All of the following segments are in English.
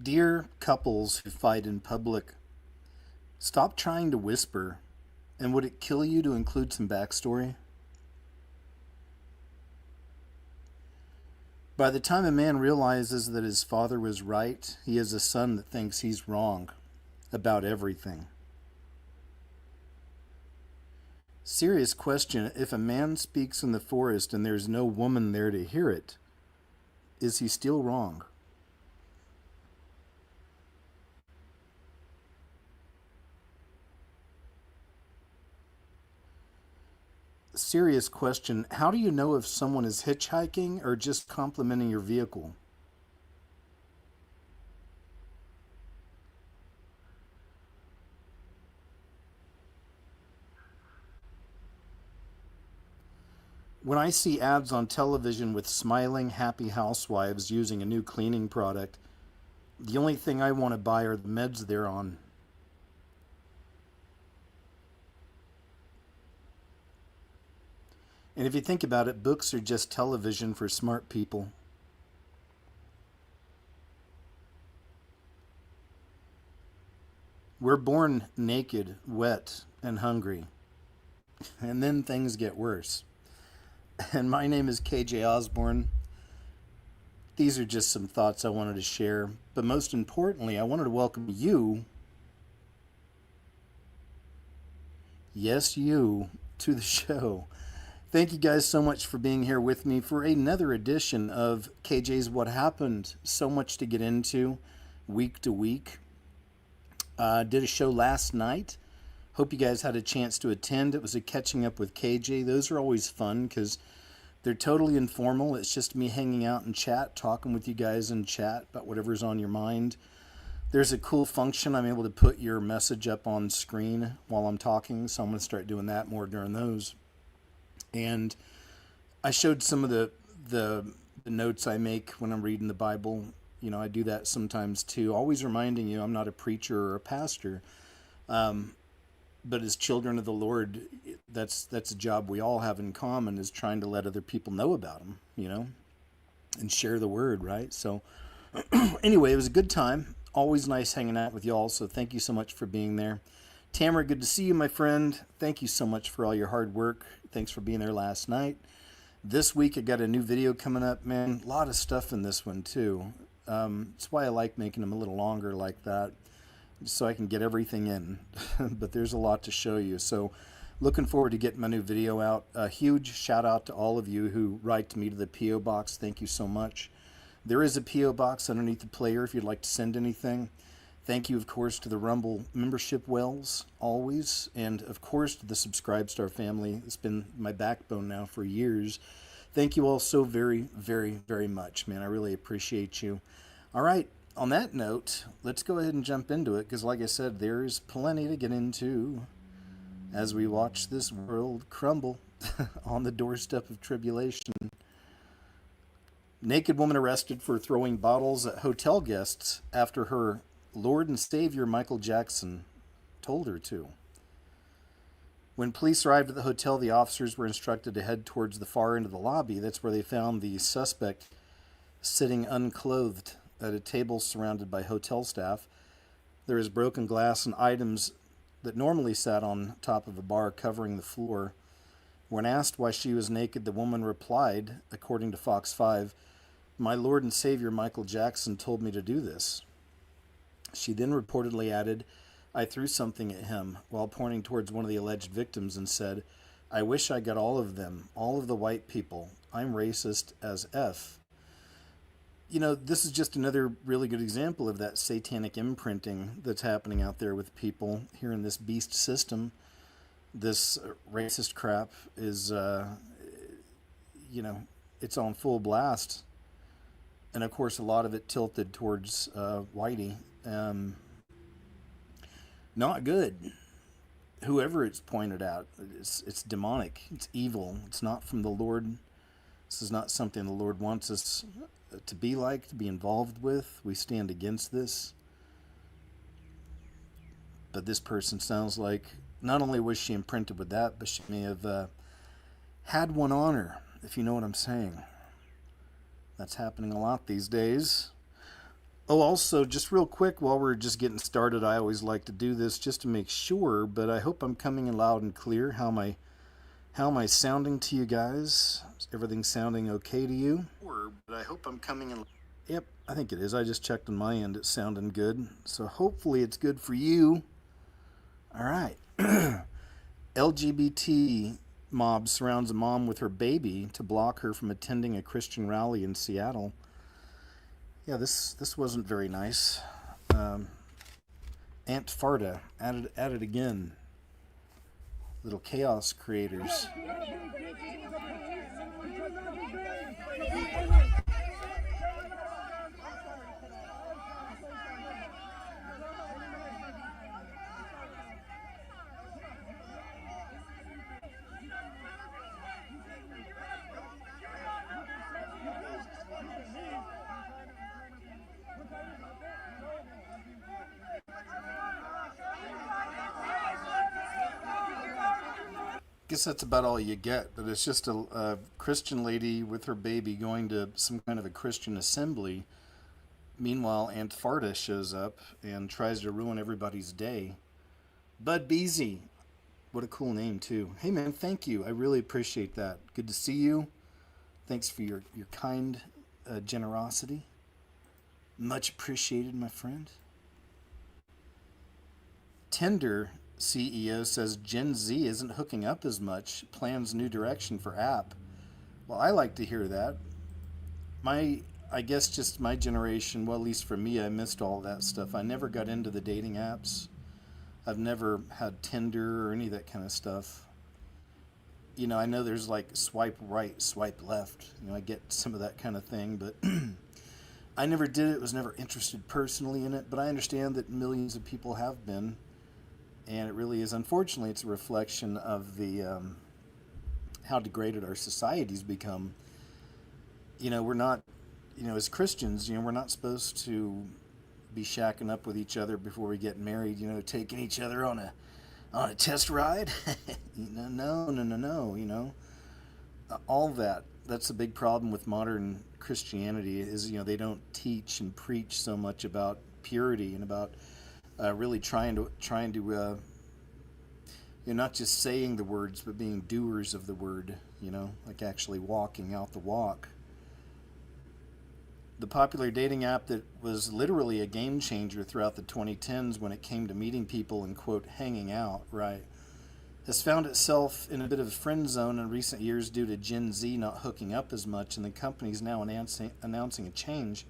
Dear couples who fight in public, stop trying to whisper. And would it kill you to include some backstory? By the time a man realizes that his father was right, he has a son that thinks he's wrong about everything. Serious question: if a man speaks in the forest and there's no woman there to hear it, is he still wrong? Serious question: how do you know if someone is hitchhiking or just complimenting your vehicle? When I see ads on television with smiling, happy housewives using a new cleaning product, the only thing I want to buy are the meds they're on. And if you think about it, books are just television for smart people. We're born naked, wet, and hungry. And then things get worse. And my name is KJ Osborne. These are just some thoughts I wanted to share. But most importantly, I wanted to welcome you, yes, you, to the show. Thank you guys so much for being here with me for another edition of KJ's What Happened. So much to get into week to week. Did a show last night. Hope you guys had a chance to attend. It was a catching up with KJ. Those are always fun because they're totally informal. It's just me hanging out in chat, talking with you guys in chat about whatever's on your mind. There's a cool function. I'm able to put your message up on screen while I'm talking, so I'm going to start doing that more during those. And I showed some of the notes I make when I'm reading the Bible. You know, I do that sometimes too, always reminding you I'm not a preacher or a pastor. But as children of the Lord, that's a job we all have in common, is trying to let other people know about him, you know, and share the word, right? So anyway, it was a good time. Always nice hanging out with y'all, so thank you so much for being there. Tamara, good to see you, my friend. Thank you so much for all your hard work. Thanks for being there last night. This week I got a new video coming up, man. A lot of stuff in this one too. That's why I like making them a little longer like that, so I can get everything in. But there's a lot to show you. So looking forward to getting my new video out. A huge shout out to all of you who write to me to the P.O. Box. Thank you so much. There is a P.O. Box underneath the player if you'd like to send anything. Thank you, of course, to the Rumble membership wells, always. And, of course, to the Subscribe Star family. It's been my backbone now for years. Thank you all so very, very, very much, man. I really appreciate you. All right. On that note, let's go ahead and jump into it, because like I said, there's plenty to get into as we watch this world crumble on the doorstep of tribulation. Naked woman arrested for throwing bottles at hotel guests after her Lord and Savior Michael Jackson told her to. When police arrived at the hotel, the officers were instructed to head towards the far end of the lobby. That's where they found the suspect sitting unclothed at a table surrounded by hotel staff. There is broken glass and items that normally sat on top of a bar covering the floor. When asked why she was naked, the woman replied, according to Fox 5, "My Lord and Savior Michael Jackson told me to do this." She then reportedly added, "I threw something at him," while pointing towards one of the alleged victims and said, "I wish I got all of them, all of the white people. I'm racist as F." You know, this is just another really good example of that satanic imprinting that's happening out there with people here in this beast system. This racist crap is, you know, it's on full blast. And of course, a lot of it tilted towards whitey. Not good. Whoever it's pointed at, it's demonic. It's evil. It's not from the Lord. This is not something the Lord wants us to be like, to be involved with. We stand against this. But this person sounds like not only was she imprinted with that, but she may have had one on her, if you know what I'm saying. That's happening a lot these days. Oh, also, just real quick, while we're just getting started, I always like to do this just to make sure, but I hope I'm coming in loud and clear. How am I sounding to you guys? Is everything sounding okay to you? But I hope I'm coming in. Yep, I think it is. I just checked on my end. It's sounding good. So hopefully it's good for you. All right. LGBT mob surrounds a mom with her baby to block her from attending a Christian rally in Seattle. Yeah, this wasn't very nice. Um, Aunt Farta at it again. Little chaos creators. Guess that's about all you get, but it's just a Christian lady with her baby going to some kind of a Christian assembly. Meanwhile, Aunt Farta shows up and tries to ruin everybody's day. Bud Beasy. What a cool name, too. Hey, man, thank you. I really appreciate that. Good to see you. Thanks for your kind generosity. Much appreciated, my friend. Tinder CEO says Gen Z isn't hooking up as much, plans new direction for app. Well, I like to hear that. I guess just my generation, well, at least for me, I missed all that stuff. I never got into the dating apps. I've never had Tinder or any of that kind of stuff. I know there's like swipe right, swipe left. I get some of that kind of thing, but I never did it. Was never interested personally in it, but I understand that millions of people have been, and it really is. Unfortunately, it's a reflection of the how degraded our society's become. We're not, as Christians, we're not supposed to be shacking up with each other before we get married. Taking each other on a test ride. No. All that. That's a big problem with modern Christianity. Is they don't teach and preach so much about purity and about really trying to not just saying the words, but being doers of the word. Like actually walking out the walk. The popular dating app that was literally a game changer throughout the 2010s when it came to meeting people and, quote, hanging out, right, has found itself in a bit of a friend zone in recent years due to Gen Z not hooking up as much, and the company's now announcing a change.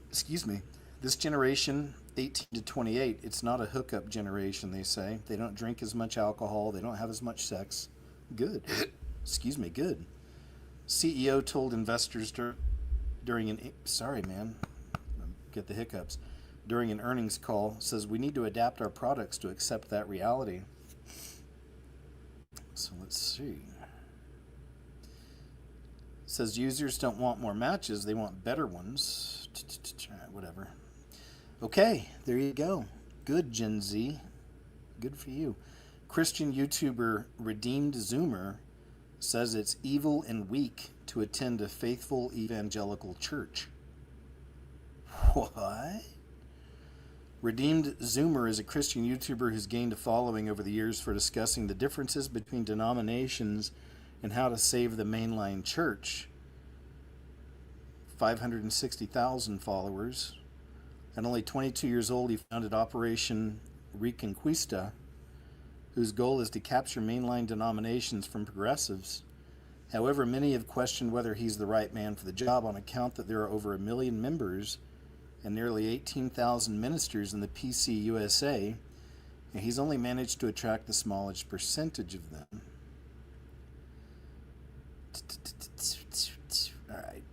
Excuse me. This generation, 18 to 28, it's not a hookup generation, they say. They don't drink as much alcohol. They don't have as much sex. Good. Excuse me, good. CEO told investors during an get the hiccups during an earnings call, says we need to adapt our products to accept that reality. So let's see. Says users don't want more matches, they want better ones. Whatever. Okay, there you go. Good, Gen Z. Good for you. Christian YouTuber Redeemed Zoomer says it's evil and weak to attend a faithful evangelical church. What? Redeemed Zoomer is a Christian YouTuber who's gained a following over the years for discussing the differences between denominations and how to save the mainline church. 560,000 followers. At only 22 years old, he founded Operation Reconquista, whose goal is to capture mainline denominations from progressives. However, many have questioned whether he's the right man for the job on account that there are over 1 million members and nearly 18,000 ministers in the PC USA, and he's only managed to attract the smallest percentage of them. All right.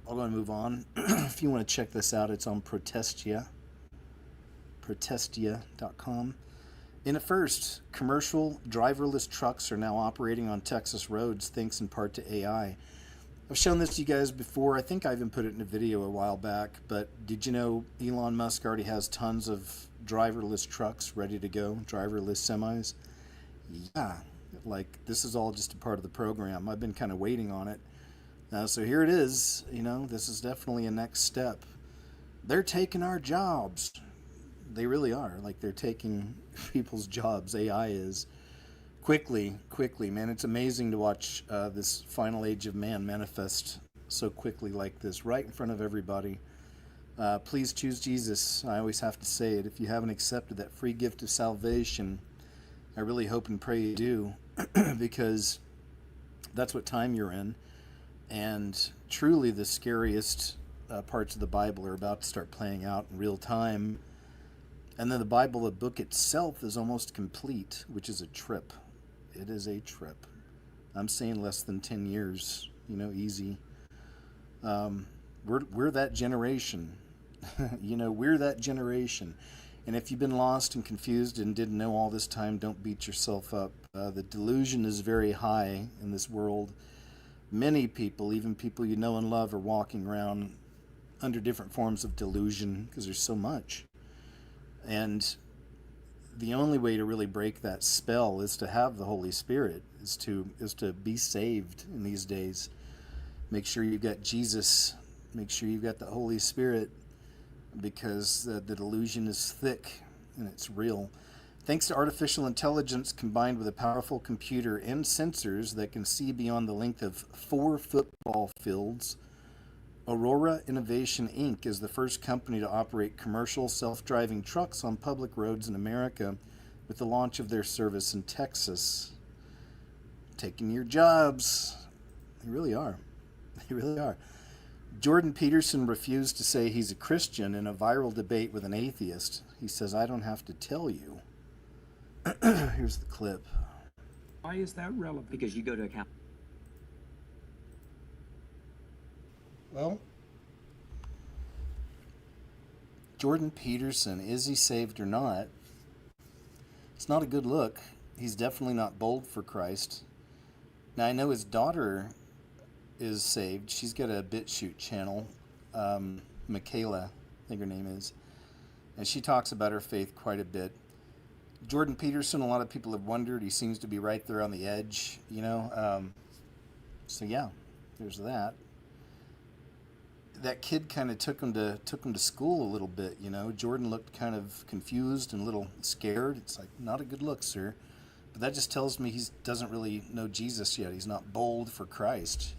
I'm going to move on. If you want to check this out, it's on protestia.com. In a first, commercial driverless trucks are now operating on Texas roads thanks in part to AI. I've shown this to you guys before. I think I even put it in a video a while back, but did you know Elon Musk already has tons of driverless trucks ready to go, driverless semis? Yeah, like this is all just a part of the program. I've been kind of waiting on it. So here it is. This is definitely a next step. They're taking our jobs. They really are. Like, they're taking people's jobs. AI is. Quickly, quickly, man. It's amazing to watch this final age of man manifest so quickly like this, right in front of everybody. Please choose Jesus. I always have to say it. If you haven't accepted that free gift of salvation, I really hope and pray you do, because that's what time you're in. And truly, the scariest parts of the Bible are about to start playing out in real time. And then the Bible, the book itself, is almost complete, which is a trip. It is a trip. I'm saying less than 10 years, easy. We're that generation. We're that generation. And if you've been lost and confused and didn't know all this time, don't beat yourself up. The delusion is very high in this world. Many people, even people you know and love, are walking around under different forms of delusion because there's so much. And the only way to really break that spell is to have the Holy Spirit, is to be saved in these days. Make sure you've got Jesus. Make sure you've got the Holy Spirit, because the delusion is thick and it's real. Thanks to artificial intelligence combined with a powerful computer and sensors that can see beyond the length of 4 football fields, Aurora Innovation Inc. is the first company to operate commercial self-driving trucks on public roads in America, with the launch of their service in Texas. Taking your jobs. They really are. They really are. Jordan Peterson refused to say he's a Christian in a viral debate with an atheist. He says, "I don't have to tell you." Here's the clip. Why is that relevant? Because you go to account. Well, Jordan Peterson, is he saved or not? It's not a good look. He's definitely not bold for Christ. Now, I know his daughter is saved. She's got a BitChute channel, Michaela, I think her name is, and she talks about her faith quite a bit. Jordan Peterson, a lot of people have wondered. He seems to be right there on the edge, So yeah, there's that. That kid kind of took him to school a little bit, Jordan looked kind of confused and a little scared. It's like, not a good look, sir. But that just tells me he doesn't really know Jesus yet. He's not bold for Christ,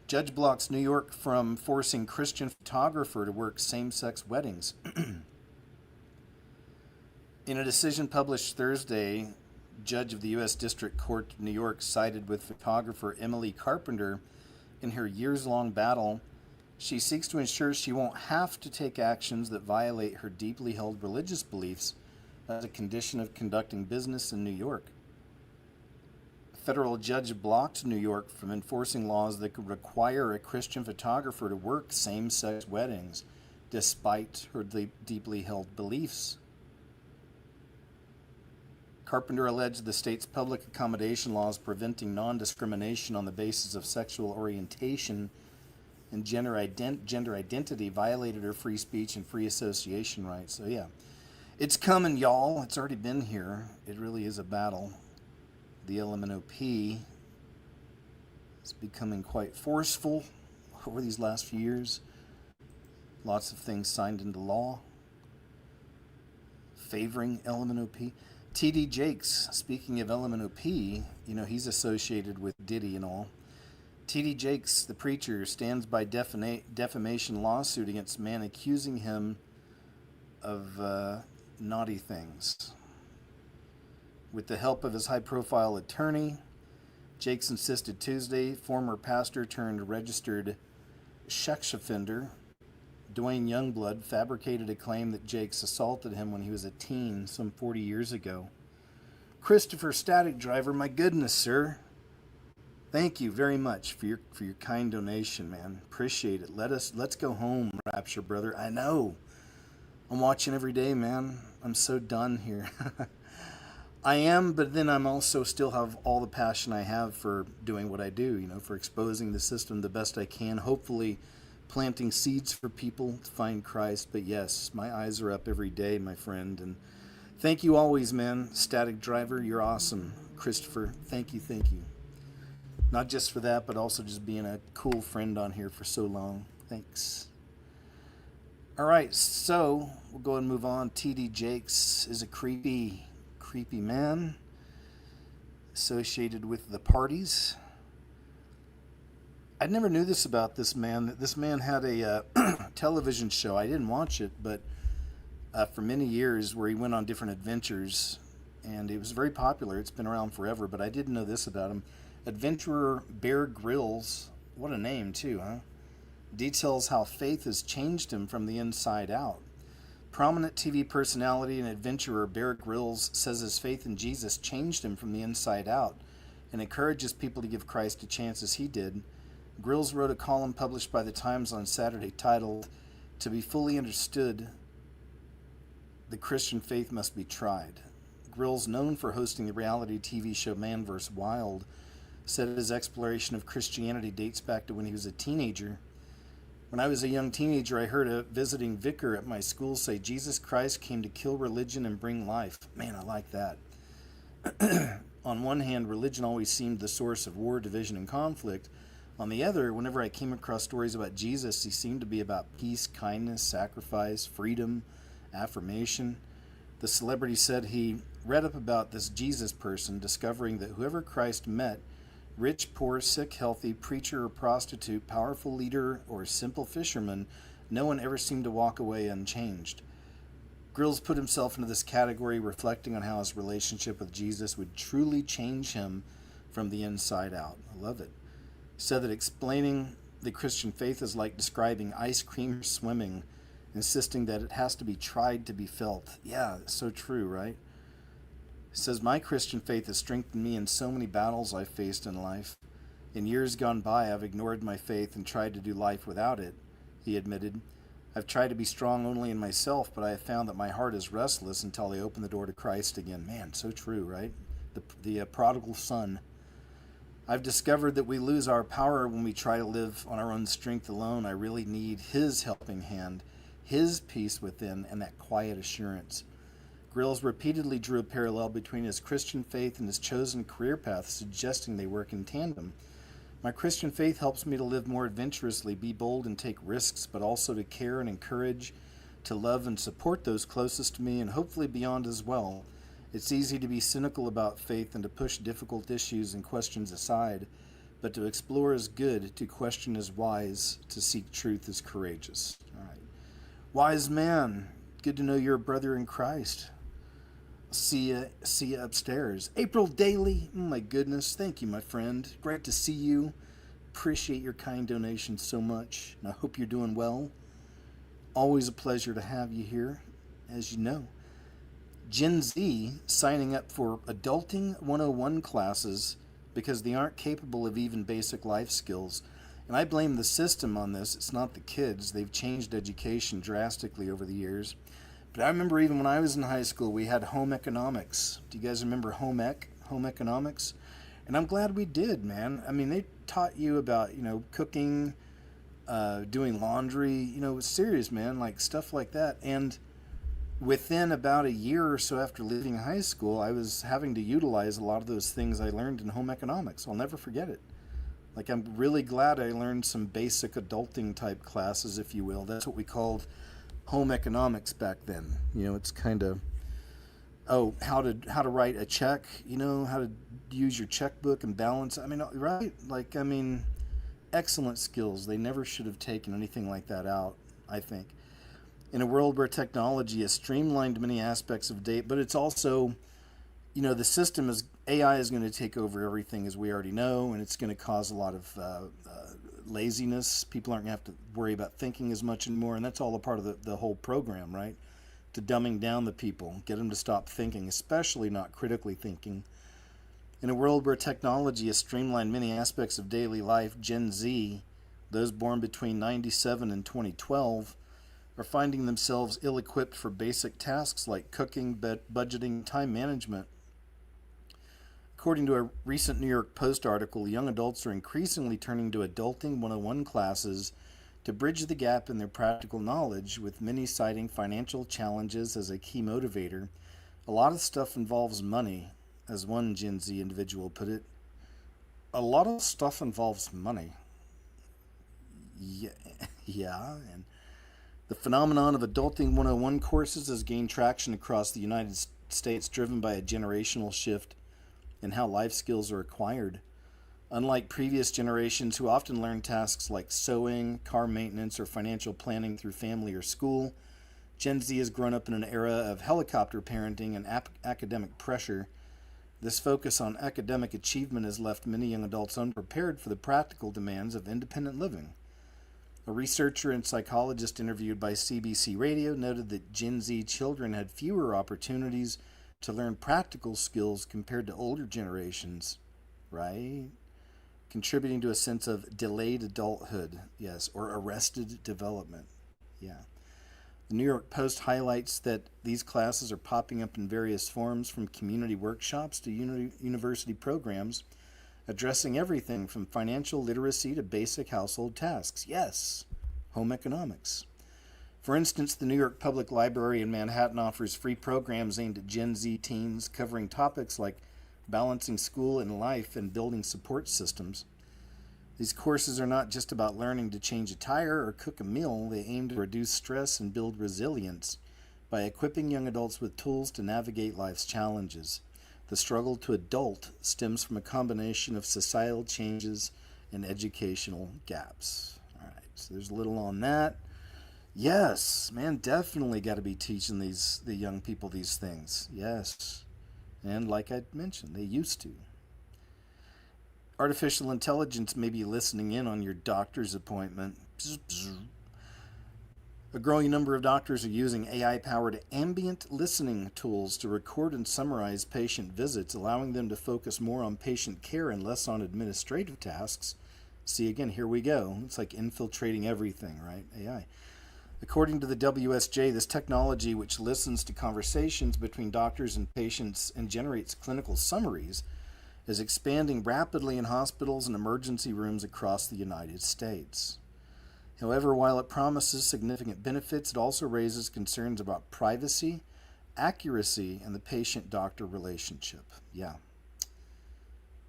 Judge blocks New York from forcing Christian photographer to work same-sex weddings. In a decision published Thursday, judge of the U.S. District Court of New York sided with photographer Emily Carpenter in her years-long battle. She seeks to ensure she won't have to take actions that violate her deeply held religious beliefs as a condition of conducting business in New York. A federal judge blocked New York from enforcing laws that could require a Christian photographer to work same-sex weddings, despite her deeply held beliefs. Carpenter alleged the state's public accommodation laws preventing non-discrimination on the basis of sexual orientation and gender identity violated her free speech and free association rights. So yeah, it's coming, y'all. It's already been here. It really is a battle. The LMNOP is becoming quite forceful over these last few years. Lots of things signed into law favoring LMNOP. T.D. Jakes, speaking of LMNOP, he's associated with Diddy and all. T.D. Jakes, the preacher, stands by defamation lawsuit against man accusing him of naughty things. With the help of his high-profile attorney, Jakes insisted Tuesday former pastor turned registered sex offender Dwayne Youngblood fabricated a claim that Jakes assaulted him when he was a teen some 40 years ago. Christopher Static Driver, my goodness, sir. Thank you very much for your kind donation, man. Appreciate it. Let's go home, Rapture brother. I know. I'm watching every day, man. I'm so done here. I am, but then I'm also still have all the passion I have for doing what I do, for exposing the system the best I can, hopefully planting seeds for people to find Christ. But yes, my eyes are up every day, my friend. And thank you always, man. Static Driver, you're awesome. Christopher, thank you. Not just for that, but also just being a cool friend on here for so long. Thanks. All right, so we'll go and move on. TD Jakes is a creepy, creepy man associated with the parties. I never knew this about this man. This man had a television show. I didn't watch it, but for many years where he went on different adventures, and it was very popular. It's been around forever, but I didn't know this about him. Adventurer Bear Grylls, what a name too, huh? Details how faith has changed him from the inside out. Prominent TV personality and adventurer Bear Grylls says his faith in Jesus changed him from the inside out and encourages people to give Christ a chance as he did. Grylls wrote a column published by the Times on Saturday titled, "To be fully understood, the Christian faith must be tried." Grylls, known for hosting the reality TV show Man vs. Wild, said his exploration of Christianity dates back to when he was a teenager. "When I was a young teenager, I heard a visiting vicar at my school say Jesus Christ came to kill religion and bring life." Man, I like that. On one hand, religion always seemed the source of war, division, and conflict. On the other, whenever I came across stories about Jesus, he seemed to be about peace, kindness, sacrifice, freedom, affirmation. The celebrity said he read up about this Jesus person, discovering that whoever Christ met, rich, poor, sick, healthy, preacher or prostitute, powerful leader or simple fisherman, no one ever seemed to walk away unchanged. Grylls put himself into this category, reflecting on how his relationship with Jesus would truly change him from the inside out. I love it. He said that explaining the Christian faith is like describing ice cream or swimming, insisting that it has to be tried to be felt. Yeah, it's so true, right? He says, "My Christian faith has strengthened me in so many battles I've faced in life. In years gone by, I've ignored my faith and tried to do life without it," he admitted. "I've tried to be strong only in myself, but I have found that my heart is restless until I open the door to Christ again." Man, so true, right? The prodigal son. "I've discovered that we lose our power when we try to live on our own strength alone. I really need his helping hand, his peace within, and that quiet assurance." Grylls repeatedly drew a parallel between his Christian faith and his chosen career path, suggesting they work in tandem. "My Christian faith helps me to live more adventurously, be bold and take risks, but also to care and encourage, to love and support those closest to me, and hopefully beyond as well. It's easy to be cynical about faith and to push difficult issues and questions aside, but to explore is good, to question is wise, to seek truth is courageous." All right. Wise man, good to know you're a brother in Christ. See ya upstairs. April Daly, oh my goodness, thank you, my friend. Great to see you. Appreciate your kind donation so much, and I hope you're doing well. Always a pleasure to have you here, as you know. Gen Z signing up for Adulting 101 classes because they aren't capable of even basic life skills. And I blame the system on this. It's not the kids. They've changed education drastically over the years. But I remember even when I was in high school, we had home economics. Do you guys remember home economics? And I'm glad we did, man. I mean, they taught you about, cooking, doing laundry, it was serious, man, like stuff like that. And within about a year or so after leaving high school, I was having to utilize a lot of those things I learned in home economics. I'll never forget it. Like, I'm really glad I learned some basic adulting type classes, if you will. That's what we called home economics back then. It's kind of, how to write a check, how to use your checkbook and balance. I mean, right? Excellent skills. They never should have taken anything like that out, I think. In a world where technology has streamlined many aspects of data, but it's also, the system is, AI is going to take over everything, as we already know, and it's going to cause a lot of laziness. People aren't going to have to worry about thinking as much anymore, and that's all a part of the whole program, right? To dumbing down the people, get them to stop thinking, especially not critically thinking. In a world where technology has streamlined many aspects of daily life, Gen Z, those born between 97 and 2012, are finding themselves ill-equipped for basic tasks like cooking, budgeting, time management. According to a recent New York Post article, young adults are increasingly turning to Adulting 101 classes to bridge the gap in their practical knowledge, with many citing financial challenges as a key motivator. "A lot of stuff involves money," as one Gen Z individual put it. a lot of stuff involves money. Yeah, yeah, and the phenomenon of Adulting 101 courses has gained traction across the United States, driven by a generational shift in how life skills are acquired. Unlike previous generations who often learn tasks like sewing, car maintenance, or financial planning through family or school, Gen Z has grown up in an era of helicopter parenting and academic pressure. This focus on academic achievement has left many young adults unprepared for the practical demands of independent living. A researcher and psychologist interviewed by CBC Radio noted that Gen Z children had fewer opportunities to learn practical skills compared to older generations, right? Contributing to a sense of delayed adulthood, yes, or arrested development, yeah. The New York Post highlights that these classes are popping up in various forms, from community workshops to university programs, addressing everything from financial literacy to basic household tasks. Yes, home economics. For instance, the New York Public Library in Manhattan offers free programs aimed at Gen Z teens covering topics like balancing school and life and building support systems. These courses are not just about learning to change a tire or cook a meal. They aim to reduce stress and build resilience by equipping young adults with tools to navigate life's challenges. The struggle to adult stems from a combination of societal changes and educational gaps. All right, so there's a little on that. Yes, man, definitely got to be teaching the young people these things. Yes, and like I mentioned, they used to. Artificial intelligence may be listening in on your doctor's appointment. Bzz, bzz. A growing number of doctors are using AI-powered ambient listening tools to record and summarize patient visits, allowing them to focus more on patient care and less on administrative tasks. See, again, here we go. It's like infiltrating everything, right? AI. According to the WSJ, this technology, which listens to conversations between doctors and patients and generates clinical summaries, is expanding rapidly in hospitals and emergency rooms across the United States. However, while it promises significant benefits, it also raises concerns about privacy, accuracy, and the patient-doctor relationship. Yeah.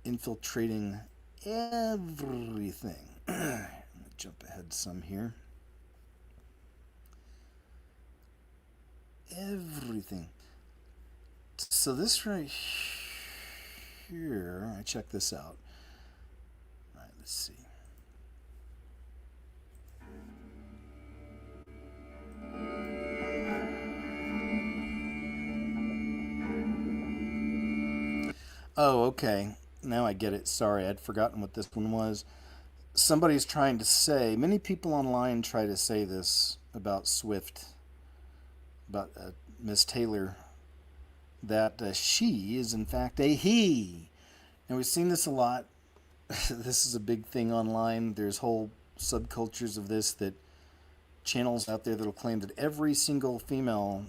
Infiltrating everything. Let me jump ahead some here. Everything. So this right here, I check this out. All right, let's see. Oh, okay. Now I get it. Sorry, I'd forgotten what this one was. Somebody's trying to say, many people online try to say this about Swift, about Miss Taylor, that she is in fact a he. And we've seen this a lot. This is a big thing online. There's whole subcultures of this, that channels out there that'll claim that every single female,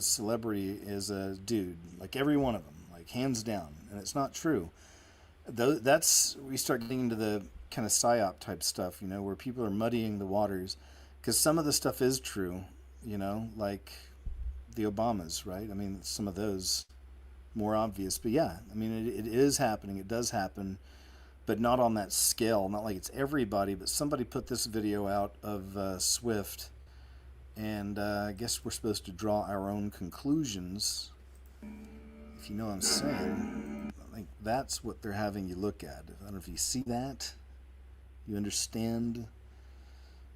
celebrity is a dude. Like every one of them, like hands down. And it's not true. We start getting into the kind of psyop type stuff, where people are muddying the waters. Because some of the stuff is true, like the Obamas, right? I mean, some of those more obvious. But yeah, I mean, it is happening. It does happen, but not on that scale. Not like it's everybody, but somebody put this video out of Swift, and I guess we're supposed to draw our own conclusions, if you know what I'm saying. I think that's what they're having you look at. I don't know if you see that. You understand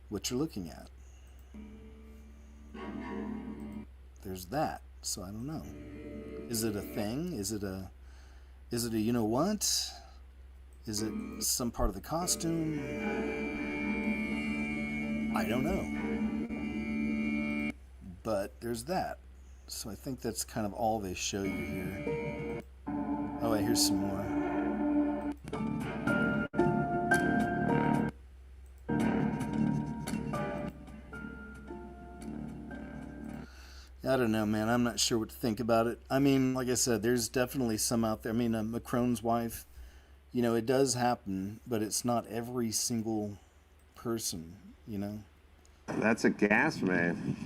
what you're looking at. There's that. So I don't know. Is it a thing? Is it a you know what? Is it some part of the costume? I don't know. But there's that. So I think that's kind of all they show you here. Oh wait, here's some more. I don't know, man. I'm not sure what to think about it. I mean, like I said, there's definitely some out there. I mean, Macron's wife, it does happen, but it's not every single person, That's a gas, man.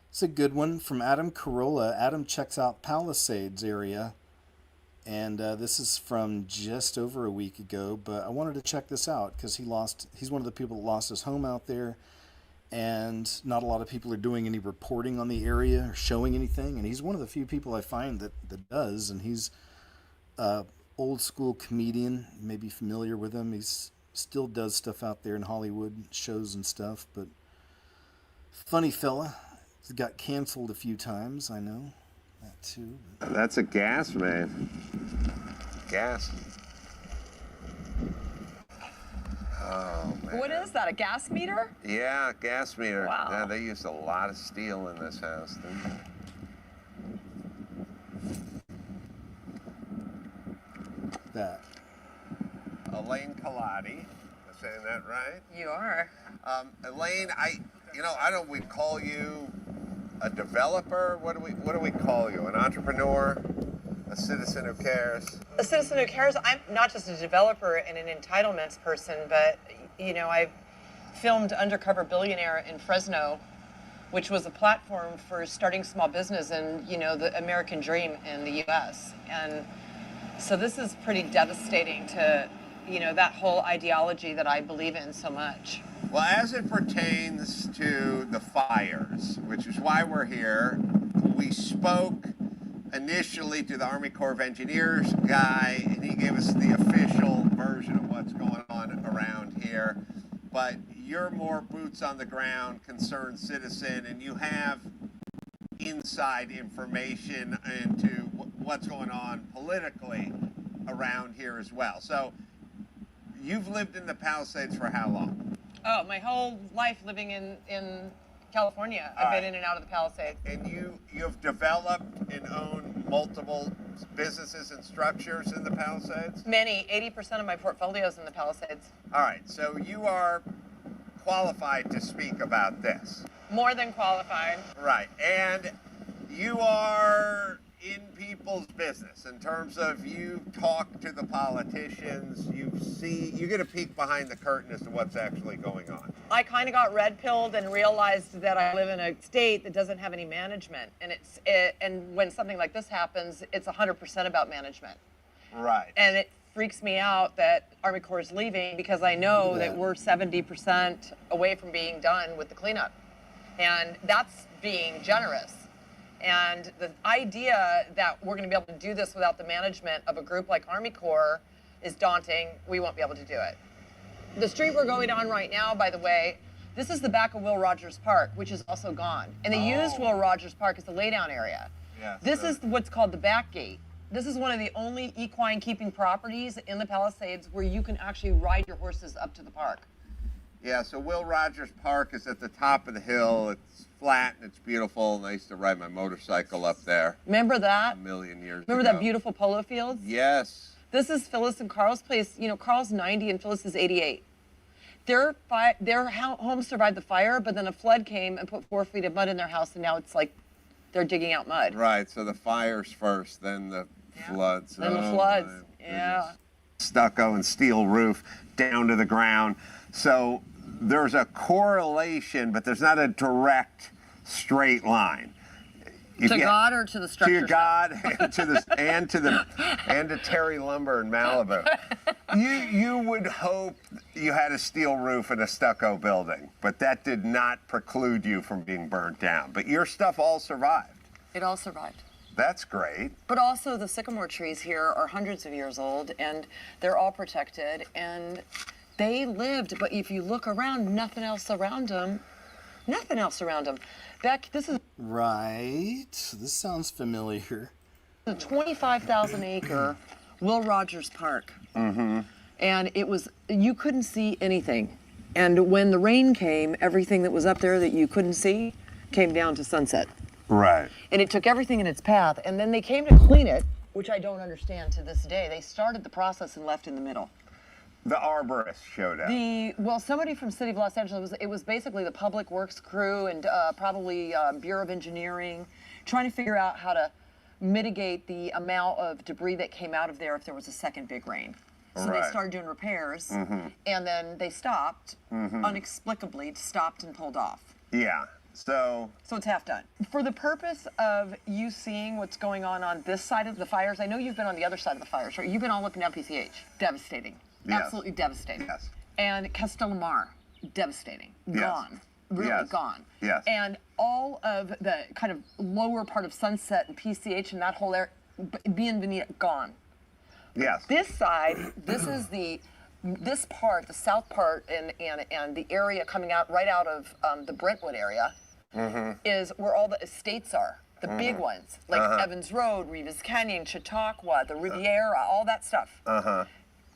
It's a good one from Adam Carolla. Adam checks out Palisades area And this is from just over a week ago, but I wanted to check this out because he's one of the people that lost his home out there, and not a lot of people are doing any reporting on the area or showing anything, and he's one of the few people I find that does, and he's old school comedian. You may be familiar with him. He's still does stuff out there in Hollywood, shows and stuff, but funny fella. He's got canceled a few times, I know. That too. That's a gas, man. Gas. Oh, man. What is that, a gas meter? Yeah, gas meter. Wow. Yeah, they used a lot of steel in this house, didn't they? That. Elaine Colati. Am I saying that right? You are. Elaine, I don't we call you a developer? What do we call you? An entrepreneur? A citizen who cares? A citizen who cares. I'm not just a developer and an entitlements person, but, I've filmed Undercover Billionaire in Fresno, which was a platform for starting small business and, the American dream in the U.S. And so this is pretty devastating to, that whole ideology that I believe in so much. Well, as it pertains to the fires, which is why we're here, we spoke initially to the Army Corps of Engineers guy, and he gave us the official version of what's going on around here. But you're more boots on the ground, concerned citizen, and you have inside information into what's going on politically around here as well. So you've lived in the Palisades for how long? Oh, my whole life living in California. I've been in and out of the Palisades. And you've developed and owned multiple businesses and structures in the Palisades? Many, 80% of my portfolio's in the Palisades. All right, so you are qualified to speak about this. More than qualified. Right, and you are in people's business in terms of you talk to the politicians, you get a peek behind the curtain as to what's actually going on. I kind of got red-pilled and realized that I live in a state that doesn't have any management, and when something like this happens, it's 100% about management. Right. And it freaks me out that Army Corps is leaving because I know that we're 70% away from being done with the cleanup, and that's being generous. And the idea that we're going to be able to do this without the management of a group like Army Corps is daunting. We won't be able to do it. The street we're going on right now, by the way, this is the back of Will Rogers Park, which is also gone. And they used Will Rogers Park as the laydown area. Yes, this is what's called the back gate. This is one of the only equine keeping properties in the Palisades where you can actually ride your horses up to the park. Yeah, so Will Rogers Park is at the top of the hill. It's flat and it's beautiful, and I used to ride my motorcycle up there. Remember that? A million years Remember ago. that beautiful polo fields? Yes. This is Phyllis and Carl's place. Carl's 90 and Phyllis is 88. Their home survived the fire, but then a flood came and put 4 feet of mud in their house, and now it's like they're digging out mud. Right, so the fires first, then the floods. Then the floods, yeah. Stucco and steel roof down to the ground. So there's a correlation, but there's not a direct straight line. To God or to the structure? To God and to Terry Lumber in Malibu. You would hope you had a steel roof and a stucco building, but that did not preclude you from being burnt down. But your stuff all survived. It all survived. That's great. But also the sycamore trees here are hundreds of years old, and they're all protected, and they lived. But if you look around, nothing else around them. Nothing else around them. Beck, this is Right. This sounds familiar. a 25,000 acre Will Rogers Park. Mm-hmm. And you couldn't see anything. And when the rain came, everything that was up there that you couldn't see came down to sunset. Right. And it took everything in its path. And then they came to clean it, which I don't understand to this day. They started the process and left in the middle. The arborist showed up. Somebody from City of Los Angeles, it was basically the public works crew and probably Bureau of Engineering, trying to figure out how to mitigate the amount of debris that came out of there if there was a second big rain. So they started doing repairs, and then they stopped, inexplicably stopped and pulled off. Yeah. So it's half done. For the purpose of you seeing what's going on this side of the fires, I know you've been on the other side of the fires, right? You've been all up and down PCH. Devastating. Yes. Absolutely devastating. Yes. And Castellamar, devastating. Yes. Gone. Really Yes. gone. Yes. And all of the kind of lower part of Sunset and PCH and that whole area, Bienvenida, gone. yes. This side, this part, the south part, and the area coming out right out of the Brentwood area, is where all the estates are, the big ones, like Evans Road, Rivas Canyon, Chautauqua, the Riviera, all that stuff.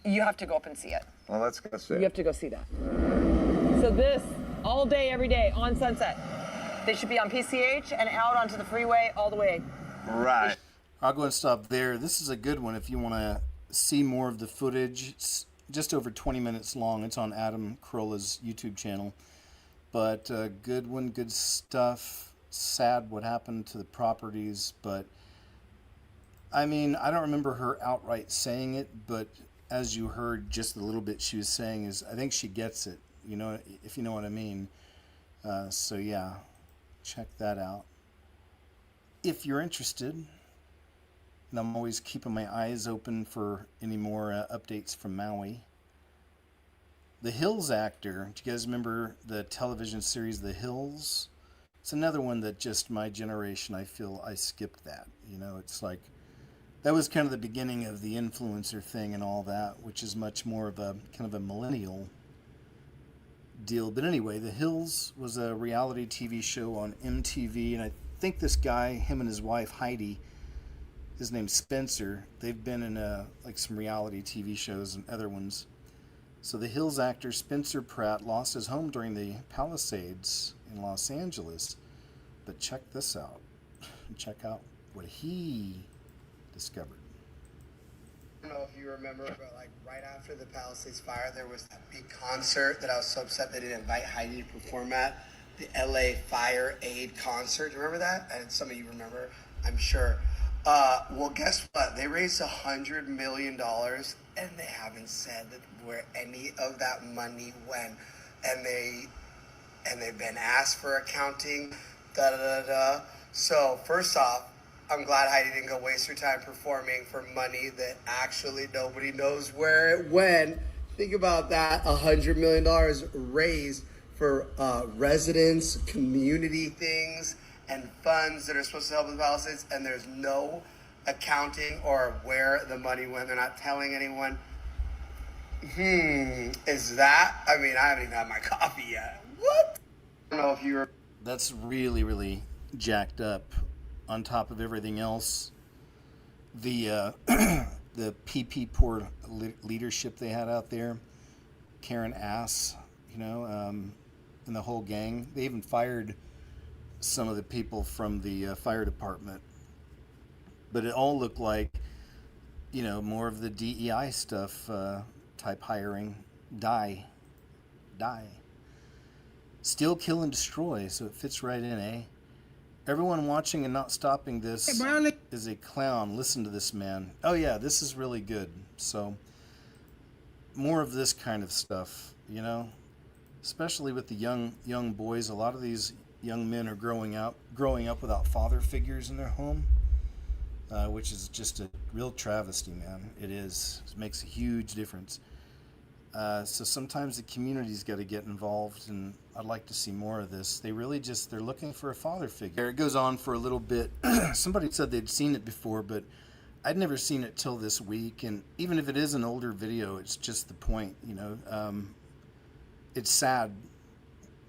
You have to go up and see it. Well, let's go see. You have to go see that. So this, all day, every day, on Sunset. They should be on PCH and out onto the freeway all the way. Right. I'll go and stop there. This is a good one if you want to see more of the footage. It's just over 20 minutes long. It's on Adam Carolla's YouTube channel. But good one, good stuff. Sad what happened to the properties, but I mean, I don't remember her outright saying it, but as you heard just a little bit she was saying is, I think she gets it, you know, if you know what I mean. So yeah, check that out. If you're interested, and I'm always keeping my eyes open for any more updates from Maui. The Hills actor, do you guys remember the television series The Hills? It's another one that just my generation, I feel I skipped that. You know, it's like, that was kind of the beginning of the influencer thing and all that, which is much more of a kind of a millennial deal. But anyway, The Hills was a reality TV show on MTV, and I think this guy, him and his wife Heidi, his name's Spencer, they've been in like some reality TV shows and other ones. So the Hills actor Spencer Pratt lost his home during the Palisades in Los Angeles. But check this out. Check out what he discovered. I don't know if you remember, but like right after the Palisades fire, there was that big concert that I was so upset they didn't invite Heidi to perform at, the LA Fire Aid concert. Do you remember that? And some of you remember, I'm sure. Well, guess what? They raised $100 million, and they haven't said where any of that money went. And they've been asked for accounting. Da da da da. So first off, I'm glad Heidi didn't go waste her time performing for money that actually nobody knows where it went. Think about that, $100 million raised for residents, community things, and funds that are supposed to help with Palisades, and there's no accounting or where the money went. They're not telling anyone. Is that? I mean, I haven't even had my coffee yet. What? I don't know if you're. That's really, really jacked up. On top of everything else, the the PP poor leadership they had out there, Karen Ass, you know, and the whole gang. They even fired some of the people from the fire department. But it all looked like, you know, more of the DEI stuff type hiring. Die. Steal, kill, and destroy. So it fits right in, eh? Everyone watching and not stopping this is a clown. Listen to this man. Oh yeah, this is really good. So more of this kind of stuff, you know, especially with the young boys. A lot of these young men are growing up without father figures in their home, which is just a real travesty, man. It is. It makes a huge difference. So sometimes the community's got to get involved, and I'd like to see more of this. They're looking for a father figure. It goes on for a little bit. Somebody said they'd seen it before, but I'd never seen it till this week. And even if it is an older video, it's just the point, you know. It's sad.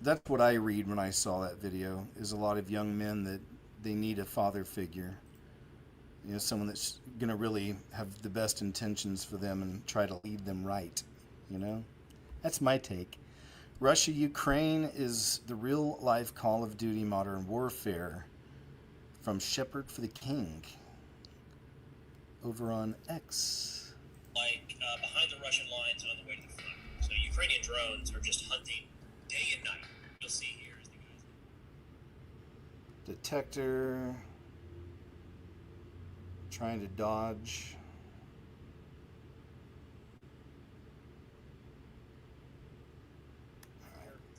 That's what I read when I saw that video, is a lot of young men that they need a father figure. You know, someone that's going to really have the best intentions for them and try to lead them right. You know, that's my take. Russia, Ukraine is the real life Call of Duty modern warfare. From Shepherd for the King. Over on X. Like behind the Russian lines on the way to the front. So Ukrainian drones are just hunting day and night. You'll see here as the guys. Detector. Trying to dodge.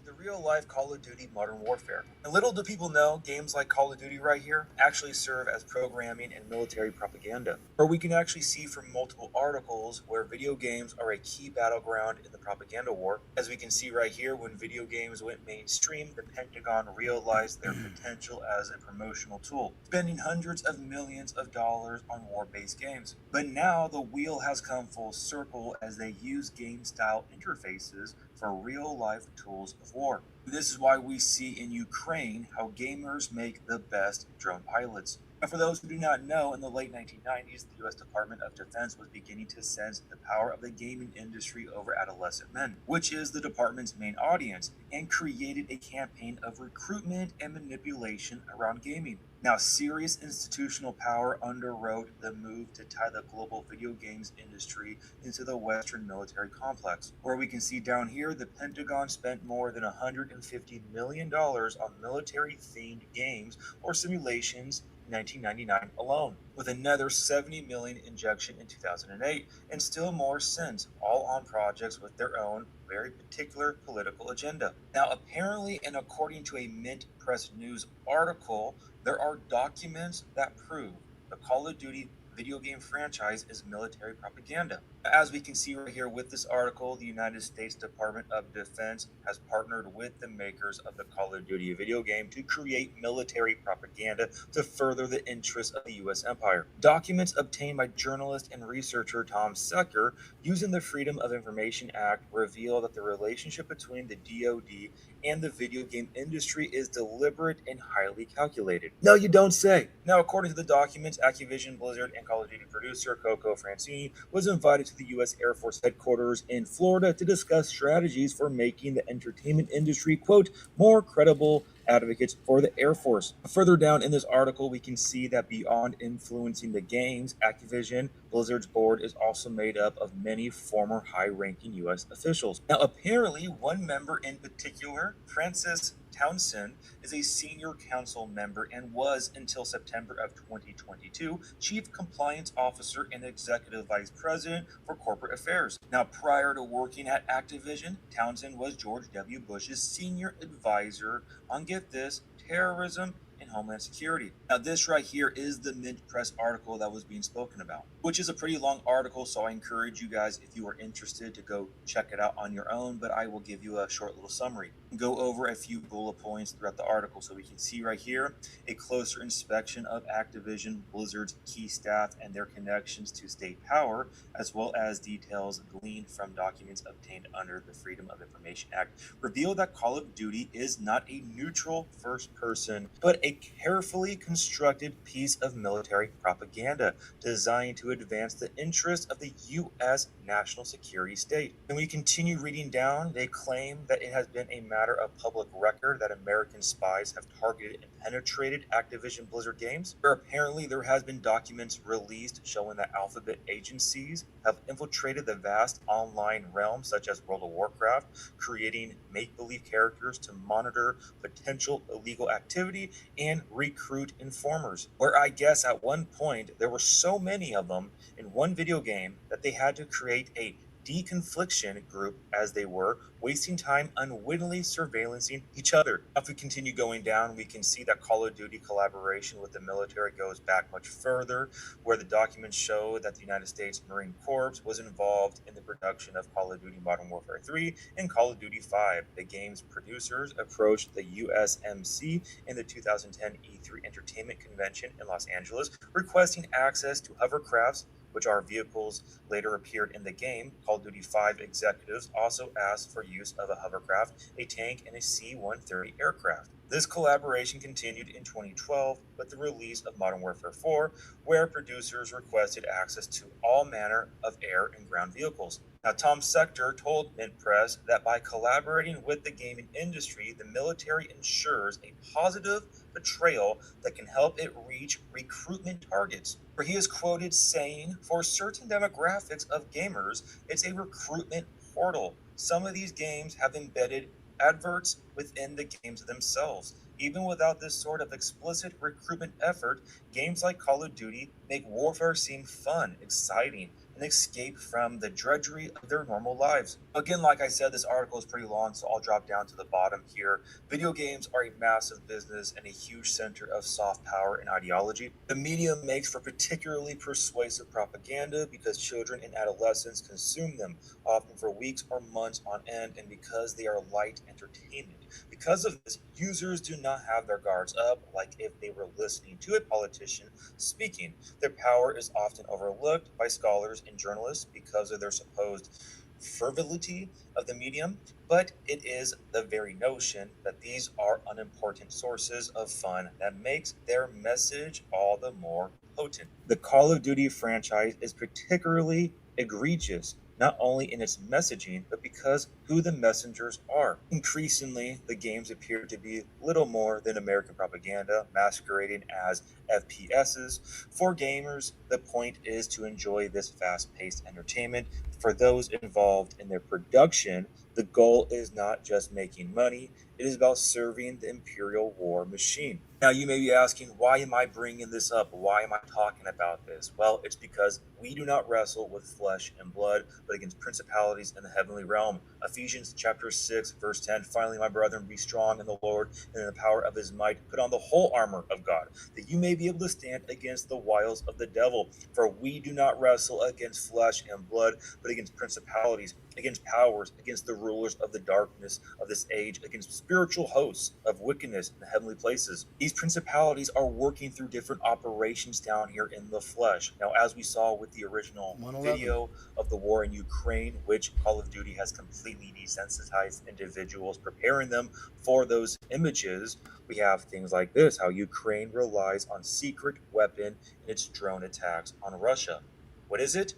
The real-life Call of Duty Modern Warfare. And little do people know, games like Call of Duty right here actually serve as programming and military propaganda. Or we can actually see from multiple articles where video games are a key battleground in the propaganda war. As we can see right here, when video games went mainstream, the Pentagon realized their potential as a promotional tool, spending hundreds of millions of dollars on war-based games. But now the wheel has come full circle as they use game-style interfaces for real-life tools of war. This is why we see in Ukraine how gamers make the best drone pilots. And for those who do not know, in the late 1990s, the U.S. Department of Defense was beginning to sense the power of the gaming industry over adolescent men, which is the department's main audience, and created a campaign of recruitment and manipulation around gaming. Now, serious institutional power underwrote the move to tie the global video games industry into the Western military complex. Where we can see down here, the Pentagon spent more than $150 million on military-themed games or simulations in 1999 alone, with another $70 million injection in 2008, and still more since, all on projects with their own very particular political agenda. Now, apparently, and according to a Mint Press News article, there are documents that prove the Call of Duty video game franchise is military propaganda. As we can see right here with this article, the United States Department of Defense has partnered with the makers of the Call of Duty video game to create military propaganda to further the interests of the U.S. empire. Documents obtained by journalist and researcher Tom Secker using the Freedom of Information Act reveal that the relationship between the DOD and the video game industry is deliberate and highly calculated. No, you don't say. Now, according to the documents, Activision Blizzard and Call of Duty producer Coco Francini was invited to the U.S. Air Force headquarters in Florida to discuss strategies for making the entertainment industry, quote, more credible advocates for the Air Force. Further down in this article, we can see that beyond influencing the games, Activision Blizzard's board is also made up of many former high-ranking U.S. officials. Now, apparently, one member in particular, Francis Townsend, is a senior council member and was, until September of 2022, Chief Compliance Officer and Executive Vice President for Corporate Affairs. Now, prior to working at Activision, Townsend was George W. Bush's senior advisor on, get this, terrorism and Homeland Security. Now, this right here is the Mint Press article that was being spoken about, which is a pretty long article, so I encourage you guys, if you are interested, to go check it out on your own, but I will give you a short little summary. Go over a few bullet points throughout the article. So we can see right here a closer inspection of Activision Blizzard's key staff and their connections to state power, as well as details gleaned from documents obtained under the Freedom of Information Act, reveal that Call of Duty is not a neutral first person, but a carefully constructed piece of military propaganda designed to advance the interests of the U.S. national security state. And we continue reading down, they claim that it has been a matter of public record that American spies have targeted and penetrated Activision Blizzard games, where apparently there has been documents released showing that Alphabet agencies have infiltrated the vast online realm such as World of Warcraft, creating make-believe characters to monitor potential illegal activity and recruit informers, where I guess at one point there were so many of them in one video game that they had to create a deconfliction group, as they were wasting time unwittingly surveillancing each other. If we continue going down, we can see that Call of Duty collaboration with the military goes back much further, where the documents show that the United States Marine Corps was involved in the production of Call of Duty Modern Warfare 3 and Call of Duty 5. The game's producers approached the USMC in the 2010 E3 Entertainment Convention in Los Angeles, requesting access to hovercrafts, which are vehicles later appeared in the game. Call of Duty 5 executives also asked for use of a hovercraft, a tank, and a C-130 aircraft. This collaboration continued in 2012 with the release of Modern Warfare 4, where producers requested access to all manner of air and ground vehicles. Now, Tom Secker told Mint Press that by collaborating with the gaming industry, the military ensures a positive portrayal that can help it reach recruitment targets. Where he is quoted saying, for certain demographics of gamers, it's a recruitment portal. Some of these games have embedded adverts within the games themselves. Even without this sort of explicit recruitment effort, games like Call of Duty make warfare seem fun, exciting, and and escape from the drudgery of their normal lives. Again, like I said, this article is pretty long, so I'll drop down to the bottom here. Video games are a massive business and a huge center of soft power and ideology. The media makes for particularly persuasive propaganda because children and adolescents consume them, often for weeks or months on end, and because they are light entertainment. Because of this, users do not have their guards up like if they were listening to a politician speaking. Their power is often overlooked by scholars and journalists because of their supposed frivolity of the medium, but it is the very notion that these are unimportant sources of fun that makes their message all the more potent. The Call of Duty franchise is particularly egregious, not only in its messaging, but because who the messengers are. Increasingly, the games appear to be little more than American propaganda masquerading as FPSs. For gamers, the point is to enjoy this fast-paced entertainment. For those involved in their production, the goal is not just making money, it is about serving the imperial war machine. Now, you may be asking, why am I bringing this up? Why am I talking about this? Well, it's because we do not wrestle with flesh and blood, but against principalities in the heavenly realm. Ephesians chapter 6, verse 10, finally, my brethren, be strong in the Lord and in the power of his might. Put on the whole armor of God, that you may be able to stand against the wiles of the devil. For we do not wrestle against flesh and blood, but against principalities, against powers, against the rulers of the darkness of this age, against spiritual hosts of wickedness in the heavenly places. These principalities are working through different operations down here in the flesh. Now, as we saw with the original 111. video of the war in Ukraine, which Call of Duty has completely desensitized individuals, preparing them for those images, we have things like this, how Ukraine relies on secret weapon in its drone attacks on Russia. What is it?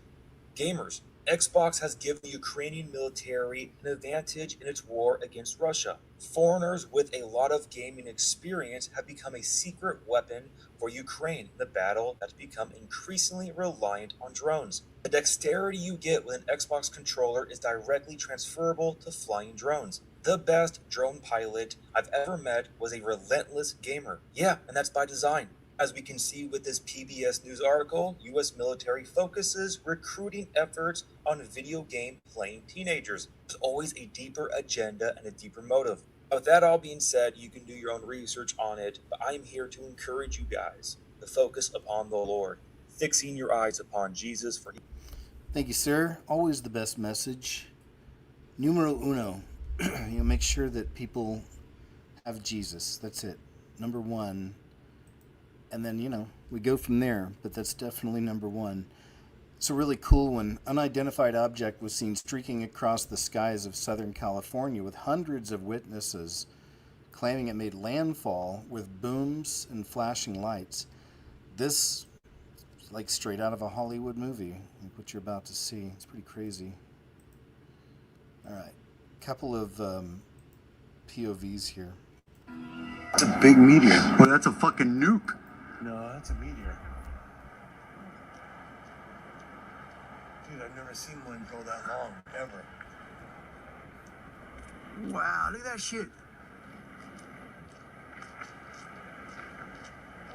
Gamers. Xbox has given the Ukrainian military an advantage in its war against Russia. Foreigners with a lot of gaming experience have become a secret weapon for Ukraine in the battle that's become increasingly reliant on drones. The dexterity you get with an Xbox controller is directly transferable to flying drones. The best drone pilot I've ever met was a relentless gamer. Yeah, and that's by design. As we can see with this PBS News article, U.S. military focuses recruiting efforts on video game playing teenagers. There's always a deeper agenda and a deeper motive. With that all being said, you can do your own research on it, but I am here to encourage you guys to focus upon the Lord, fixing your eyes upon Jesus, for Thank you, sir. Always the best message. Numero uno. Make sure that people have Jesus. That's it. Number one. And then, we go from there. But that's definitely number one. It's a really cool one. Unidentified object was seen streaking across the skies of Southern California with hundreds of witnesses claiming it made landfall with booms and flashing lights. This is like straight out of a Hollywood movie, like what you're about to see. It's pretty crazy. All right. Couple of POVs here. That's a big meteor. Well, that's a fucking nuke. No, that's a meteor. Dude, I've never seen one go that long, ever. Wow, look at that shit.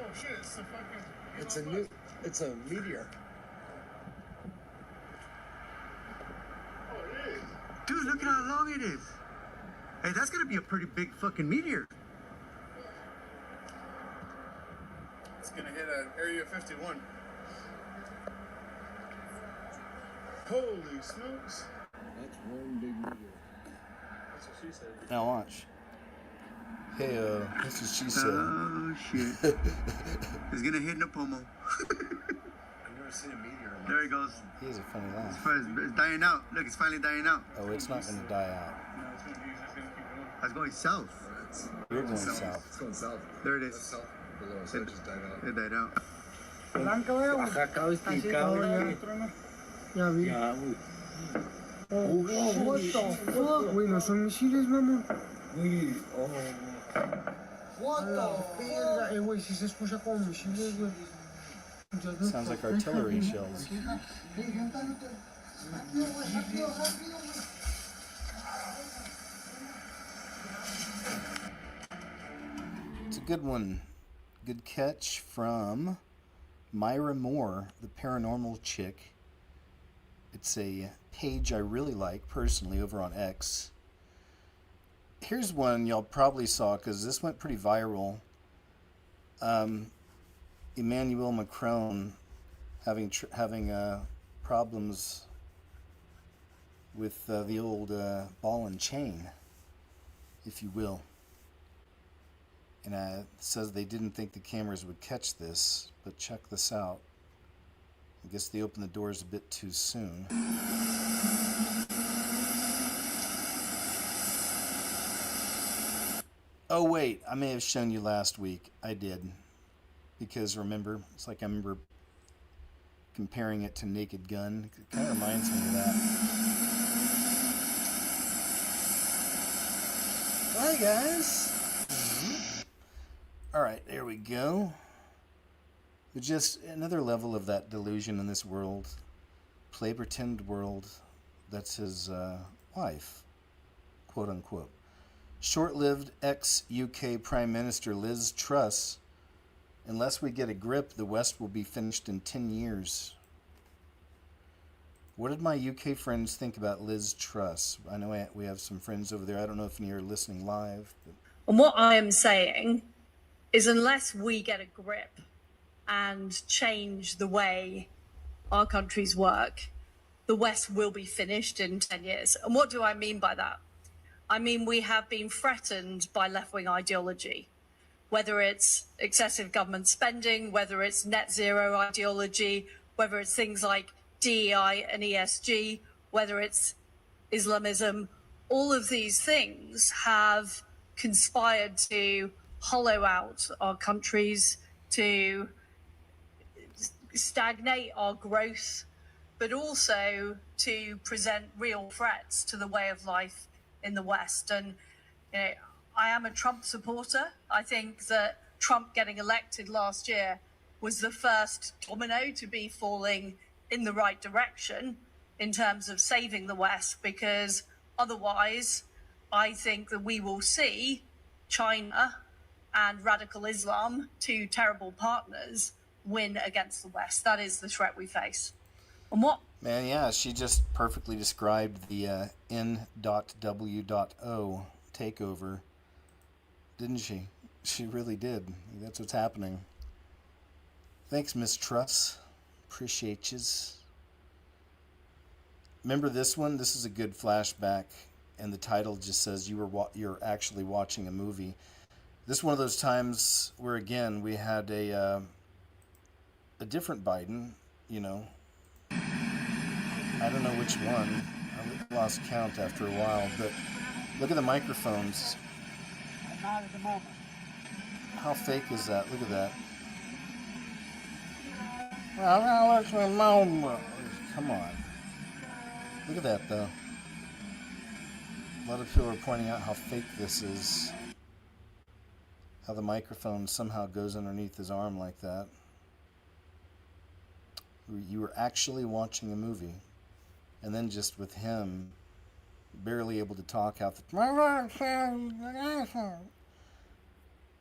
Oh shit, it's a fucking... It's a meteor. Oh, it is. Dude, look at how long it is. Hey, that's gonna be a pretty big fucking meteor. It's gonna hit Area 51. Holy smokes. That's one big meteor. That's what she said. Now watch. Hey, this is she said. Oh, shit. It's gonna hit Napomo. I've never seen a meteor. There he goes. He has a funny laugh. It's dying out. Look, it's finally dying out. Oh, it's not going to die out. No, it's gonna keep going. I was going south. You're going south. It's going south. There it is. That's south below, so it just died out. It died out. What the fuck? Güey, no son misiles, mamón. What the fuck? Güey, si se escucha como misiles, güey. Sounds like artillery shells. It's a good one. Good catch from Myra Moore, the paranormal chick. It's a page I really like personally over on X. Here's one y'all probably saw because this went pretty viral. Emmanuel Macron having problems with the old ball and chain, if you will. And it says they didn't think the cameras would catch this, but check this out. I guess they opened the doors a bit too soon. Oh wait, I may have shown you last week. I did. Because remember, it's like I remember comparing it to Naked Gun. It kind of reminds me of that. Hi guys. Alright, there we go. But just another level of that delusion in this world. Play pretend world. That's his wife. Quote unquote. Short-lived ex-UK Prime Minister Liz Truss. Unless we get a grip, the West will be finished in 10 years. What did my UK friends think about Liz Truss? I know we have some friends over there. I don't know if you're listening live. But... And what I am saying is unless we get a grip and change the way our countries work, the West will be finished in 10 years. And what do I mean by that? I mean, we have been threatened by left-wing ideology, whether it's excessive government spending, whether it's net zero ideology, whether it's things like DEI and ESG, whether it's Islamism. All of these things have conspired to hollow out our countries, to stagnate our growth, but also to present real threats to the way of life in the West. And you know, I am a Trump supporter. I think that Trump getting elected last year was the first domino to be falling in the right direction in terms of saving the West, because otherwise I think that we will see China and radical Islam, two terrible partners, win against the West. That is the threat we face. And what? Man, yeah, she just perfectly described the N.W.O. takeover, didn't she? She really did. That's what's happening. Thanks, Miss Truss. Appreciate yous. Remember this one? This is a good flashback, and the title just says you're actually watching a movie. This is one of those times where, again, we had a different Biden, you know. I don't know which one. I lost count after a while, but look at the microphones. Not at the moment. How fake is that? Look at that. Well, now let's remember. Come on. Look at that, though. A lot of people are pointing out how fake this is. How the microphone somehow goes underneath his arm like that. You were actually watching a movie. And then just with him barely able to talk out the...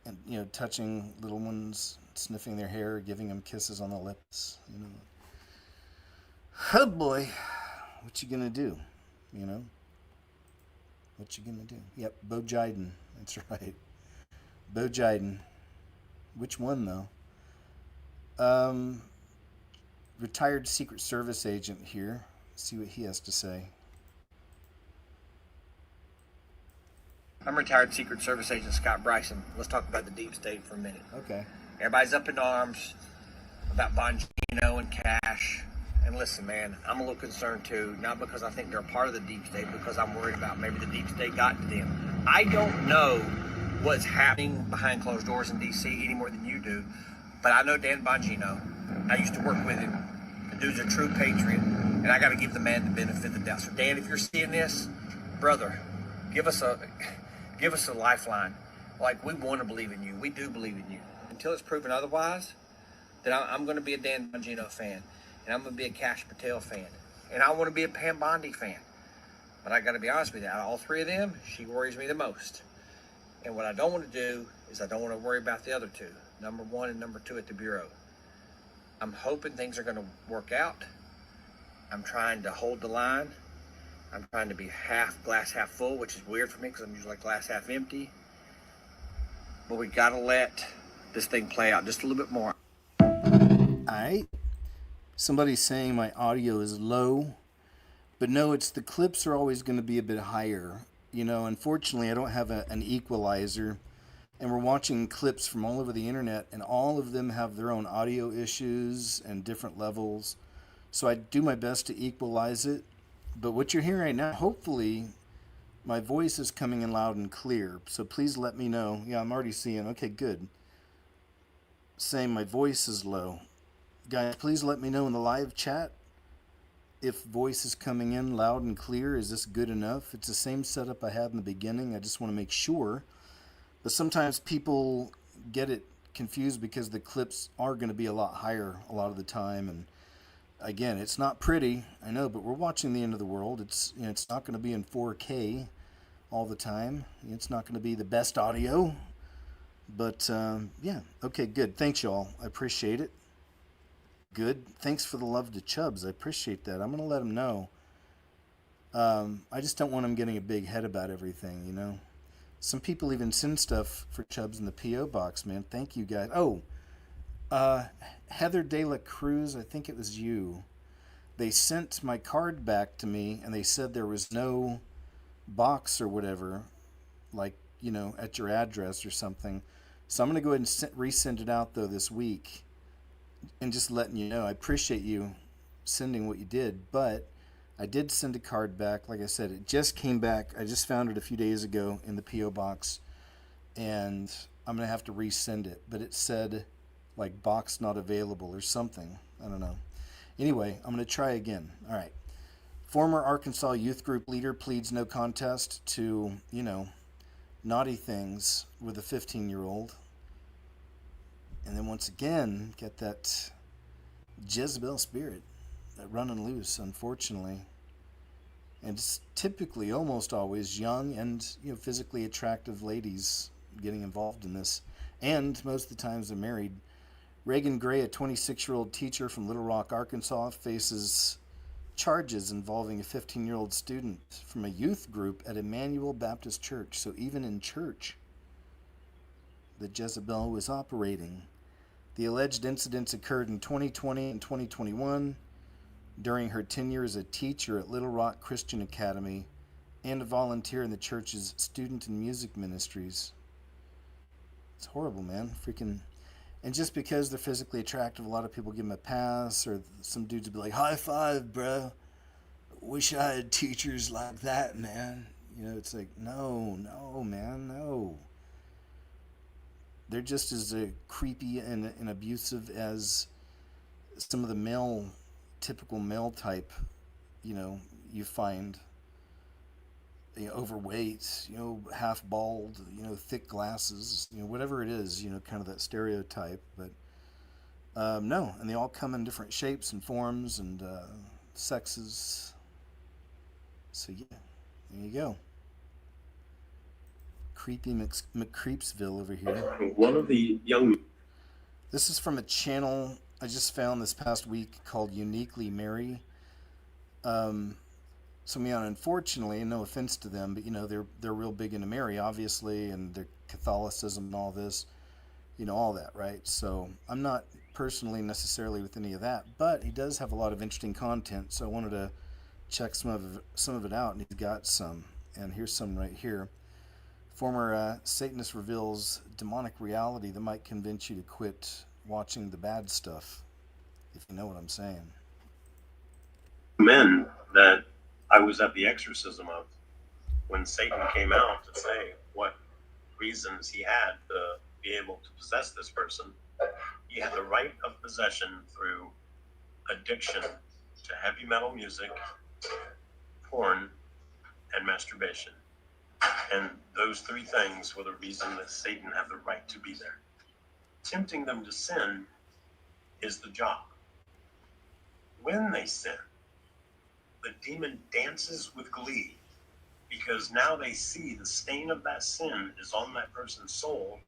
And, you know, touching little ones, sniffing their hair, giving them kisses on the lips, you know. Oh boy, what you gonna do, you know? What you gonna do? Yep, Bo Jiden, that's right. Bo Jiden. Which one, though? Retired Secret Service agent here. Let's see what he has to say. I'm retired Secret Service agent Scott Bryson. Let's talk about the deep state for a minute. Okay. Everybody's up in arms about Bongino and Cash. And listen, man, I'm a little concerned too, not because I think they're a part of the deep state, because I'm worried about maybe the deep state got to them. I don't know what's happening behind closed doors in D.C. any more than you do, but I know Dan Bongino. I used to work with him. The dude's a true patriot, and I got to give the man the benefit of the doubt. So, Dan, if you're seeing this, brother, give us a lifeline. Like, we want to believe in you. We do believe in you. Until it's proven otherwise, then I'm going to be a Dan Bongino fan, and I'm going to be a Cash Patel fan, and I want to be a Pam Bondi fan. But I got to be honest with you, out of all three of them, she worries me the most. And what I don't want to do is I don't want to worry about the other two, number one and number two at the Bureau. I'm hoping things are going to work out, I'm trying to hold the line. I'm trying to be glass half full, which is weird for me because I'm usually glass half empty. But we gotta let this thing play out just a little bit more. Alright. Somebody's saying my audio is low. But no, it's the clips are always going to be a bit higher. You know, unfortunately, I don't have an equalizer. And we're watching clips from all over the internet, and all of them have their own audio issues and different levels. So I do my best to equalize it. But what you're hearing right now, hopefully, my voice is coming in loud and clear. So please let me know. Yeah, I'm already seeing. Okay, good. Saying my voice is low. Guys, please let me know in the live chat if voice is coming in loud and clear. Is this good enough? It's the same setup I had in the beginning. I just want to make sure. But sometimes people get it confused because the clips are going to be a lot higher a lot of the time. And again, it's not pretty, I know, but we're watching the end of the world. It's not going to be in 4K all the time. It's not going to be the best audio. But yeah, okay, good. Thanks, y'all. I appreciate it. Good. Thanks for the love to Chubbs. I appreciate that. I'm going to let him know. I just don't want him getting a big head about everything, you know. Some people even send stuff for Chubbs in the P.O. box, man. Thank you, guys. Oh, Heather De La Cruz, I think it was you. They sent my card back to me, and they said there was no box or whatever, like, you know, at your address or something. So I'm going to go ahead and resend it out, though, this week. And just letting you know, I appreciate you sending what you did, but I did send a card back. Like I said, it just came back. I just found it a few days ago in the P.O. box, and I'm going to have to resend it. But it said, like, box not available or something. I don't know. Anyway, I'm going to try again. All right. Former Arkansas youth group leader pleads no contest to, you know, naughty things with a 15-year-old. And then once again, get that Jezebel spirit, that running loose, unfortunately. And it's typically, almost always, young and, you know, physically attractive ladies getting involved in this. And most of the times they're married. Reagan Gray, a 26-year-old teacher from Little Rock, Arkansas, faces charges involving a 15-year-old student from a youth group at Emmanuel Baptist Church. So even in church, the Jezebel was operating. The alleged incidents occurred in 2020 and 2021 during her tenure as a teacher at Little Rock Christian Academy and a volunteer in the church's student and music ministries. It's horrible, man. Freaking. And just because they're physically attractive, a lot of people give them a pass, or some dudes would be like, high five, bro. Wish I had teachers like that, man. You know, it's like, no, man, no. They're just as creepy and abusive as some of the typical male type, you know, you find, you know, overweight, you know, half bald, you know, thick glasses, you know, whatever it is, you know, kind of that stereotype. But no, and they all come in different shapes and forms and sexes. So yeah, there you go. Creepy McCreepsville over here. One of the young... This is from a channel I just found this past week called Uniquely Mary. So, you know, unfortunately, and no offense to them, but, you know, they're real big into Mary, obviously, and their Catholicism and all this, you know, all that, right? So I'm not personally necessarily with any of that, but he does have a lot of interesting content, so I wanted to check some of it out, and he's got some, and here's some right here. Former Satanist reveals demonic reality that might convince you to quit watching the bad stuff, if you know what I'm saying. Men that I was at the exorcism of, when Satan came out to say what reasons he had to be able to possess this person. He had the right of possession through addiction to heavy metal music, porn, and masturbation. And those three things were the reason that Satan had the right to be there. Tempting them to sin is the job. When they sin, the demon dances with glee because now they see the stain of that sin is on that person's soul,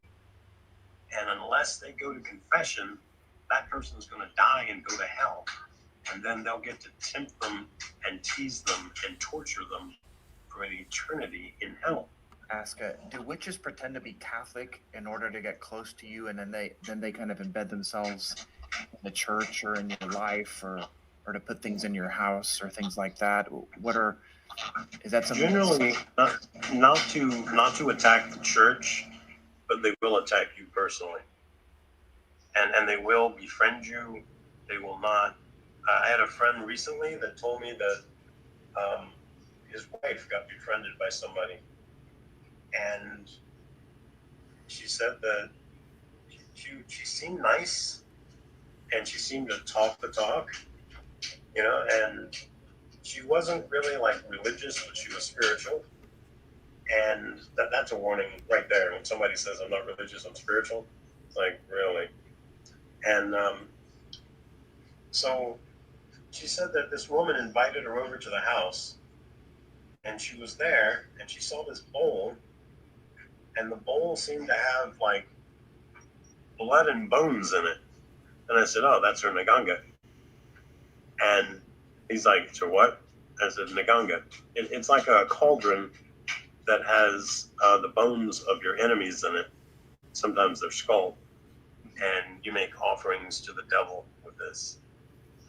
and unless they go to confession, that person is going to die and go to hell. and then they'll get to tempt them and tease them and torture them for an eternity in hell. Ask, do witches pretend to be Catholic in order to get close to you, and then they kind of embed themselves in the church or in your life, or to put things in your house or things like that? Is that something? Generally, not to attack the church, but they will attack you personally, and they will befriend you. They will not. I had a friend recently that told me that his wife got befriended by somebody, and she said that she seemed nice, and she seemed to talk the talk, and she wasn't really like religious, but she was spiritual. And that's a warning right there. When somebody says, I'm not religious, I'm spiritual, it's like, really? And so she said that this woman invited her over to the house, and she was there, and she saw this bowl, and the bowl seemed to have like blood and bones in it. And I said, oh, that's her Naganga. And he's like, so what? I said, Naganga. It's like a cauldron that has the bones of your enemies in it, sometimes their skull. And you make offerings to the devil with this.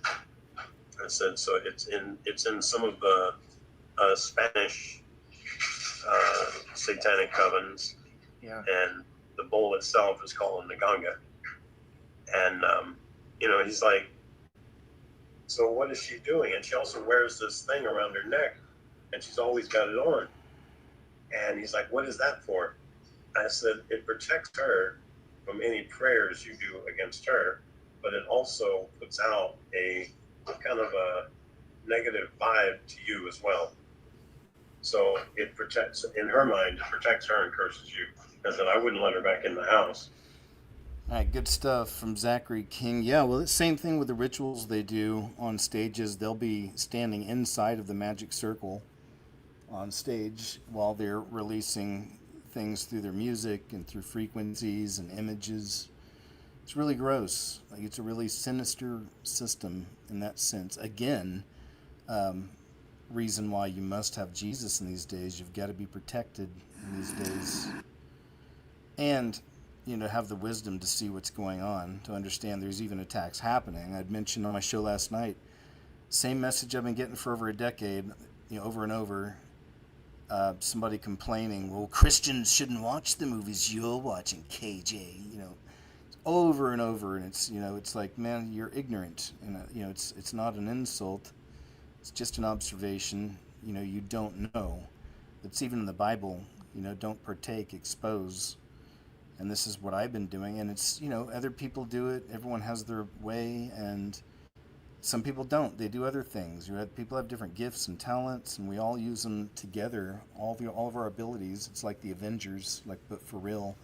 I said, so it's in some of the Spanish satanic covens. Yeah. And the bowl itself is called a Naganga. And, he's like, so what is she doing? And she also wears this thing around her neck, and she's always got it on. And he's like, what is that for? I said, it protects her from any prayers you do against her, but it also puts out a kind of a negative vibe to you as well. So it protects, in her mind, it protects her and curses you. I said, I wouldn't let her back in the house. All right, good stuff from Zachary King. Yeah, well, the same thing with the rituals they do on stages. They'll be standing inside of the magic circle on stage while they're releasing things through their music and through frequencies and images. It's really gross. Like, it's a really sinister system in that sense. Again, reason why you must have Jesus in these days. You've got to be protected in these days. And have the wisdom to see what's going on, to understand there's even attacks happening. I'd mentioned on my show last night, same message I've been getting for over a decade, over and over. Somebody complaining, well, Christians shouldn't watch the movies you're watching, KJ. Over and over, and it's like, man, you're ignorant, and it's not an insult. It's just an observation. You don't know. It's even in the Bible. Don't partake, expose. And this is what I've been doing, and it's, other people do it. Everyone has their way, and some people don't. They do other things. People have different gifts and talents, and we all use them together, all of our abilities. It's like the Avengers, but for real.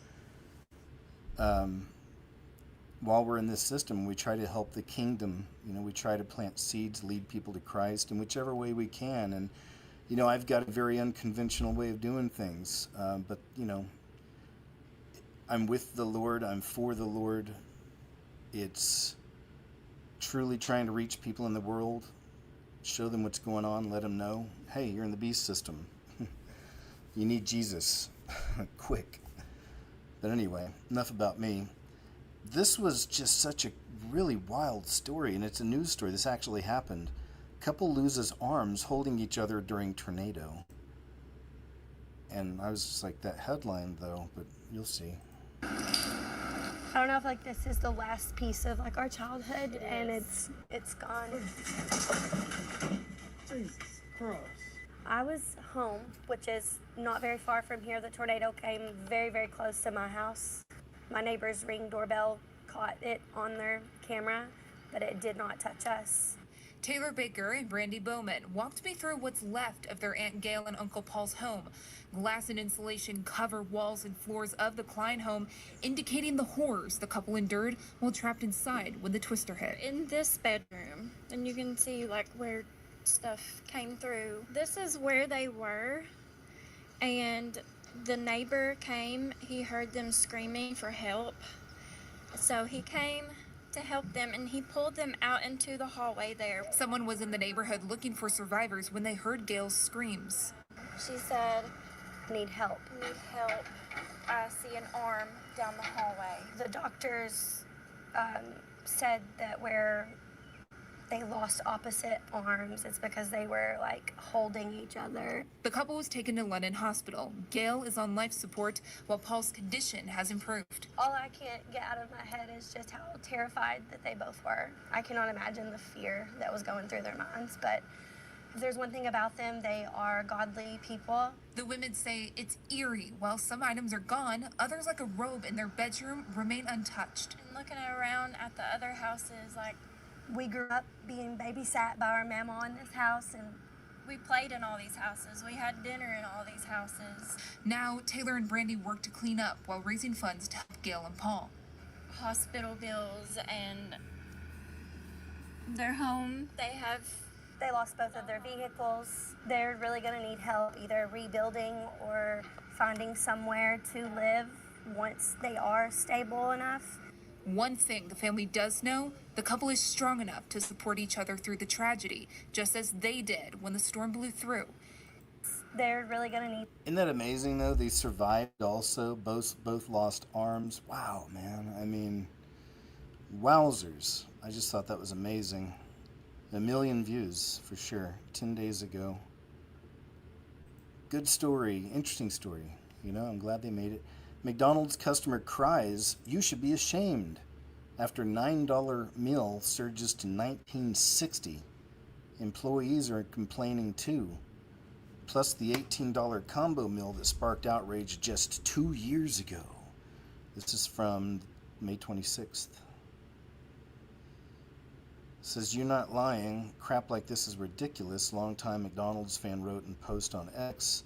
While we're in this system, we try to help the kingdom. We try to plant seeds, lead people to Christ in whichever way we can. And, I've got a very unconventional way of doing things, but, I'm with the Lord. I'm for the Lord. It's truly trying to reach people in the world, show them what's going on, let them know, hey, you're in the beast system. You need Jesus. Quick. But anyway, enough about me. This was just such a really wild story, and it's a news story. This actually happened. Couple loses arms holding each other during tornado. And I was just like, that headline, though, but you'll see. I don't know if this is the last piece of our childhood, and it's gone. Jesus Christ. I was home, which is not very far from here. The tornado came very, very close to my house. My neighbor's Ring doorbell caught it on their camera, but it did not touch us. Taylor Baker and Brandy Bowman walked me through what's left of their Aunt Gail and Uncle Paul's home. Glass and insulation cover walls and floors of the Klein home, indicating the horrors the couple endured while trapped inside when the twister hit. In this bedroom, and you can see where stuff came through. This is where they were, and the neighbor came. He heard them screaming for help, so he came to help them, and he pulled them out into the hallway there. Someone was in the neighborhood looking for survivors when they heard Gail's screams. She said, "Need help." Need help. I see an arm down the hallway. The doctors said that where they lost opposite arms, it's because they were like holding each other. The couple was taken to London Hospital. Gail is on life support while Paul's condition has improved. All I can't get out of my head is just how terrified that they both were. I cannot imagine the fear that was going through their minds, but if there's one thing about them, they are godly people. The women say it's eerie. While some items are gone, others like a robe in their bedroom remain untouched. And looking around at the other houses, like, we grew up being babysat by our mama in this house, and we played in all these houses. We had dinner in all these houses. Now, Taylor and Brandy work to clean up while raising funds to help Gail and Paul. Hospital bills and their home. They lost both of their vehicles. They're really going to need help either rebuilding or finding somewhere to live once they are stable enough. One thing the family does know, the couple is strong enough to support each other through the tragedy, just as they did when the storm blew through. They're really going to need... Isn't that amazing, though? They survived also. Both lost arms. Wow, man. I mean, wowzers. I just thought that was amazing. 1 million views, for sure. 10 days ago. Good story. Interesting story. You know, I'm glad they made it. McDonald's customer cries, "You should be ashamed," after $9 meal surges to $19.60. Employees are complaining too. Plus the $18 combo meal that sparked outrage just 2 years ago. This is from May 26th. Says, "You're not lying. Crap like this is ridiculous," longtime McDonald's fan wrote in post on X.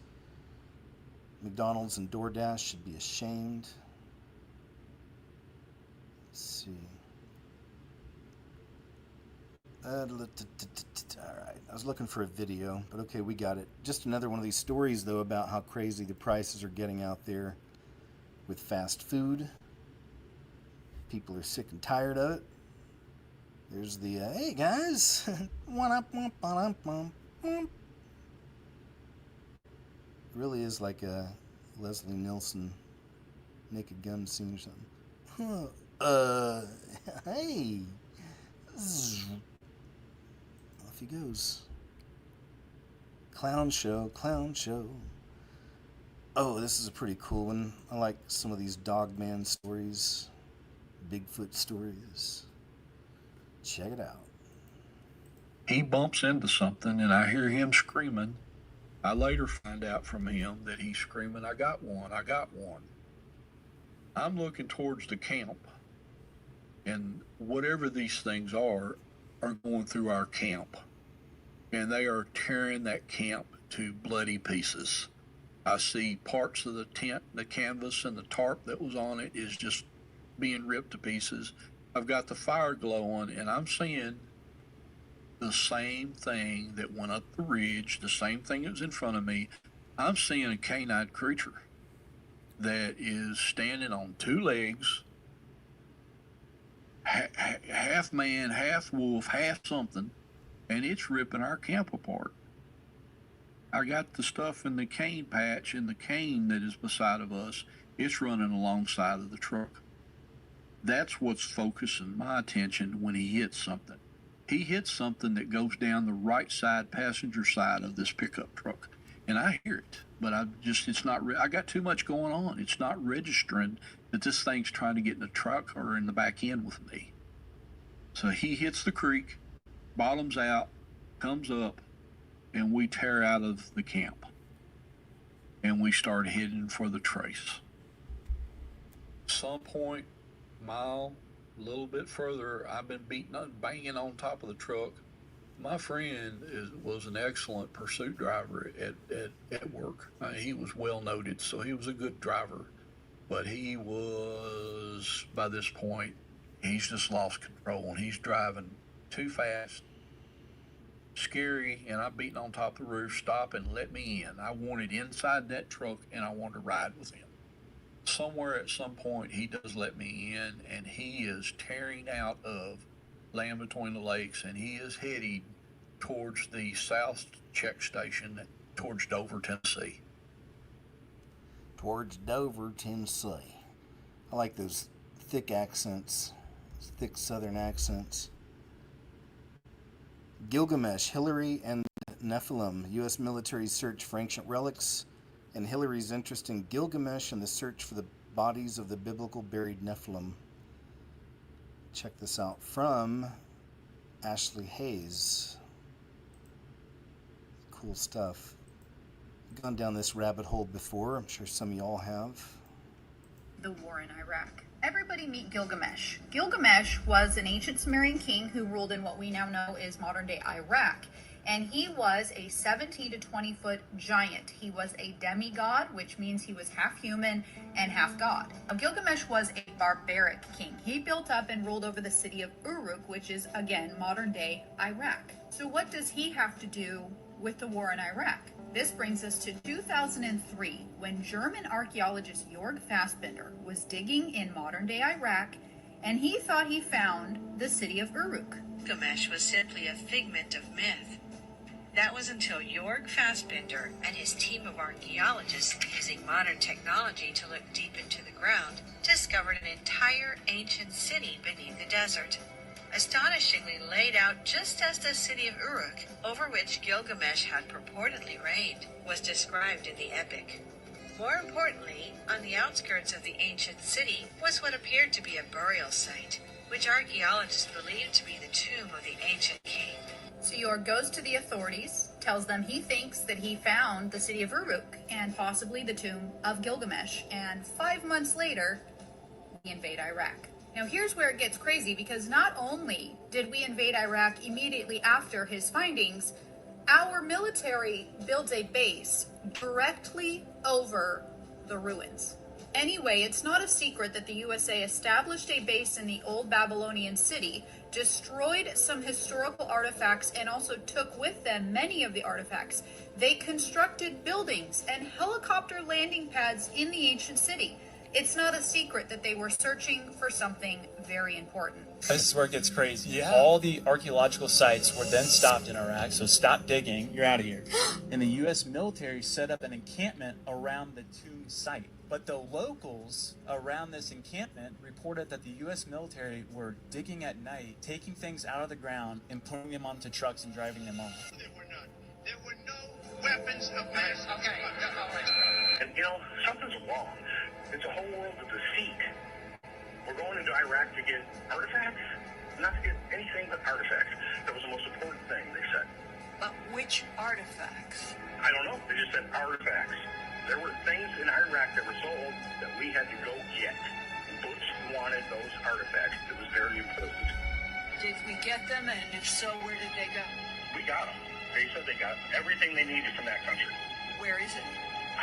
McDonald's and DoorDash should be ashamed. Let's see. Alright, I was looking for a video, but okay, we got it. Just another one of these stories, though, about how crazy the prices are getting out there with fast food. People are sick and tired of it. There's the, hey guys, really is like a Leslie Nielsen Naked Gun scene or something. Hey. Off he goes. Clown show. Oh, this is a pretty cool one. I like some of these Dogman stories, Bigfoot stories. Check it out. He bumps into something and I hear him screaming. I later find out from him that he's screaming, "I got one, I got one." I'm looking towards the camp, and whatever these things are going through our camp, and they are tearing that camp to bloody pieces. I see parts of the tent, the canvas, and the tarp that was on it is just being ripped to pieces. I've got the fire glowing, and I'm seeing the same thing that went up the ridge, the same thing that was in front of me. I'm seeing a canine creature that is standing on 2 legs, half man, half wolf, half something, and it's ripping our camp apart. I got the stuff in the cane patch, and the cane that is beside of us, it's running alongside of the truck. That's what's focusing my attention when he hits something. He hits something that goes down the right side, passenger side of this pickup truck. And I hear it, but it's not, I got too much going on. It's not registering that this thing's trying to get in the truck or in the back end with me. So he hits the creek, bottoms out, comes up, and we tear out of the camp. And we start heading for the trace. Some point, mile, a little bit further, I've been banging on top of the truck. My friend was an excellent pursuit driver at work. He was well noted, so he was a good driver. But he was, by this point, he's just lost control, and he's driving too fast, scary, and I'm beating on top of the roof, stop and let me in. I wanted inside that truck, and I wanted to ride with him. somewhere at some point he does let me in, and he is tearing out of Land Between the Lakes, and he is heading towards the south check station towards Dover, Tennessee. Towards Dover, Tennessee. I like those thick accents, thick southern accents. Gilgamesh, Hillary and Nephilim, U.S. military search for ancient relics, and Hillary's interest in Gilgamesh and the search for the bodies of the biblical buried Nephilim. Check this out from Ashley Hayes. Cool stuff. Gone down this rabbit hole before. I'm sure some of y'all have. The war in Iraq. Everybody meet Gilgamesh. Gilgamesh was an ancient Sumerian king who ruled in what we now know is modern-day Iraq. And he was a 17 to 20 foot giant. He was a demigod, which means he was half human and half god. Now, Gilgamesh was a barbaric king. He built up and ruled over the city of Uruk, which is, again, modern-day Iraq. So what does he have to do with the war in Iraq? This brings us to 2003, when German archaeologist Jörg Fassbinder was digging in modern-day Iraq, and he thought he found the city of Uruk. Gilgamesh was simply a figment of myth. That was until Jörg Fassbinder and his team of archaeologists, using modern technology to look deep into the ground, discovered an entire ancient city beneath the desert, astonishingly laid out just as the city of Uruk, over which Gilgamesh had purportedly reigned, was described in the epic. More importantly, on the outskirts of the ancient city was what appeared to be a burial site, which archaeologists believed to be the tomb of the ancient king. So Jörg goes to the authorities, tells them he thinks that he found the city of Uruk and possibly the tomb of Gilgamesh, and 5 months later, we invade Iraq. Now here's where it gets crazy, because not only did we invade Iraq immediately after his findings, our military built a base directly over the ruins. Anyway, it's not a secret that the USA established a base in the old Babylonian city, destroyed some historical artifacts, and also took with them many of the artifacts. They constructed buildings and helicopter landing pads in the ancient city. It's not a secret that they were searching for something very important. This is where it gets crazy. Yeah. All the archaeological sites were then stopped in Iraq, so stop digging, you're out of here. And the U.S. military set up an encampment around the tomb site. But the locals around this encampment reported that the U.S. military were digging at night, taking things out of the ground and putting them onto trucks and driving them off. There were none. There were no weapons of mass. Okay. And you know, something's wrong. It's a whole world of deceit. We're going into Iraq to get artifacts, not to get anything but artifacts. That was the most important thing, they said. But which artifacts? I don't know. They just said artifacts. There were things in Iraq that were sold that we had to go get. Bush wanted those artifacts. It was very important. Did we get them, and if so, where did they go? We got them. They said they got everything they needed from that country. Where is it?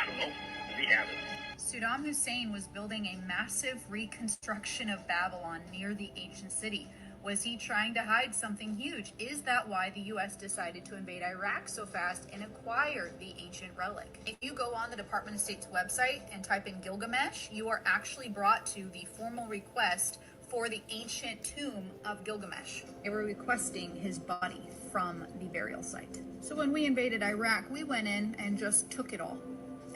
I don't know. We have it. Saddam Hussein was building a massive reconstruction of Babylon near the ancient city. Was he trying to hide something huge? Is that why the U.S. decided to invade Iraq so fast and acquire the ancient relic? If you go on the Department of State's website and type in Gilgamesh, you are actually brought to the formal request for the ancient tomb of Gilgamesh. They were requesting his body from the burial site. So when we invaded Iraq, we went in and just took it all,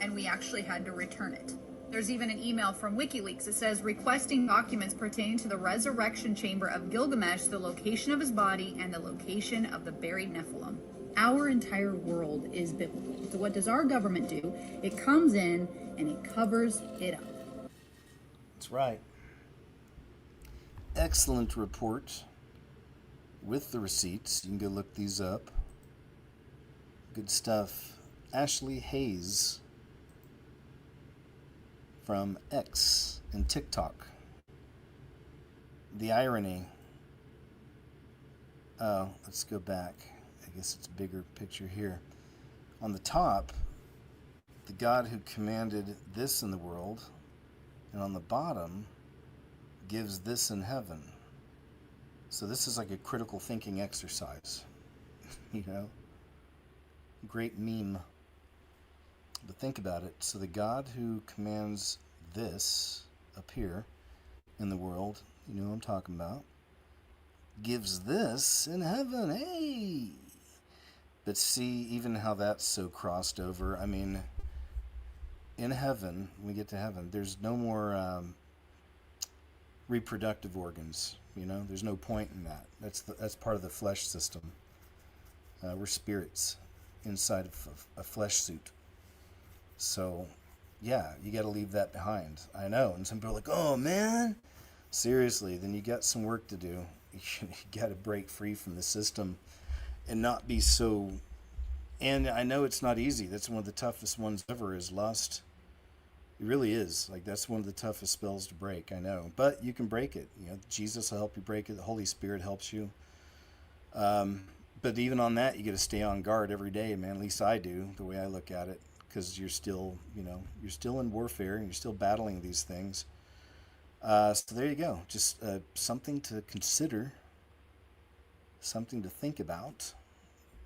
and we actually had to return it. There's even an email from WikiLeaks that says requesting documents pertaining to the resurrection chamber of Gilgamesh, the location of his body, and the location of the buried Nephilim. Our entire world is biblical. So what does our government do? It comes in and it covers it up. That's right. Excellent report with the receipts. You can go look these up. Good stuff. Ashley Hayes from X and TikTok. The irony. Oh, let's go back. I guess it's a bigger picture here. On the top, the God who commanded this in the world, and on the bottom, gives this in heaven. So this is like a critical thinking exercise. You know? Great meme. But think about it. So the God who commands this up here in the world, you know what I'm talking about, gives this in heaven. Hey! But see, even how that's so crossed over. I mean, in heaven, when we get to heaven, there's no more reproductive organs. You know, there's no point in that. That's part of the flesh system. We're spirits inside of a flesh suit. So, yeah, you got to leave that behind. I know. And some people are like, oh, man. Seriously, then you got some work to do. You got to break free from the system and not be so... And I know it's not easy. That's one of the toughest ones ever, is lust. It really is. Like, that's one of the toughest spells to break, I know. But you can break it. You know, Jesus will help you break it. The Holy Spirit helps you. But even on that, you got to stay on guard every day, man. At least I do, the way I look at it. Because you're still, you know, you're still in warfare and you're still battling these things. So there you go. Just something to consider. Something to think about,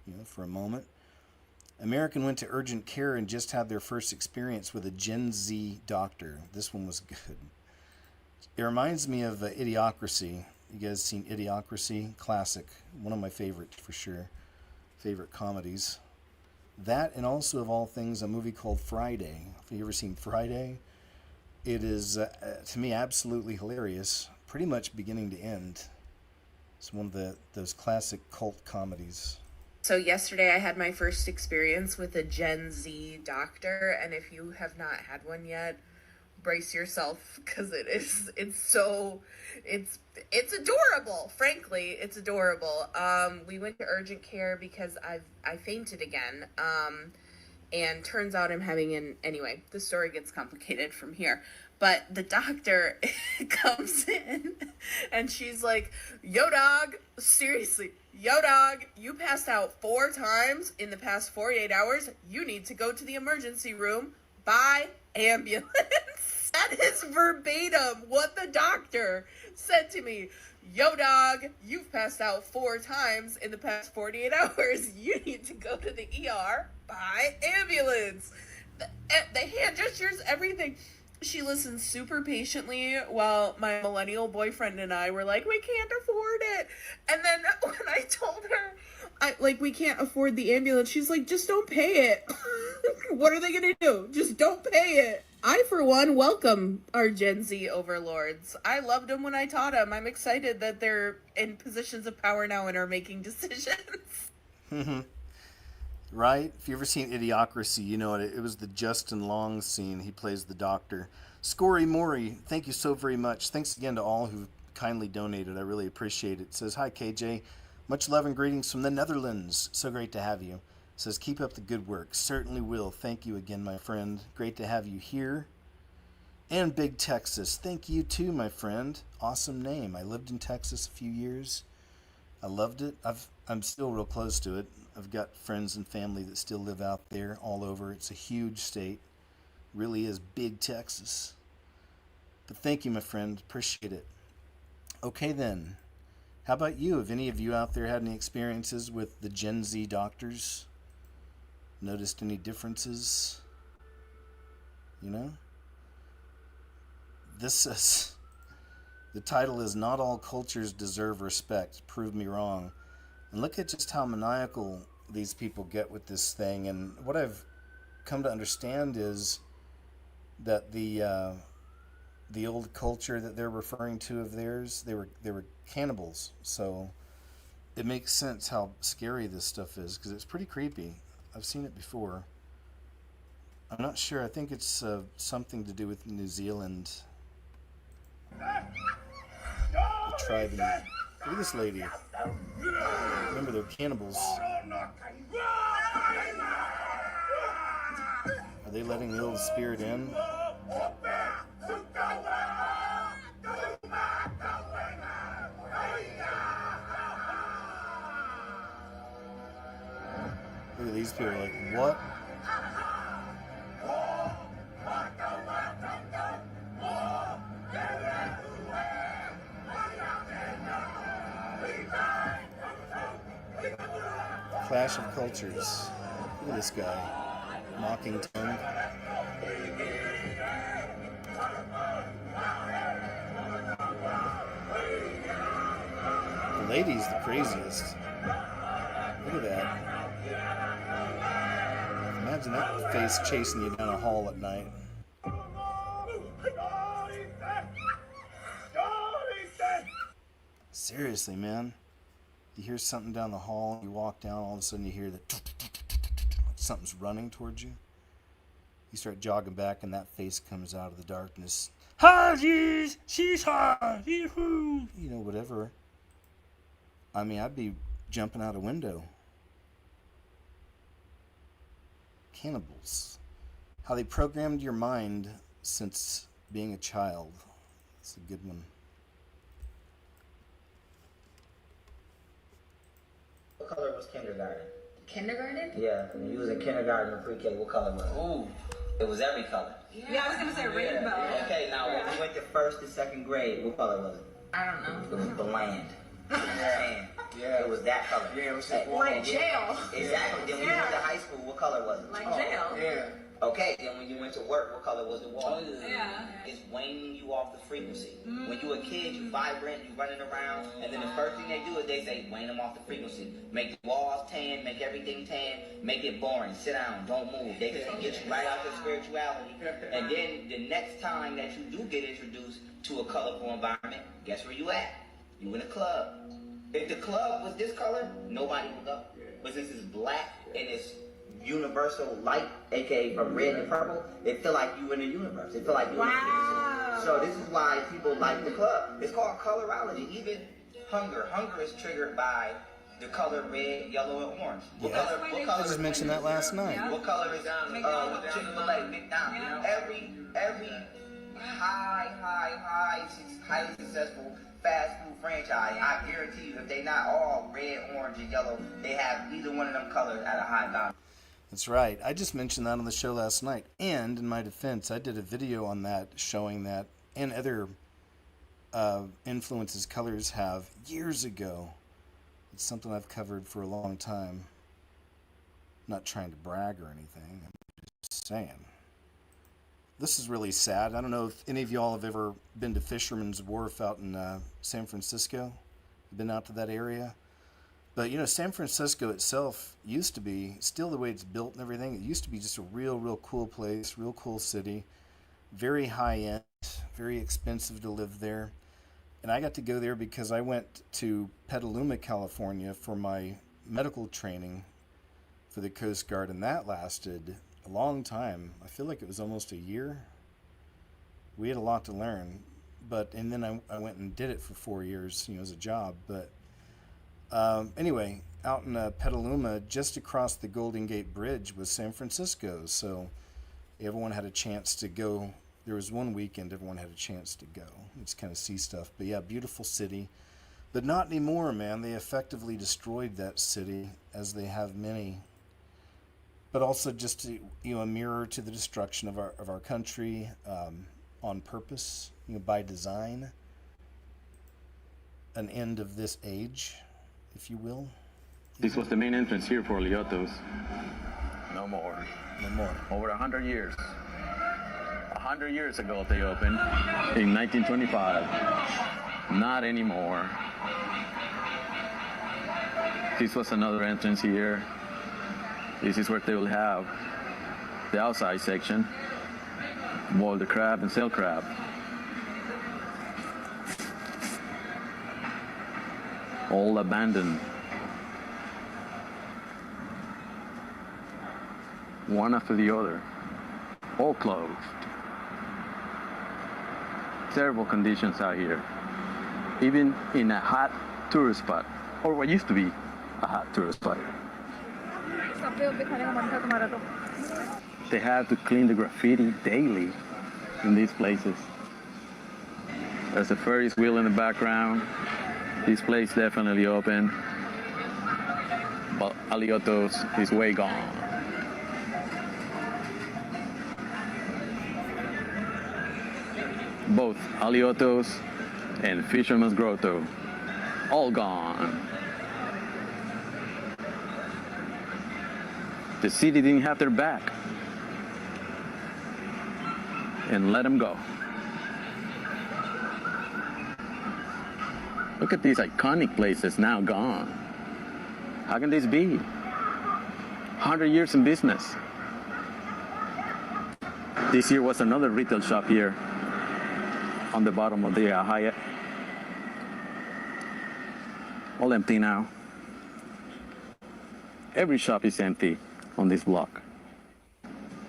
you know, for a moment. American went to urgent care and just had their first experience with a Gen Z doctor. This one was good. It reminds me of Idiocracy. You guys seen Idiocracy? Classic. One of my favorites for sure. Favorite comedies. That, and also of all things, a movie called Friday. Have you ever seen Friday? It is, to me, absolutely hilarious. Pretty much beginning to end. It's one of those classic cult comedies. So yesterday I had my first experience with a Gen Z doctor, and if you have not had one yet, brace yourself, because it's adorable. Frankly, it's adorable. We went to urgent care because I fainted again, and turns out I'm having anyway, the story gets complicated from here. But the doctor comes in and she's like, yo dog, seriously, yo dog, you passed out 4 times in the past 48 hours. You need to go to the emergency room by ambulance. That is verbatim what the doctor said to me. Yo dog, you've passed out 4 times in the past 48 hours. You need to go to the ER by ambulance. The hand gestures, everything. She listened super patiently while my millennial boyfriend and I were like, we can't afford it. And then when I told her, we can't afford the ambulance, she's like, just don't pay it. What are they going to do? Just don't pay it. I, for one, welcome our Gen Z overlords. I loved them when I taught them. I'm excited that they're in positions of power now and are making decisions. Right? If you've ever seen Idiocracy, you know it was the Justin Long scene. He plays the doctor. Scory Mori, thank you so very much. Thanks again to all who kindly donated. I really appreciate it. Says, hi KJ. Much love and greetings from the Netherlands. So great to have you. Says, keep up the good work. Certainly will. Thank you again, my friend. Great to have you here. And Big Texas. Thank you too, my friend. Awesome name. I lived in Texas a few years. I loved it. I'm still real close to it. I've got friends and family that still live out there all over. It's a huge state. Really is big Texas. But thank you, my friend. Appreciate it. Okay, then. How about you? Have any of you out there had any experiences with the Gen Z doctors? Noticed any differences? You know? This is... The title is Not All Cultures Deserve Respect. Prove me wrong. And look at just how maniacal these people get with this thing. And what I've come to understand is that the old culture that they're referring to of theirs, they were cannibals. So it makes sense how scary this stuff is, because it's pretty creepy. I've seen it before. I'm not sure. I think it's something to do with New Zealand. The tribe. Look at this lady. Remember, they're cannibals. Are they letting the old spirit in? Look at these people, like, what? Clash of cultures. Look at this guy. Mocking tongue. lady's the craziest. Look at that. Imagine that face chasing you down a hall at night. Seriously, man. You hear something down the hall, you walk down, all of a sudden you hear the something's running towards you. You start jogging back, and that face comes out of the darkness. Haji's, she's hot, you know, whatever. I mean, I'd be jumping out a window. Cannibals. How they programmed your mind since being a child. It's a good one. What color was kindergarten? Kindergarten? Yeah, when you was in kindergarten or pre-K, what color was it? Ooh, it was every color. Yeah, I was gonna say rainbow. Okay, now when we went to first to second grade, what color was it? I don't know. It was bland. Sand. Yeah. It was that color. Yeah, it was like jail. Exactly. Then when you went to high school, what color was it? Like jail. Yeah. Okay, then when you went to work, what color was the wall? Yeah. It's waning you off the frequency. When you a kid, you vibrant, you running around, and then the first thing they do is they say, wane them off the frequency. Make the walls tan, make everything tan, make it boring. Sit down, don't move. They just get you right out of spirituality. And then the next time that you do get introduced to a colorful environment, guess where you at? You in a club. If the club was this color, nobody would go. But since it's black and it's universal light, aka from red and purple, it feel like you in the universe. It feel like you in the universe. So this is why people like the club. It's called colorology. Even hunger. Hunger is triggered by the color red, yellow, and orange. What color? What color? I just mentioned that last night. What color is Chick-fil-A, McDonald's? Every highly successful fast food franchise, I guarantee you, if they not all red, orange, and yellow, they have either one of them colors at a high value. That's right. I just mentioned that on the show last night. And in my defense, I did a video on that showing that and other influences colors have years ago. It's something I've covered for a long time. Not trying to brag or anything. I'm just saying. This is really sad. I don't know if any of y'all have ever been to Fisherman's Wharf out in San Francisco. Been out to that area. But, you know, San Francisco itself used to be, still the way it's built and everything, it used to be just a real cool place, real cool city. Very high-end, very expensive to live there. And I got to go there because I went to Petaluma, California for my medical training for the Coast Guard, and that lasted a long time. I feel like it was almost a year. We had a lot to learn, and then I went and did it for 4 years, you know, as a job. But anyway, out in Petaluma, just across the Golden Gate Bridge was San Francisco, so everyone had a chance to go. There was one weekend everyone had a chance to go. It's kind of see stuff. But yeah, beautiful city. But not anymore, man. They effectively destroyed that city, as they have many. But also just to, you know, a mirror to the destruction of our country on purpose, you know, by design. An end of this age, if you will. This was the main entrance here for Liotos. No more. No more. Over 100 years. 100 years ago they opened in 1925. Not anymore. This was another entrance here. This is where they will have the outside section, boil the crab and sell crab. All abandoned. One after the other. All closed. Terrible conditions out here. Even in a hot tourist spot, or what used to be a hot tourist spot. They have to clean the graffiti daily in these places. There's a Ferris wheel in the background. This place definitely open, but Aliotos is way gone. Both Aliotos and Fisherman's Grotto, all gone. The city didn't have their back and let them go. Look at these iconic places now gone. How can this be? 100 years in business. This year was another retail shop here on the bottom of the Hyatt. All empty now. Every shop is empty on this block.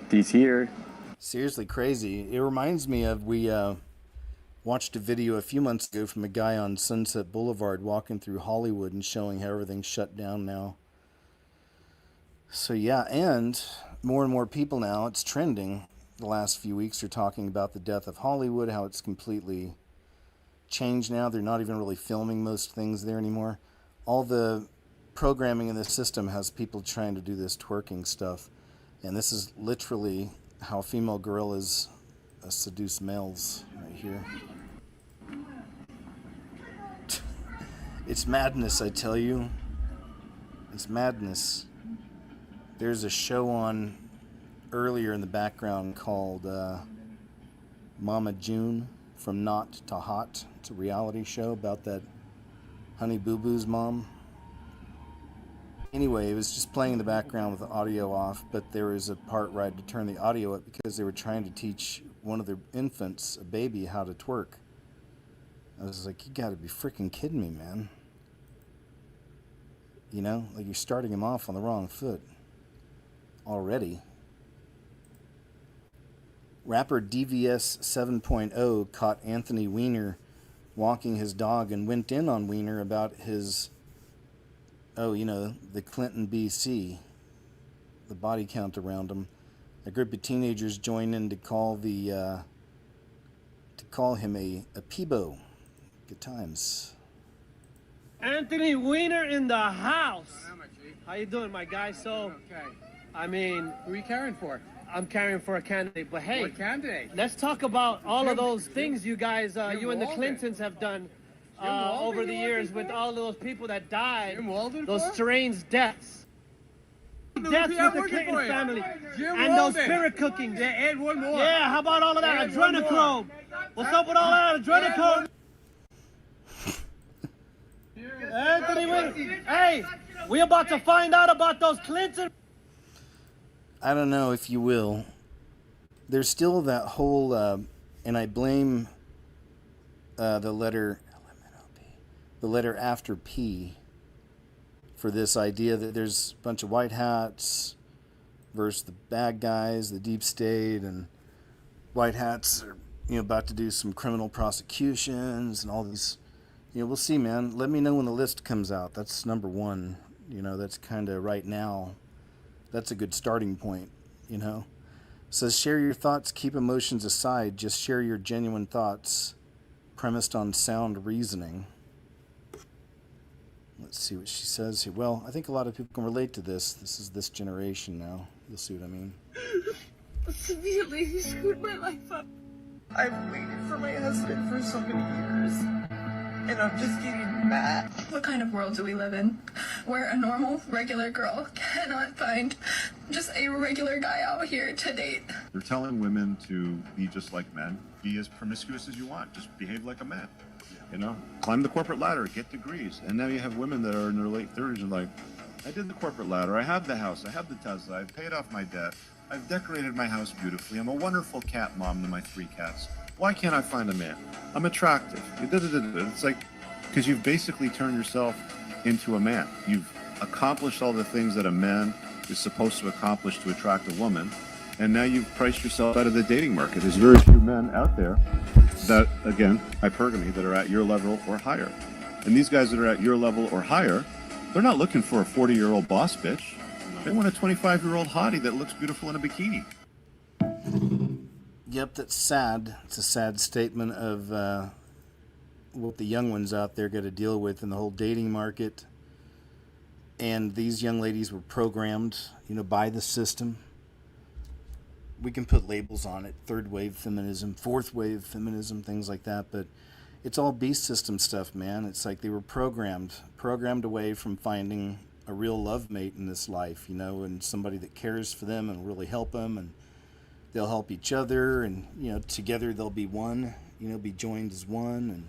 This year. Seriously crazy. It reminds me of, we watched a video a few months ago from a guy on Sunset Boulevard walking through Hollywood and showing how everything's shut down now. So yeah, and more people now, it's trending. The last few weeks are talking about the death of Hollywood, how it's completely changed now. They're not even really filming most things there anymore. All the programming in the system has people trying to do this twerking stuff. And this is literally how female gorillas seduce males right here. It's madness, I tell you. It's madness. There's a show on earlier in the background called Mama June, From Not to Hot. It's a reality show about that Honey Boo Boo's mom. Anyway, it was just playing in the background with the audio off, but there was a part where I had to turn the audio up because they were trying to teach one of their infants, a baby, how to twerk. I was like, you gotta be freaking kidding me, man. You know, like you're starting him off on the wrong foot already. Rapper DVS 7.0 caught Anthony Weiner walking his dog and went in on Weiner about his, the Clinton BC, the body count around him. A group of teenagers joined in to call him a peebo. Good times. Anthony Weiner in the house. How you doing, my guy? So, I mean, who are you carrying for? I'm carrying for a candidate, but hey, what candidate? Let's talk about all of those things you guys, you and the Clintons have done over the years with all of those people that died, those strange deaths. Deaths with the Clinton family, and those spirit cookings. Yeah, and one more. Yeah, how about all of that adrenochrome? What's up with all that adrenochrome? Anthony, hey, we about to find out about those Clinton. I don't know if you will. There's still that whole, and I blame the letter after P for this idea that there's a bunch of white hats versus the bad guys, the deep state, and white hats are about to do some criminal prosecutions and all these. We'll see, man. Let me know when the list comes out. That's number one. That's kind of right now. That's a good starting point, Says share your thoughts, keep emotions aside, just share your genuine thoughts, premised on sound reasoning. Let's see what she says here. Well, I think a lot of people can relate to this. This is this generation now. You'll see what I mean. Severely, he screwed my life up. I've waited for my husband for so many years, and I'm just getting mad. What kind of world do we live in where a normal, regular girl cannot find just a regular guy out here to date? They're telling women to be just like men, be as promiscuous as you want, just behave like a man. Climb the corporate ladder, get degrees. And now you have women that are in their late 30s and like, I did the corporate ladder, I have the house, I have the Tesla, I've paid off my debt, I've decorated my house beautifully, I'm a wonderful cat mom to my 3 cats. Why can't I find a man? I'm attractive. It's like, because you've basically turned yourself into a man. You've accomplished all the things that a man is supposed to accomplish to attract a woman, and now you've priced yourself out of the dating market. There's very few men out there that, again, hypergamy, that are at your level or higher. And these guys that are at your level or higher, they're not looking for a 40-year-old boss bitch. They want a 25-year-old hottie that looks beautiful in a bikini. Yep, that's sad. It's a sad statement of what the young ones out there got to deal with in the whole dating market. And these young ladies were programmed, by the system. We can put labels on it, 3rd wave feminism, 4th wave feminism, things like that, but it's all beast system stuff, man. It's like they were programmed away from finding a real love mate in this life, and somebody that cares for them and really help them, and they'll help each other, and together they'll be one, be joined as one, and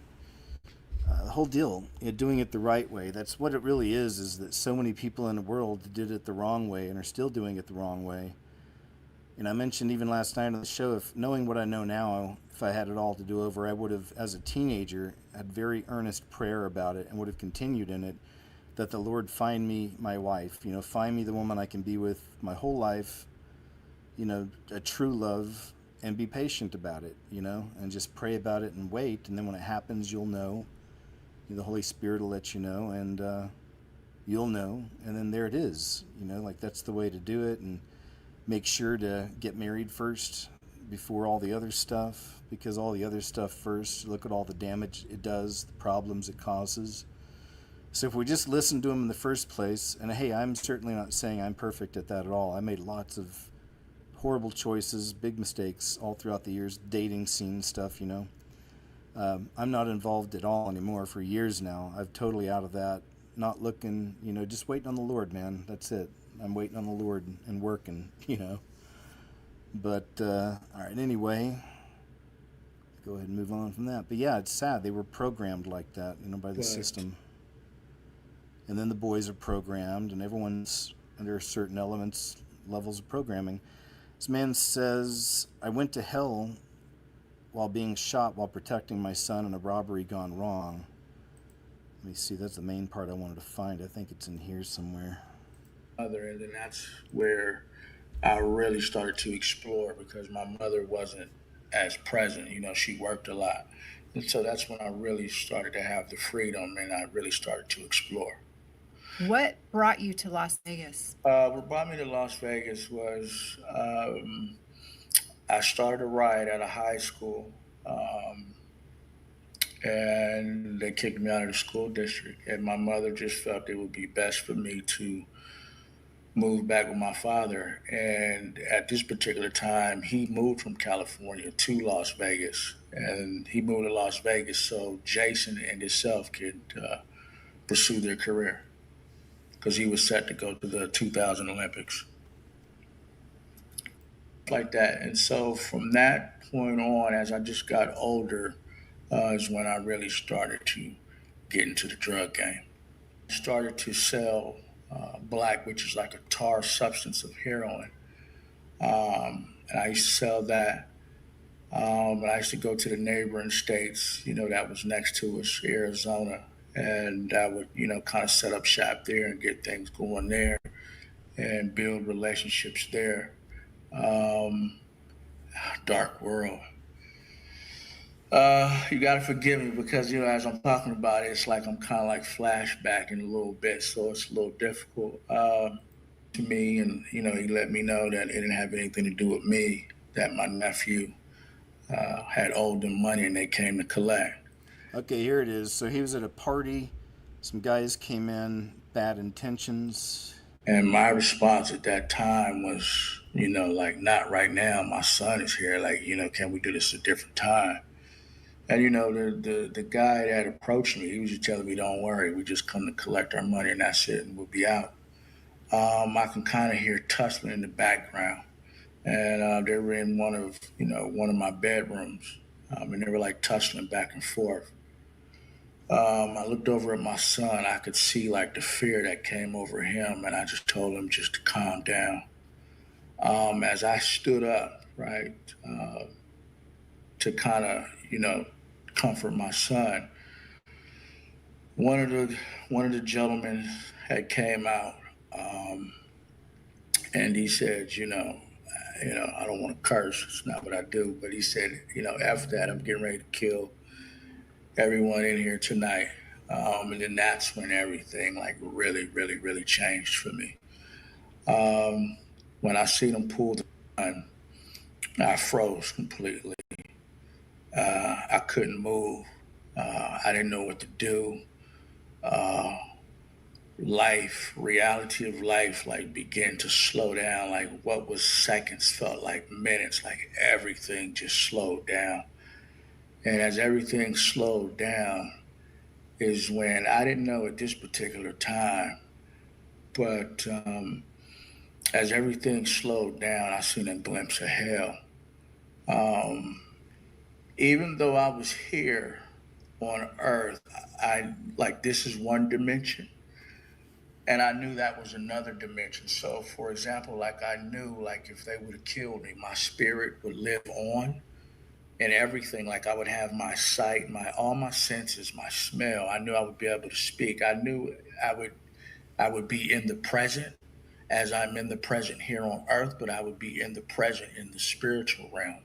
the whole deal, doing it the right way. That's what it really is that so many people in the world did it the wrong way and are still doing it the wrong way. And I mentioned even last night on the show, if knowing what I know now, if I had it all to do over, I would have, as a teenager, had very earnest prayer about it and would have continued in it, that the Lord find me my wife, find me the woman I can be with my whole life, a true love, and be patient about it, and just pray about it and wait. And then when it happens, you'll know. The Holy Spirit will let you know, and you'll know. And then there it is, like that's the way to do it. And make sure to get married first before all the other stuff, because all the other stuff first, look at all the damage it does, the problems it causes. So if we just listen to him in the first place, and hey, I'm certainly not saying I'm perfect at that at all. I made lots of horrible choices, big mistakes all throughout the years, dating scene stuff, I'm not involved at all anymore for years now. I'm totally out of that, not looking, just waiting on the Lord, man. That's it. I'm waiting on the Lord and working, But, all right, anyway, go ahead and move on from that. But yeah, it's sad. They were programmed like that, by the system. And then the boys are programmed, and everyone's under certain levels of programming. This man says, I went to hell while being shot while protecting my son in a robbery gone wrong. Let me see, that's the main part I wanted to find. I think it's in here somewhere. And then that's where I really started to explore, because my mother wasn't as present. She worked a lot. And so that's when I really started to have the freedom, and I really started to explore. What brought you to Las Vegas? What brought me to Las Vegas was I started a riot at a high school, and they kicked me out of the school district. And my mother just felt it would be best for me to move back with my father. And at this particular time, he moved from California to Las Vegas. And he moved to Las Vegas so Jason and himself could pursue their career, because he was set to go to the 2000 Olympics. Like that. And so from that point on, as I just got older, is when I really started to get into the drug game. Started to sell black, which is like a tar substance of heroin. And I used to sell that. And I used to go to the neighboring states, that was next to us, Arizona. And I would, kind of set up shop there and get things going there and build relationships there. Dark world. You gotta forgive me, because as I'm talking about it, it's like I'm kind of like flashbacking a little bit, so it's a little difficult to me. And he let me know that it didn't have anything to do with me, that my nephew had owed them money and they came to collect. Okay, here it is. So he was at a party, some guys came in, bad intentions. And my response at that time was, like, not right now, my son is here, like, can we do this a different time? And the guy that approached me, he was just telling me, don't worry, we just come to collect our money and that's it, and we'll be out. I can kind of hear tussling in the background, and they were in one of my bedrooms, and they were like tussling back and forth. I looked over at my son. I could see like the fear that came over him, and I just told him just to calm down. As I stood up, right, to kind of, comfort my son, one of the gentlemen had came out, and he said, I don't want to curse. It's not what I do, but he said, after that, I'm getting ready to kill everyone in here tonight. And then that's when everything like really, really, really changed for me. When I seen him pull the gun, I froze completely. I couldn't move. I didn't know what to do. Reality of life, like began to slow down. Like what was seconds felt like minutes, like everything just slowed down. And as everything slowed down is when I didn't know at this particular time, but as everything slowed down, I seen a glimpse of hell. Even though I was here on earth, I like this is one dimension. And I knew that was another dimension. So for example, like I knew like if they would have killed me, my spirit would live on and everything. Like I would have my sight, all my senses, my smell. I knew I would be able to speak. I knew I would be in the present as I'm in the present here on earth, but I would be in the present in the spiritual realm.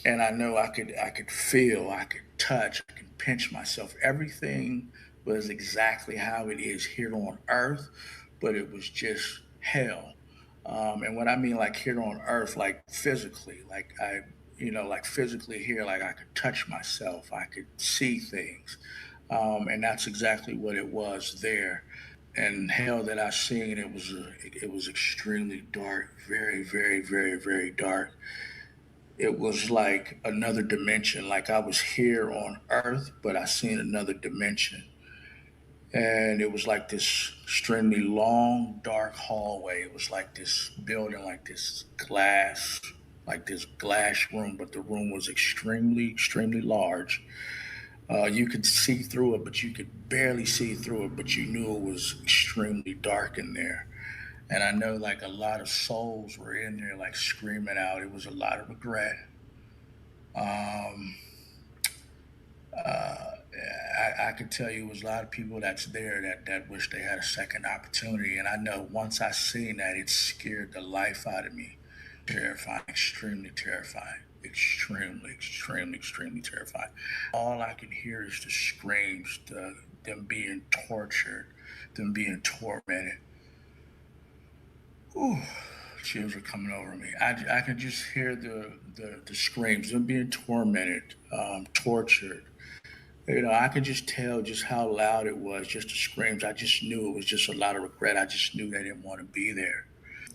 And I know I could feel, I could touch, I could pinch myself. Everything was exactly how it is here on earth, but it was just hell. And what I mean like here on earth, like physically, like like physically here, like I could touch myself, I could see things. And that's exactly what it was there. And hell that I seen, it was extremely dark, very, very, very, very dark. It was like another dimension, like I was here on earth, but I seen another dimension. And it was like this extremely long, dark hallway. It was like this building, like this glass room, but the room was extremely, extremely large. You could see through it, but you could barely see through it, but you knew it was extremely dark in there. And I know like a lot of souls were in there like screaming out. It was a lot of regret. I could tell you it was a lot of people that's there that wish they had a second opportunity. And I know once I seen that, it scared the life out of me. Terrifying, extremely terrifying. Extremely, extremely, extremely terrifying. All I can hear is the screams, them being tortured, them being tormented. Ooh, chills are coming over me. I could just hear the screams, them being tormented, tortured. I could just tell just how loud it was, just the screams. I just knew it was just a lot of regret. I just knew they didn't want to be there.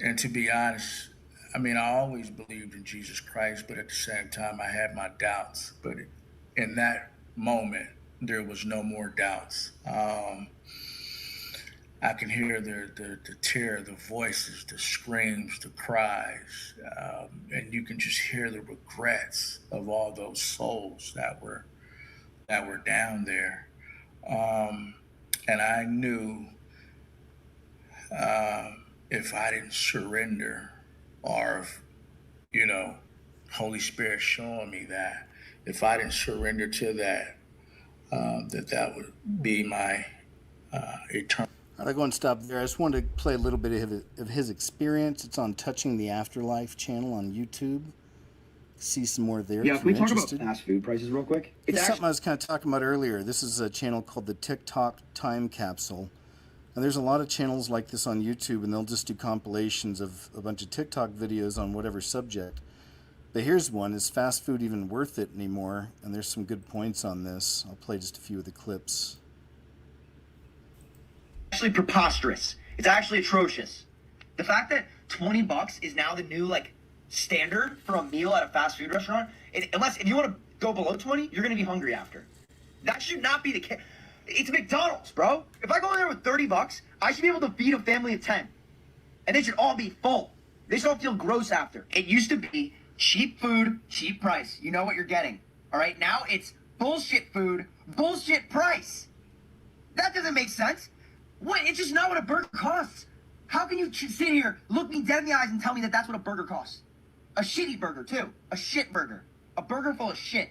And to be honest, I mean, I always believed in Jesus Christ, but at the same time, I had my doubts. But in that moment, there was no more doubts. I can hear the terror, the voices, the screams, the cries, and you can just hear the regrets of all those souls that were down there. And I knew if I didn't surrender, or if, Holy Spirit showing me that, if I didn't surrender to that, that would be my eternal. I'll go and stop there. I just wanted to play a little bit of his experience. It's on Touching the Afterlife channel on YouTube. See some more there. Yeah, if we talk about fast food prices real quick. It's something I was kind of talking about earlier. This is a channel called the TikTok Time Capsule. And there's a lot of channels like this on YouTube, and they'll just do compilations of a bunch of TikTok videos on whatever subject. But here's one. Is fast food even worth it anymore? And there's some good points on this. I'll play just a few of the clips. Actually preposterous. It's actually atrocious. The fact that $20 is now the new standard for a meal at a fast food restaurant, unless if you want to go below 20, you're going to be hungry after. That should not be the case. It's McDonald's, bro. If I go in there with $30, I should be able to feed a family of 10. And they should all be full. They should all feel gross after. It used to be cheap food, cheap price. You know what you're getting. All right, now it's bullshit food, bullshit price. That doesn't make sense. What? It's just not what a burger costs. How can you sit here, look me dead in the eyes and tell me that that's what a burger costs? A shitty burger, too. A shit burger. A burger full of shit.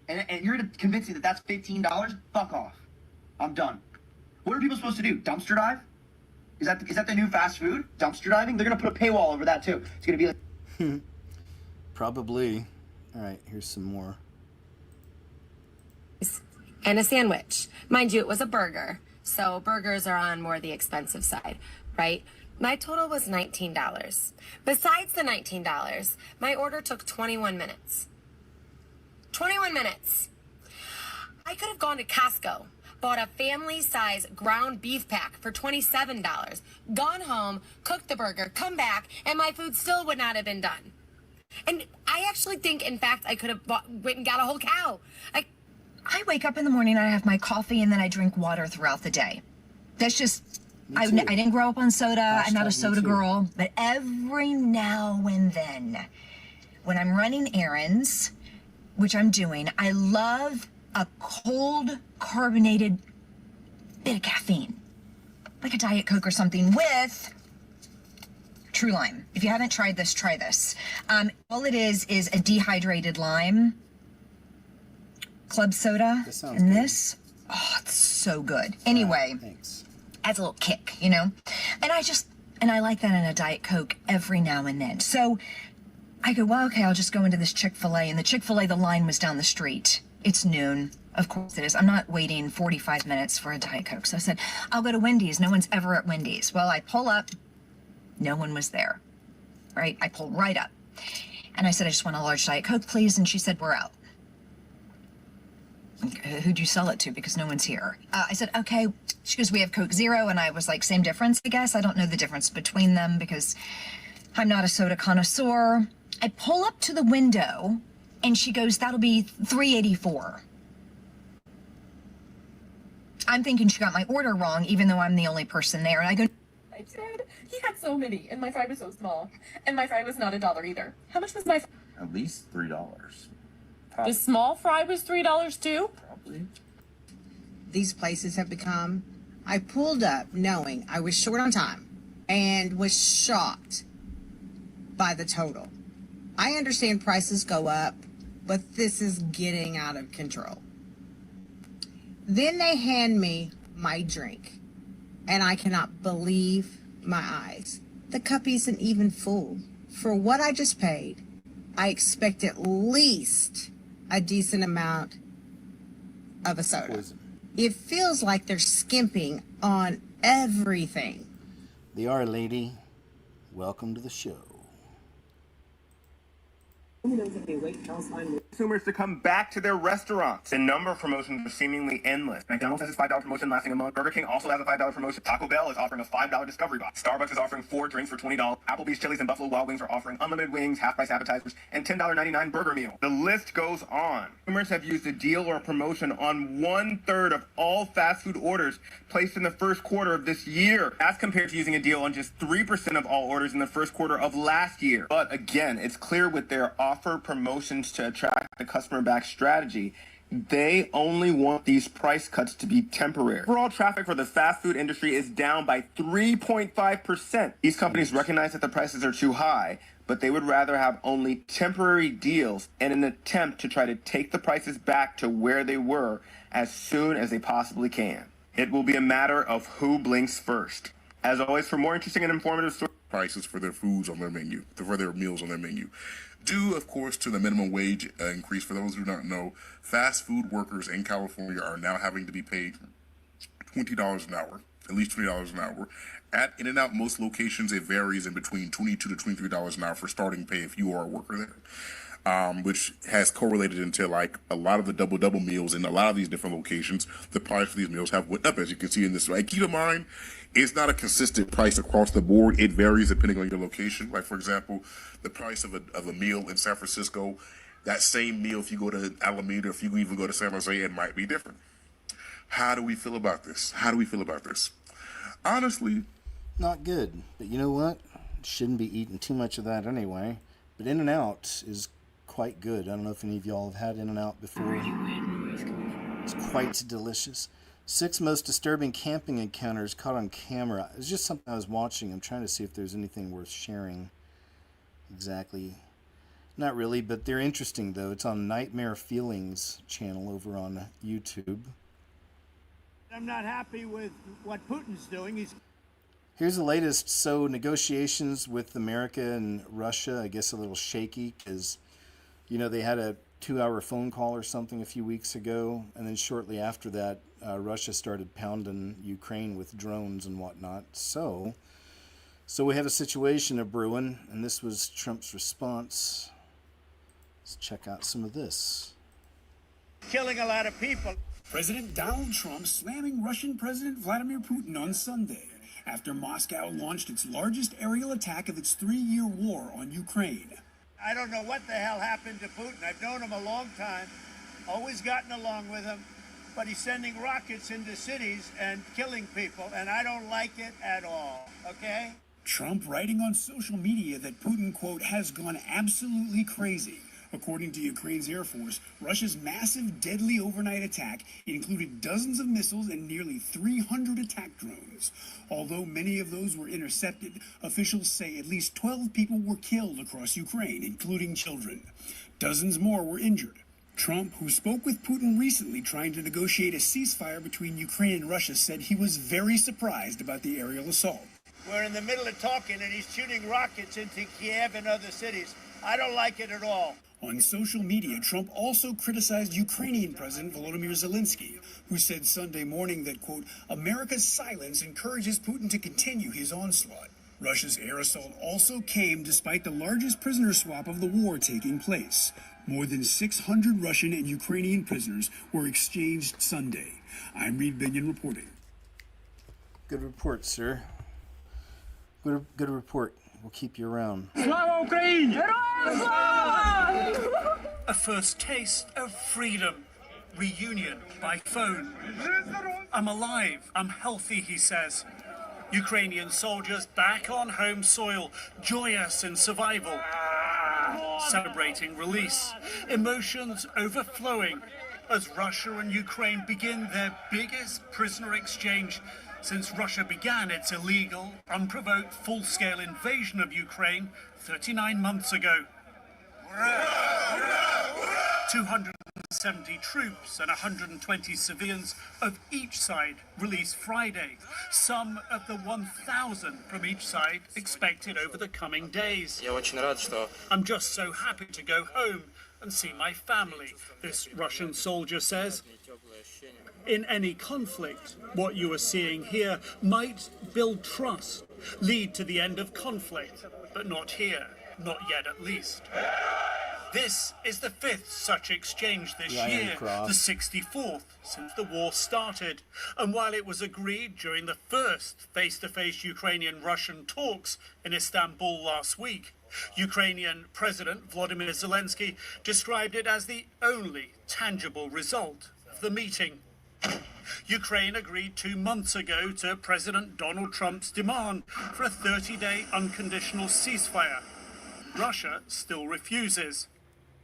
And you're going to convince me that that's $15? Fuck off. I'm done. What are people supposed to do? Dumpster dive? Is that the new fast food? Dumpster diving? They're going to put a paywall over that, too. It's going to be like... Probably. All right, here's some more. And a sandwich. Mind you, it was a burger. So burgers are on more the expensive side, right? My total was $19. Besides the $19, my order took 21 minutes. 21 minutes. I could have gone to Costco, bought a family-size ground beef pack for $27, gone home, cooked the burger, come back, and my food still would not have been done. And I actually think, in fact, I could have went and got a whole cow. I wake up in the morning, I have my coffee, and then I drink water throughout the day. That's just, I didn't grow up on soda. I'm not a soda girl. But every now and then, when I'm running errands, which I'm doing, I love a cold carbonated bit of caffeine, like a Diet Coke or something with true lime. If you haven't tried this, try this. All it is a dehydrated lime, club soda, and this, oh, it's so good. Anyway, thanks. Adds a little kick, you know? And I like that in a Diet Coke every now and then. So I go, well, okay, I'll just go into this Chick-fil-A. And the Chick-fil-A, the line was down the street. It's noon. Of course it is. I'm not waiting 45 minutes for a Diet Coke. So I said, I'll go to Wendy's. No one's ever at Wendy's. Well, I pull up. No one was there, right? I pulled right up. And I said, I just want a large Diet Coke, please. And she said, we're out. Who'd you sell it to? Because no one's here. I said, okay. She goes, we have Coke Zero. And I was like, same difference, I guess. I don't know the difference between them because I'm not a soda connoisseur. I pull up to the window and she goes, that'll be $3.84. I'm thinking she got my order wrong, even though I'm the only person there. And I go, I did. He had so many, and my fry was so small. And my fry was not $1 either. How much was my fry? At least $3. The small fry was $3 too? Probably. These places have become. I pulled up knowing I was short on time and was shocked by the total. I understand prices go up, but this is getting out of control. Then they hand me my drink, and I cannot believe my eyes. The cup isn't even full. For what I just paid, I expect at least a decent amount of a soda. It feels like they're skimping on everything. The R Lady, welcome to the show. Consumers to come back to their restaurants. The number of promotions are seemingly endless. McDonald's has its $5 promotion lasting a month. Burger King also has a $5 promotion. Taco Bell is offering a $5 discovery box. Starbucks is offering 4 drinks for $20. Applebee's, Chili's, and Buffalo Wild Wings are offering unlimited wings, half-price appetizers, and $10.99 burger meal. The list goes on. Consumers have used a deal or a promotion on 1/3 of all fast food orders placed in the first quarter of this year, as compared to using a deal on just 3% of all orders in the first quarter of last year. But again, it's clear with their offer promotions to attract the customer back strategy, they only want these price cuts to be temporary. Overall traffic for the fast food industry is down by 3.5%. These companies recognize that the prices are too high, but they would rather have only temporary deals in an attempt to try to take the prices back to where they were as soon as they possibly can. It will be a matter of who blinks first. As always, for more interesting and informative stories, prices for their foods on their menu, for their meals on their menu. Due, of course, to the minimum wage increase, for those who do not know, fast food workers in California are now having to be paid $20 an hour, at least $20 an hour. At In-N-Out, most locations, it varies in between $22 to $23 an hour for starting pay if you are a worker there. Which has correlated into like a lot of the double meals in a lot of these different locations. The price for these meals have went up, as you can see in this. Like, keep in mind, it's not a consistent price across the board. It varies depending on your location. Like, for example, the price of a meal in San Francisco, that same meal, if you go to Alameda, if you even go to San Jose, it might be different. How do we feel about this? Honestly, not good. But you know what? Shouldn't be eating too much of that anyway. But In-N-Out is quite good. I don't know if any of y'all have had In-N-Out before. It's quite delicious. 6 most disturbing camping encounters caught on camera. It's just something I was watching. I'm trying to see if there's anything worth sharing. Exactly. Not really, but they're interesting though. It's on Nightmare Feelings channel over on YouTube. I'm not happy with what Putin's doing. Here's the latest. So negotiations with America and Russia, I guess a little shaky because, you know, they had a 2-hour phone call or something a few weeks ago. And then shortly after that, Russia started pounding Ukraine with drones and whatnot. So we have a situation of brewing, and this was Trump's response. Let's check out some of this. Killing a lot of people. President Donald Trump slamming Russian President Vladimir Putin on Sunday after Moscow launched its largest aerial attack of its 3-year war on Ukraine. I don't know what the hell happened to Putin. I've known him a long time, always gotten along with him, but he's sending rockets into cities and killing people, and I don't like it at all, okay? Trump writing on social media that Putin, quote, has gone absolutely crazy According to Ukraine's Air Force, Russia's massive, deadly overnight attack included dozens of missiles and nearly 300 attack drones. Although many of those were intercepted, officials say at least 12 people were killed across Ukraine, including children. Dozens more were injured. Trump, who spoke with Putin recently trying to negotiate a ceasefire between Ukraine and Russia, said he was very surprised about the aerial assault. We're in the middle of talking and he's shooting rockets into Kiev and other cities. I don't like it at all. On social media, Trump also criticized Ukrainian President Volodymyr Zelensky, who said Sunday morning that, quote, America's silence encourages Putin to continue his onslaught. Russia's air assault also came despite the largest prisoner swap of the war taking place. More than 600 Russian and Ukrainian prisoners were exchanged Sunday. I'm Reed Binion reporting. Good report, sir. Good report. We'll keep you around. Slava Ukraine! A first taste of freedom. Reunion by phone. I'm alive. I'm healthy, he says. Ukrainian soldiers back on home soil, joyous in survival. Celebrating release. Emotions overflowing as Russia and Ukraine begin their biggest prisoner exchange since Russia began its illegal, unprovoked, full-scale invasion of Ukraine 39 months ago. 270 troops and 120 civilians of each side released Friday. Some of the 1,000 from each side expected over the coming days. I'm just so happy to go home and see my family, this Russian soldier says. In any conflict, what you are seeing here might build trust, lead to the end of conflict, but not here, not yet at least. This is the 5th such exchange this year, the 64th since the war started. And while it was agreed during the first face-to-face Ukrainian-Russian talks in Istanbul last week, Ukrainian President Volodymyr Zelensky described it as the only tangible result of the meeting. Ukraine agreed 2 months ago to President Donald Trump's demand for a 30-day unconditional ceasefire. Russia still refuses.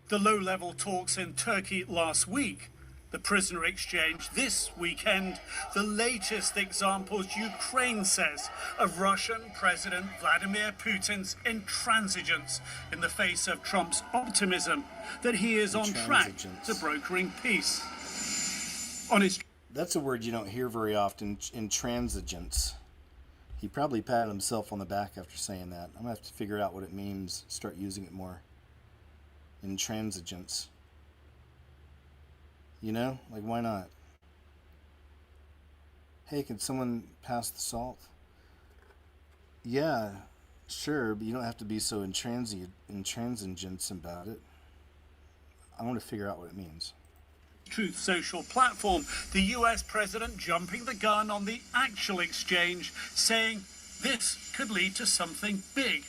The low-level talks in Turkey last week, the prisoner exchange this weekend, the latest examples, Ukraine says, of Russian President Vladimir Putin's intransigence in the face of Trump's optimism that he is on track to brokering peace. On his That's a word you don't hear very often, intransigence. He probably patted himself on the back after saying that. I'm going to have to figure out what it means, start using it more. Intransigence. You know? Like, why not? Hey, can someone pass the salt? Yeah, sure, but you don't have to be so intransigent about it. I want to figure out what it means. Truth Social platform, the US president jumping the gun on the actual exchange, saying this could lead to something big.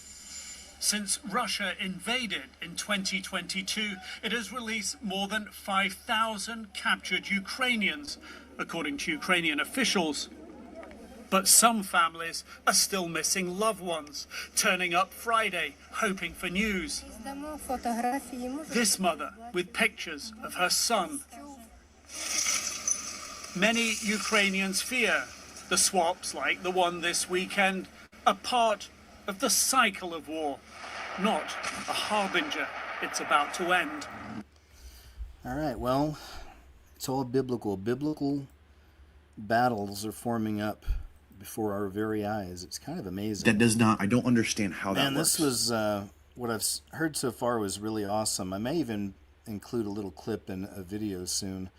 Since Russia invaded in 2022, it has released more than 5,000 captured Ukrainians, according to Ukrainian officials. But some families are still missing loved ones, turning up Friday, hoping for news. This mother with pictures of her son. Many Ukrainians fear the swaps like the one this weekend are part of the cycle of war, not a harbinger it's about to end. All right, well, it's all biblical. Biblical battles are forming up before our very eyes. It's kind of amazing. That does not, I don't understand how that works. And this was, what I've heard so far was really awesome. I may even include a little clip in a video soon.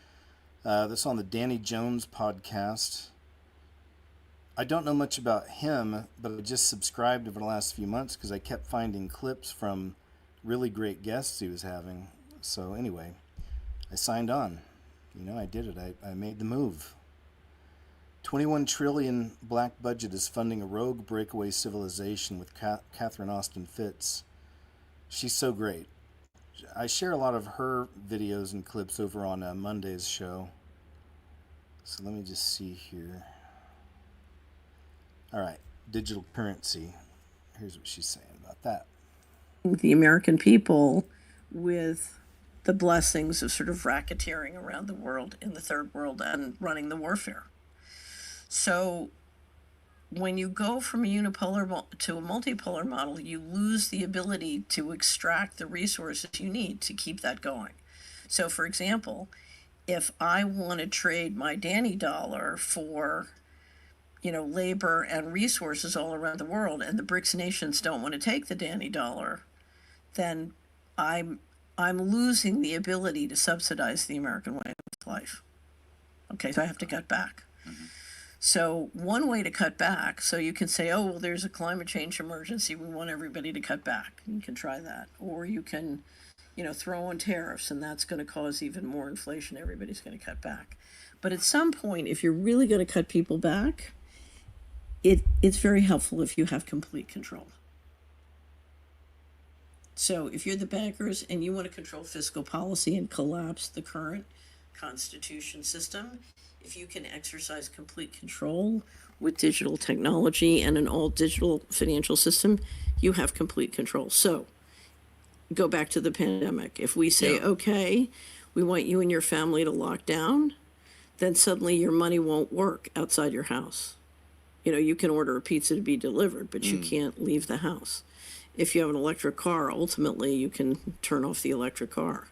That's on the Danny Jones podcast. I don't know much about him, but I just subscribed over the last few months because I kept finding clips from really great guests he was having. So anyway, I signed on. You know, I did it. I made the move. 21 trillion black budget is funding a rogue breakaway civilization with Catherine Austin Fitts. She's so great. I share a lot of her videos and clips over on Monday's show. So let me just see here. All right, digital currency. Here's what she's saying about that. The American people with the blessings of sort of racketeering around the world in the third world and running the warfare. So when you go from a unipolar to a multipolar model, you lose the ability to extract the resources you need to keep that going. So for example, if I want to trade my Danny dollar for, labor and resources all around the world, and the BRICS nations don't want to take the Danny dollar, then I'm losing the ability to subsidize the American way of life. Okay, so I have to cut back. So one way to cut back, so you can say, oh, well, there's a climate change emergency, we want everybody to cut back. You can try that. Or you can, throw on tariffs, and that's going to cause even more inflation. Everybody's going to cut back. But at some point, if you're really going to cut people back, it's very helpful if you have complete control. So if you're the bankers and you want to control fiscal policy and collapse the current constitution system, if you can exercise complete control with digital technology and an all-digital financial system, you have complete control. So go back to the pandemic. If we say, okay, we want you and your family to lock down, then suddenly your money won't work outside your house. You can order a pizza to be delivered, but you can't leave the house. If you have an electric car, ultimately you can turn off the electric car.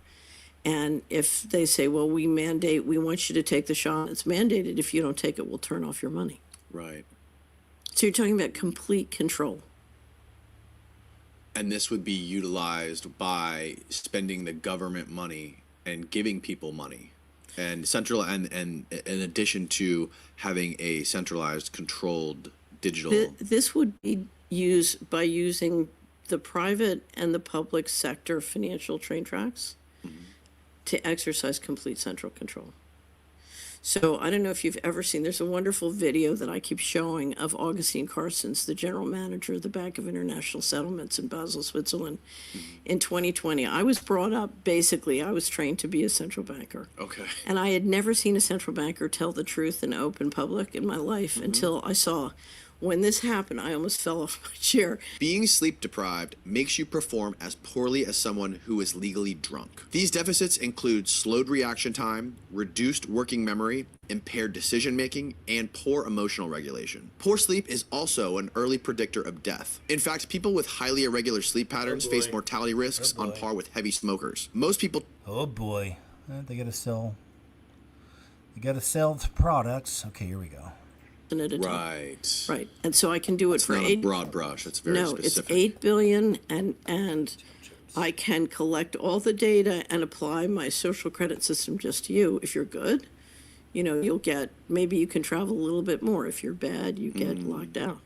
And if they say, well, we want you to take the shot, it's mandated. If you don't take it, we'll turn off your money. Right. So you're talking about complete control. And this would be utilized by spending the government money and giving people money. And in addition to having a centralized, controlled digital. This would be used by using the private and the public sector financial train tracks to exercise complete central control. So I don't know if you've ever seen, there's a wonderful video that I keep showing of Augustine Carstens, the general manager of the Bank of International Settlements in Basel, Switzerland, in 2020. I was brought up, basically, I was trained to be a central banker. Okay. And I had never seen a central banker tell the truth in open public in my life until I saw, when this happened, I almost fell off my chair. Being sleep deprived makes you perform as poorly as someone who is legally drunk. These deficits include slowed reaction time, reduced working memory, impaired decision making, and poor emotional regulation. Poor sleep is also an early predictor of death. In fact, people with highly irregular sleep patterns face mortality risks on par with heavy smokers. Most people... Oh boy. They gotta sell the products. Okay, here we go. At a time. Right. Right. And so I can do it It's for not eight. a broad brush. It's very specific. It's 8 billion, and I can collect all the data and apply my social credit system just to you. If you're good, you'll get, maybe you can travel a little bit more. If you're bad, you get locked out.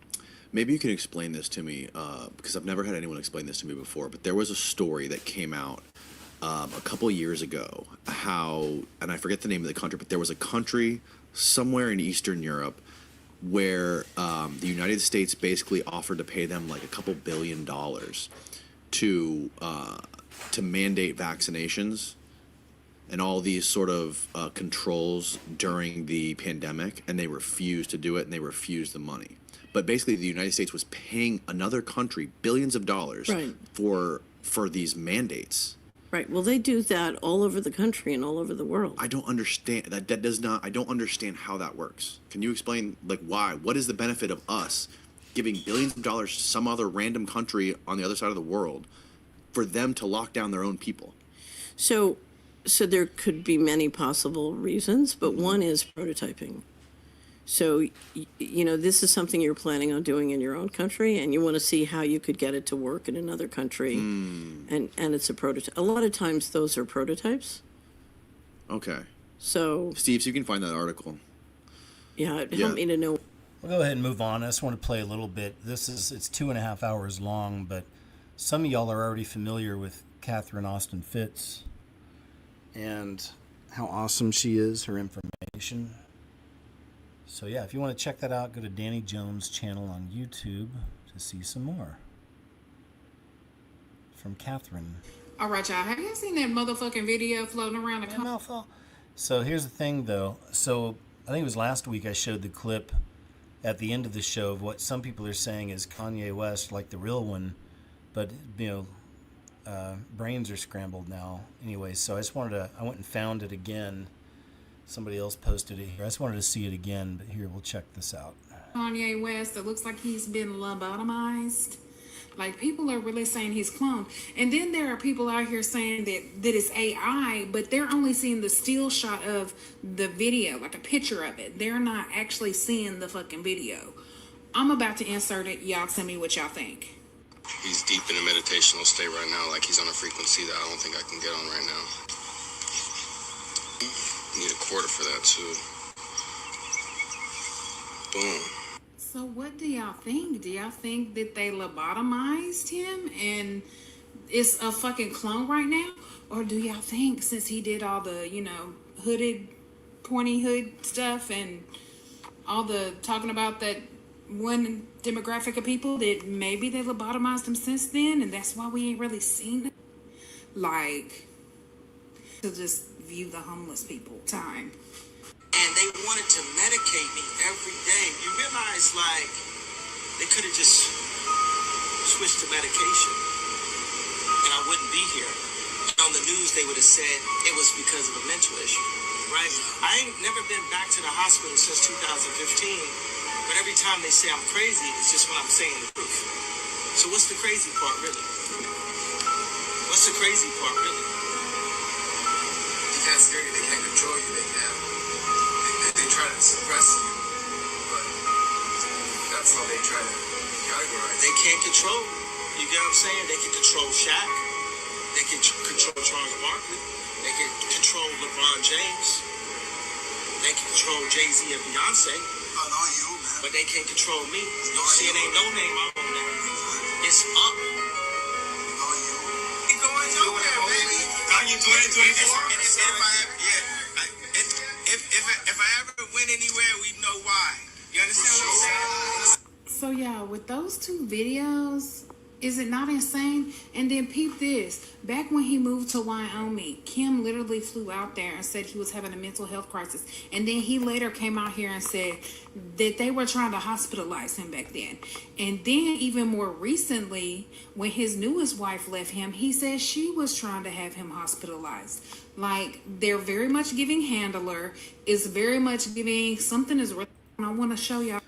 Maybe you can explain this to me, because I've never had anyone explain this to me before, but there was a story that came out a couple years ago, and I forget the name of the country, but there was a country somewhere in Eastern Europe where the United States basically offered to pay them like a couple $1 billion to mandate vaccinations and all these sort of controls during the pandemic, and they refused to do it, and they refused the money. But basically, the United States was paying another country billions of dollars for these mandates. Right. Well, they do that all over the country and all over the world. I don't understand I don't understand how that works. Can you explain, like, why? What is the benefit of us giving billions of dollars to some other random country on the other side of the world for them to lock down their own people? So there could be many possible reasons, but one is prototyping. So, this is something you're planning on doing in your own country, and you want to see how you could get it to work in another country, and it's a prototype. A lot of times those are prototypes. Okay. So, Steve, so you can find that article. Yeah, help me to know. We'll go ahead and move on. I just want to play a little bit. It's 2.5 hours long, but some of y'all are already familiar with Catherine Austin Fitts and how awesome she is, her information. So yeah, if you want to check that out, go to Danny Jones' channel on YouTube to see some more from Catherine. All right, y'all. Have you seen that motherfucking video floating around the mouthful? So here's the thing, though. So I think it was last week I showed the clip at the end of the show of what some people are saying is Kanye West, like the real one, but brains are scrambled now. Anyway, so I went and found it again. Somebody else posted it here. I just wanted to see it again, but here, we'll check this out. Kanye West, it looks like he's been lobotomized. Like, people are really saying he's cloned. And then there are people out here saying that it's AI, but they're only seeing the still shot of the video, like a picture of it. They're not actually seeing the fucking video. I'm about to insert it. Y'all tell me what y'all think. He's deep in a meditational state right now, like he's on a frequency that I don't think I can get on right now. Need a quarter for that too. Boom. So what do y'all think? Do y'all think that they lobotomized him and it's a fucking clone right now? Or do y'all think since he did all the, hooded, pointy hood stuff and all the talking about that one demographic of people that maybe they lobotomized him since then and that's why we ain't really seen it? Like, to just view the homeless people time. And they wanted to medicate me every day. You realize, like, they could have just switched to medication and I wouldn't be here. And on the news, they would have said it was because of a mental issue, right? I ain't never been back to the hospital since 2015, but every time they say I'm crazy, it's just when I'm saying the truth. So what's the crazy part, really? What's the crazy part, really? You can't scare you, they can't control you, they can't. They try to suppress you, but that's how they try to categorize. They can't control you. You get what I'm saying? They can control Shaq. They can control Charles Barkley. They can control LeBron James. They can control Jay-Z and Beyonce. Oh, no, you, man. But they can't control me. No, See, it ain't no name I own that. It's up. No, you. You going nowhere, baby. Are you 2024? If I ever went anywhere, we know why. You understand what I'm saying? So yeah, with those two videos, is it not insane? And then peep this. Back when he moved to Wyoming, Kim literally flew out there and said he was having a mental health crisis. And then he later came out here and said that they were trying to hospitalize him back then. And then even more recently, when his newest wife left him, he said she was trying to have him hospitalized. Like, they're very much giving handler. It's very much giving something is real. I want to show y'all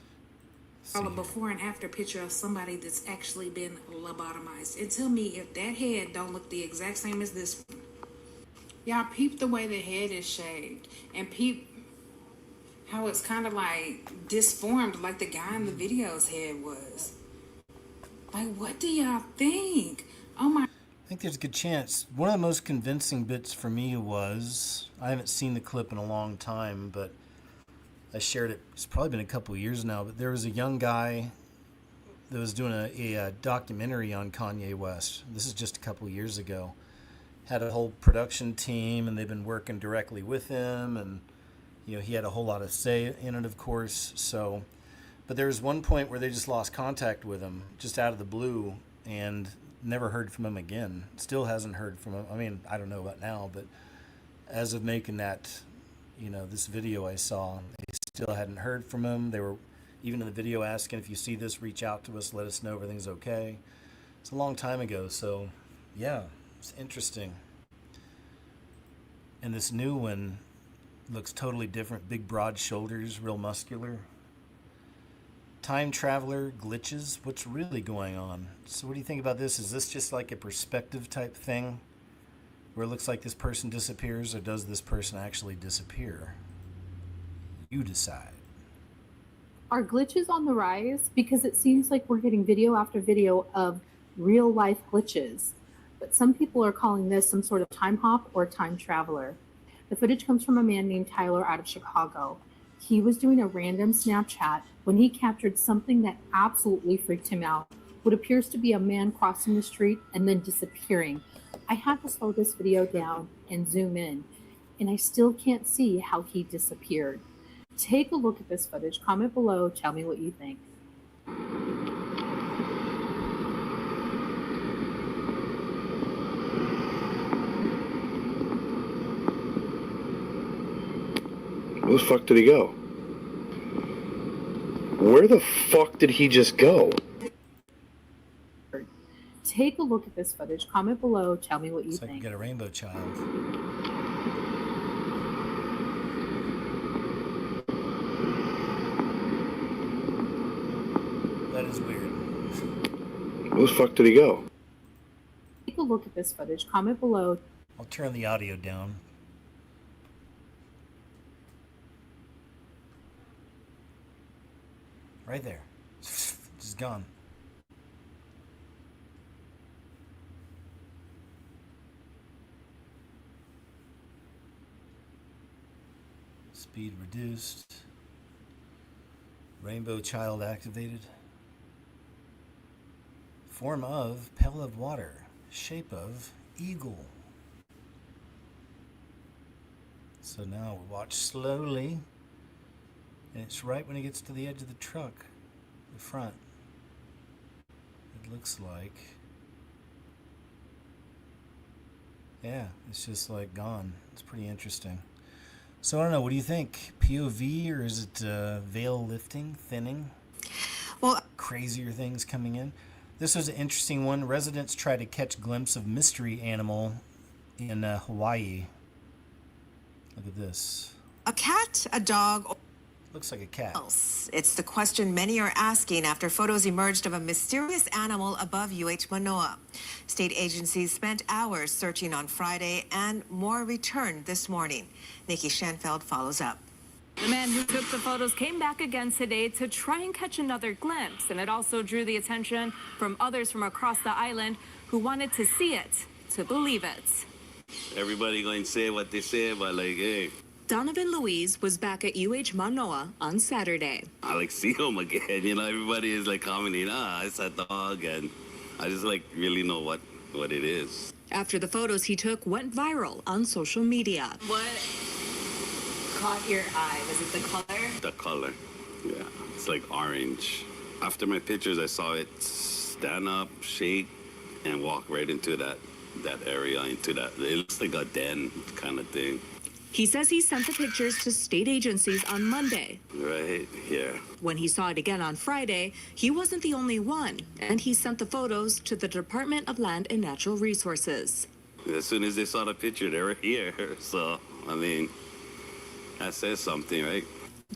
a before and after picture of somebody that's actually been lobotomized. And tell me if that head don't look the exact same as this one. Y'all peep the way the head is shaved. And peep how it's kind of like disformed like the guy in the video's head was. Like, what do y'all think? Oh my... I think there's a good chance. One of the most convincing bits for me was, I haven't seen the clip in a long time, but I shared it. It's probably been a couple of years now, but there was a young guy that was doing a documentary on Kanye West. This is just a couple of years ago. Had a whole production team, and they've been working directly with him, and he had a whole lot of say in it, of course. So, but there was one point where they just lost contact with him, just out of the blue, and never heard from him again. Still hasn't heard from him. I mean, I don't know about now, but as of making that, this video I saw, they still hadn't heard from him. They were even in the video asking, if you see this, reach out to us, let us know everything's okay. It's a long time ago, so yeah, it's interesting. And this new one looks totally different. Big, broad shoulders, real muscular. Time traveler glitches. What's really going on? So what do you think about this? Is this just like a perspective type thing where it looks like this person disappears, or does this person actually disappear? You decide. Are glitches on the rise? Because it seems like we're getting video after video of real life glitches. But some people are calling this some sort of time hop or time traveler. The footage comes from a man named Tyler out of Chicago. He was doing a random Snapchat when he captured something that absolutely freaked him out. What appears to be a man crossing the street and then disappearing. I had to slow this video down and zoom in, and I still can't see how he disappeared. Take a look at this footage. Comment below. Tell me what you think. Where the fuck did he go? Where the fuck did he just go? Take a look at this footage. Comment below. Tell me what you Looks like think. we got a rainbow child. That is weird. Where the fuck did he go? Take a look at this footage. Comment below. I'll turn the audio down. Right there. Just gone. Speed reduced. Rainbow child activated. Form of pail of water. Shape of eagle. So now we watch slowly. And it's right when it gets to the edge of the truck. The front. It looks like. Yeah, it's just like gone. It's pretty interesting. So I don't know, what do you think? POV, or is it veil lifting, thinning? Well, crazier things coming in. This was an interesting one. Residents try to catch a glimpse of mystery animal in Hawaii. Look at this. a cat, a dog, Looks like a cat. It's the question many are asking after photos emerged of a mysterious animal above UH Manoa. State agencies spent hours searching on Friday, and more returned this morning. Nikki Schanfeld follows up. The man who took the photos came back again today to try and catch another glimpse, and it also drew the attention from others from across the island who wanted to see it, to believe it. Everybody going to say what they say, but like, hey. Donovan Louise was back at UH Manoa on Saturday. I like see him again, you know, everybody is like commenting, it's a dog, and I just like really know what it is. After the photos he took went viral on social media. What caught your eye? Was it the color? The color, yeah, it's like orange. After my pictures, I saw it stand up, shake, and walk right into that area, into that, it looks like a den kind of thing. He says he sent the pictures to state agencies on Monday. Right here. When he saw it again on Friday, he wasn't the only one, and he sent the photos to the Department of Land and Natural Resources. As soon as they saw the picture, they were here. So, I mean, that says something, right?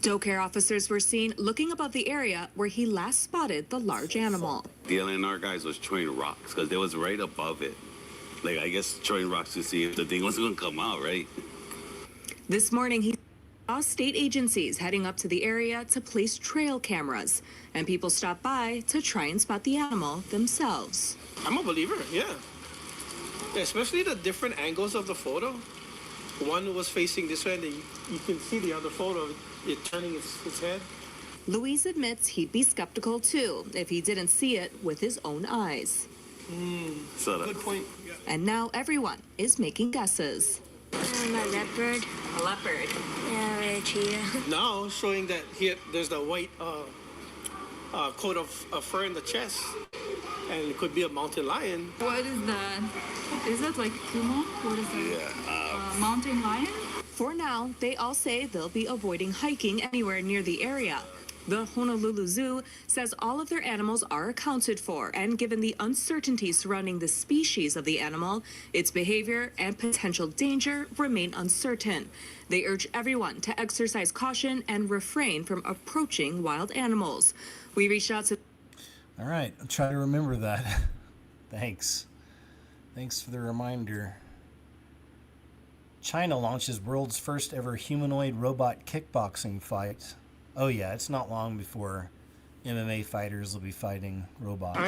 DOGE officers were seen looking above the area where he last spotted the large animal. The LNR guys was throwing rocks because they was right above it. Like, I guess throwing rocks to see if the thing was going to come out, right? This morning, he saw state agencies heading up to the area to place trail cameras, and people stopped by to try and spot the animal themselves. I'm a believer, yeah. Especially the different angles of the photo. One was facing this way, and you can see the other photo, it turning its head. Louise admits he'd be skeptical too if he didn't see it with his own eyes. Good point. Yeah. And now everyone is making guesses. A leopard. A leopard. Yeah, right here. Now showing that here there's the white coat of fur in the chest, and it could be a mountain lion. What is that? Is that like Puma? What is that? Yeah. Mountain lion? For now, they all say they'll be avoiding hiking anywhere near the area. The Honolulu Zoo says all of their animals are accounted for, and given the uncertainty surrounding the species of the animal, its behavior and potential danger remain uncertain. They urge everyone to exercise caution and refrain from approaching wild animals. We reached out to... All right, I'll try to remember that. Thanks. Thanks for the reminder. China launches world's first ever humanoid robot kickboxing fight. Oh yeah, it's not long before MMA fighters will be fighting robots.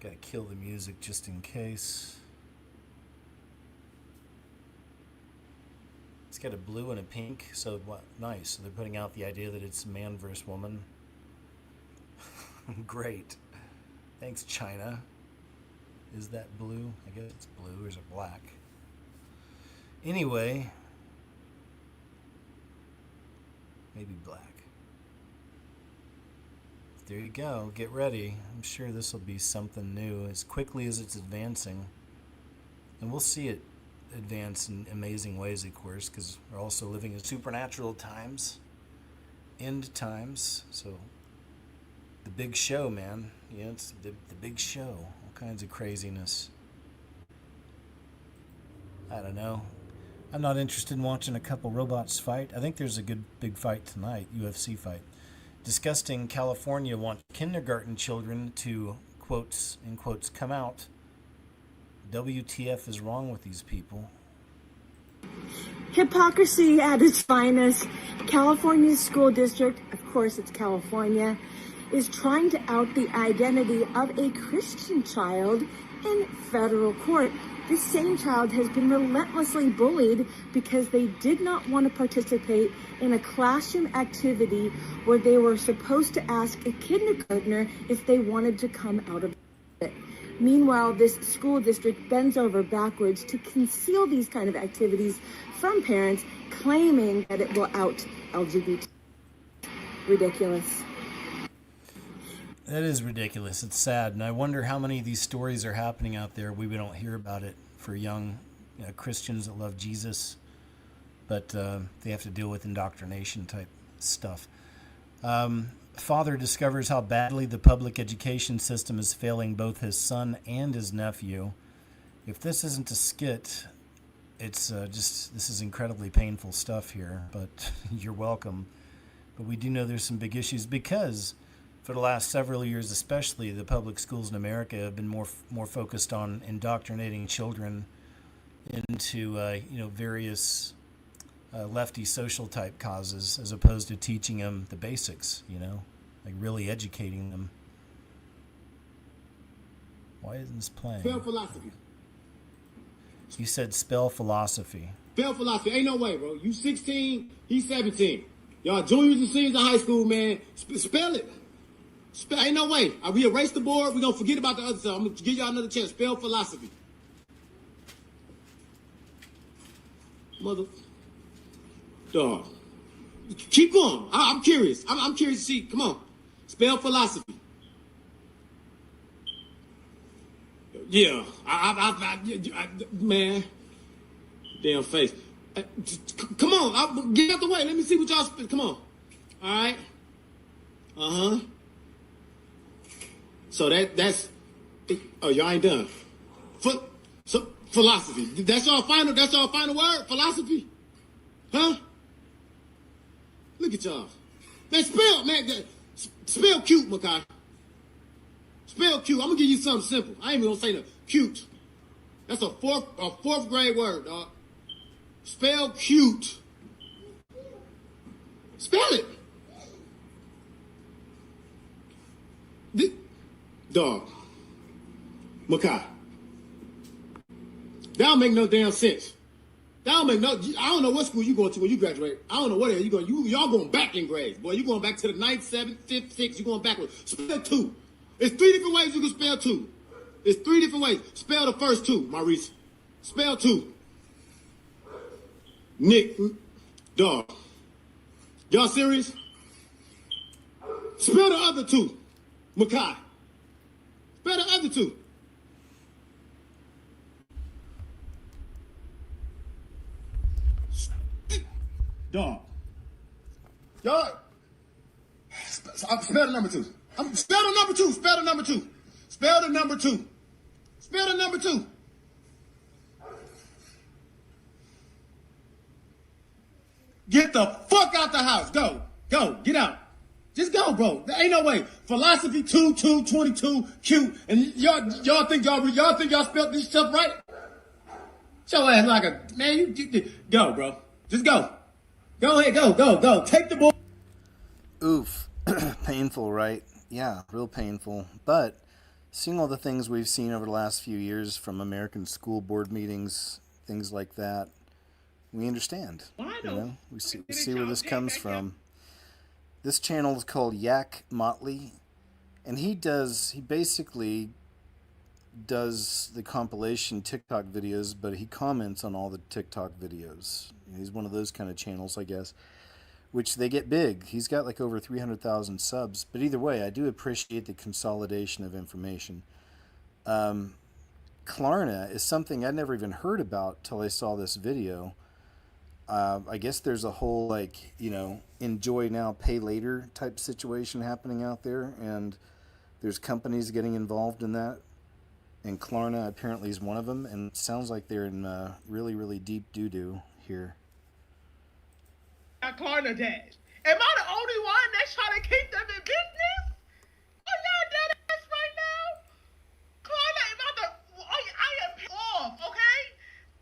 Gotta kill the music just in case. It's got a blue and a pink, so what? Nice. So they're putting out the idea that it's man versus woman. Great. Thanks, China. Is that blue? I guess it's blue, or is it black? Anyway, maybe black. There you go. Get ready. I'm sure this will be something new as quickly as it's advancing. And we'll see it advance in amazing ways, of course, because we're also living in supernatural times. end times. So the big show, man. Yeah, it's the big show. All kinds of craziness. I don't know. I'm not interested in watching a couple robots fight. I think there's a good big fight tonight, UFC fight. Disgusting California wants kindergarten children to, quotes, in quotes, come out. WTF is wrong with these people? Hypocrisy at its finest. California's school district, of course it's California, is trying to out the identity of a Christian child in federal court. This same child has been relentlessly bullied because they did not want to participate in a classroom activity where they were supposed to ask a kindergartner if they wanted to come out of it. Meanwhile, this school district bends over backwards to conceal these kind of activities from parents, claiming that it will out LGBT. Ridiculous. That is ridiculous. It's sad. And I wonder how many of these stories are happening out there. We don't hear about it for young Christians that love Jesus, but they have to deal with indoctrination type stuff. Father discovers how badly the public education system is failing both his son and his nephew. If this isn't a skit, it's this is incredibly painful stuff here, but you're welcome. But we do know there's some big issues because for the last several years, especially, the public schools in America have been more focused on indoctrinating children into various lefty social type causes, as opposed to teaching them the basics. Like really educating them. Why isn't this playing? Spell philosophy. You said spell philosophy. Spell philosophy. Ain't no way, bro. You 16, he's 17. Y'all juniors and seniors in high school, man. Spell it. Ain't no way. We erase the board. We're going to forget about the other stuff. I'm going to give y'all another chance. Spell philosophy. Mother. Dog. Keep going. I'm curious. I'm curious to see. Come on. Spell philosophy. Yeah. Man. Damn face. Come on. Get out the way. Let me see what y'all spell. Come on. All right. Uh-huh. So that's oh, y'all ain't done. So philosophy. That's our final word? Philosophy? Huh? Look at y'all. Man, spell cute, Makai. Spell cute. I'm gonna give you something simple. I ain't even gonna say no cute. That's a fourth grade word, dog. Spell cute. Spell it. Dog. Makai. That don't make no damn sense. That don't make no. I don't know what school you going to when you graduate. I don't know what you going. Y'all going back in grades, boy. You going back to the 9th, 7th, 5th, 6th. You going backwards. Spell two. It's 3 different ways you can spell two. It's 3 different ways. Spell the first two, Maurice. Spell two. Nick. Dog. Y'all serious? Spell the other two. Makai. Spell the other two. Dog. Y'all. Spell the number two. Spell the number two. Spell the number two. Spell the number two. Spell the number two. Get the fuck out the house. Go. Go. Get out. Just go, bro. There ain't no way. Philosophy 22, cute. And y'all think y'all spelled this stuff right? Show ass like a man. You go, bro. Just go. Go ahead. Go. Take the ball. Oof. Painful, right? Yeah, real painful. But seeing all the things we've seen over the last few years from American school board meetings, things like that, we understand. We see where this comes from. This channel is called Yak Motley, and he basically does the compilation TikTok videos, but he comments on all the TikTok videos. He's one of those kind of channels, I guess, which they get big. He's got like over 300,000 subs, but either way, I do appreciate the consolidation of information. Klarna is something I never even heard about till I saw this video. I guess there's a whole, like, enjoy now, pay later type situation happening out there, and there's companies getting involved in that. And Klarna apparently is one of them, and it sounds like they're in really, really deep doo-doo here. Klarna dash. Am I the only one that's trying to keep them in business? Are y'all dead ass right now? Klarna, I am off, okay?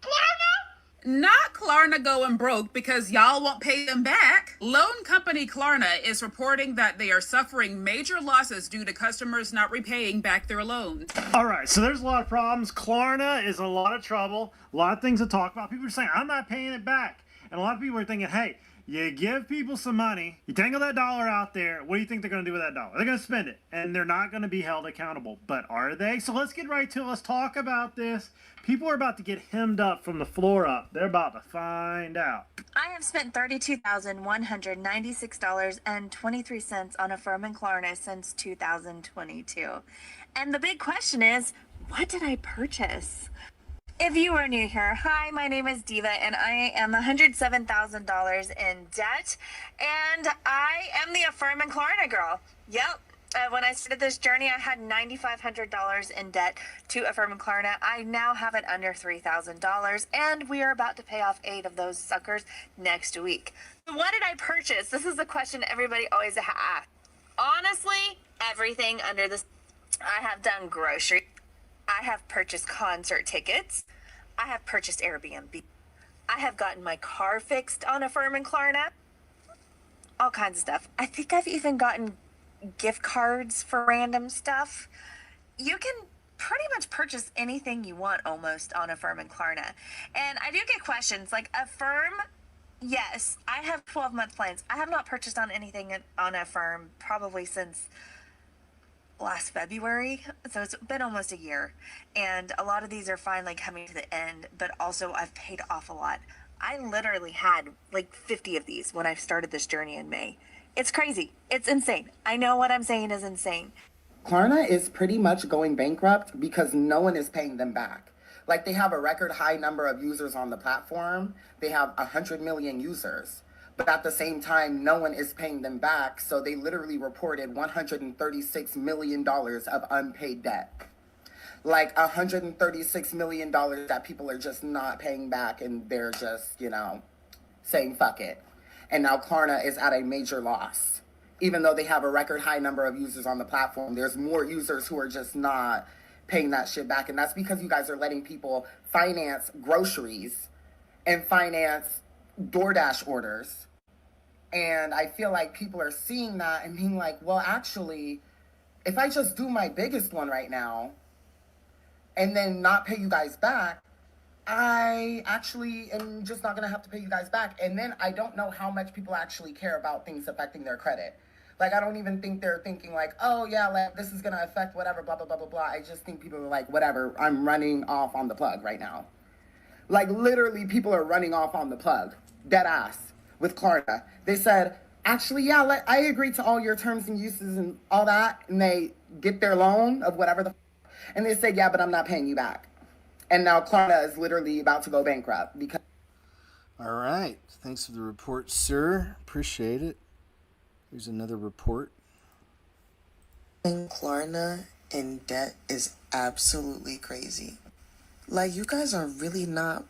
Klarna? Not Klarna going broke because y'all won't pay them back. Loan company Klarna is reporting that they are suffering major losses due to customers not repaying back their loans. All right, so there's a lot of problems. Klarna is in a lot of trouble. A lot of things to talk about. People are saying, I'm not paying it back. And a lot of people are thinking, hey, you give people some money, you tangle that dollar out there, what do you think they're going to do with that dollar? They're going to spend it, and they're not going to be held accountable. But are they? So let's get right to it. Let's talk about this. People are about to get hemmed up from the floor up. They're about to find out. I have spent $32,196.23 on Affirm and Klarna since 2022. And the big question is, what did I purchase? If you are new here, hi, my name is Diva, and I am $107,000 in debt, and I am the Affirm and Klarna girl. Yep. When I started this journey, I had $9,500 in debt to Affirm and Klarna. I now have it under $3,000, and we are about to pay off 8 of those suckers next week. So what did I purchase? This is the question everybody always asks. Honestly, everything under this. I have done groceries. I have purchased concert tickets. I have purchased Airbnb. I have gotten my car fixed on Affirm and Klarna. All kinds of stuff. I think I've even gotten gift cards for random stuff. You can pretty much purchase anything you want almost on Affirm and Klarna. And I do get questions like Affirm. Yes, I have 12-month plans. I have not purchased on anything on Affirm probably since last February, so it's been almost a year, and a lot of these are finally coming to the end, but also I've paid off a lot. I literally had like 50 of these when I started this journey in May. It's crazy. It's insane. I know what I'm saying is insane. Klarna is pretty much going bankrupt because no one is paying them back. Like, they have a record high number of users on the platform. They have 100 million users. But at the same time, no one is paying them back, so they literally reported $136 million of unpaid debt. Like $136 million that people are just not paying back, and they're just, saying fuck it. And now Klarna is at a major loss. Even though they have a record high number of users on the platform, there's more users who are just not paying that shit back. And that's because you guys are letting people finance groceries and finance DoorDash orders. And I feel like people are seeing that and being like, well, actually, if I just do my biggest one right now and then not pay you guys back, I actually am just not going to have to pay you guys back. And then I don't know how much people actually care about things affecting their credit. Like, I don't even think they're thinking like, oh, yeah, like, this is going to affect whatever, blah, blah, blah, blah, blah. I just think people are like, whatever, I'm running off on the plug right now. Like, literally, people are running off on the plug, dead ass, with Klarna. They said, actually, yeah, I agree to all your terms and uses and all that. And they get their loan of whatever and they say, yeah, but I'm not paying you back. And now Klarna is literally about to go bankrupt because. All right. Thanks for the report, sir. Appreciate it. Here's another report. Klarna in debt is absolutely crazy. Like, you guys are really not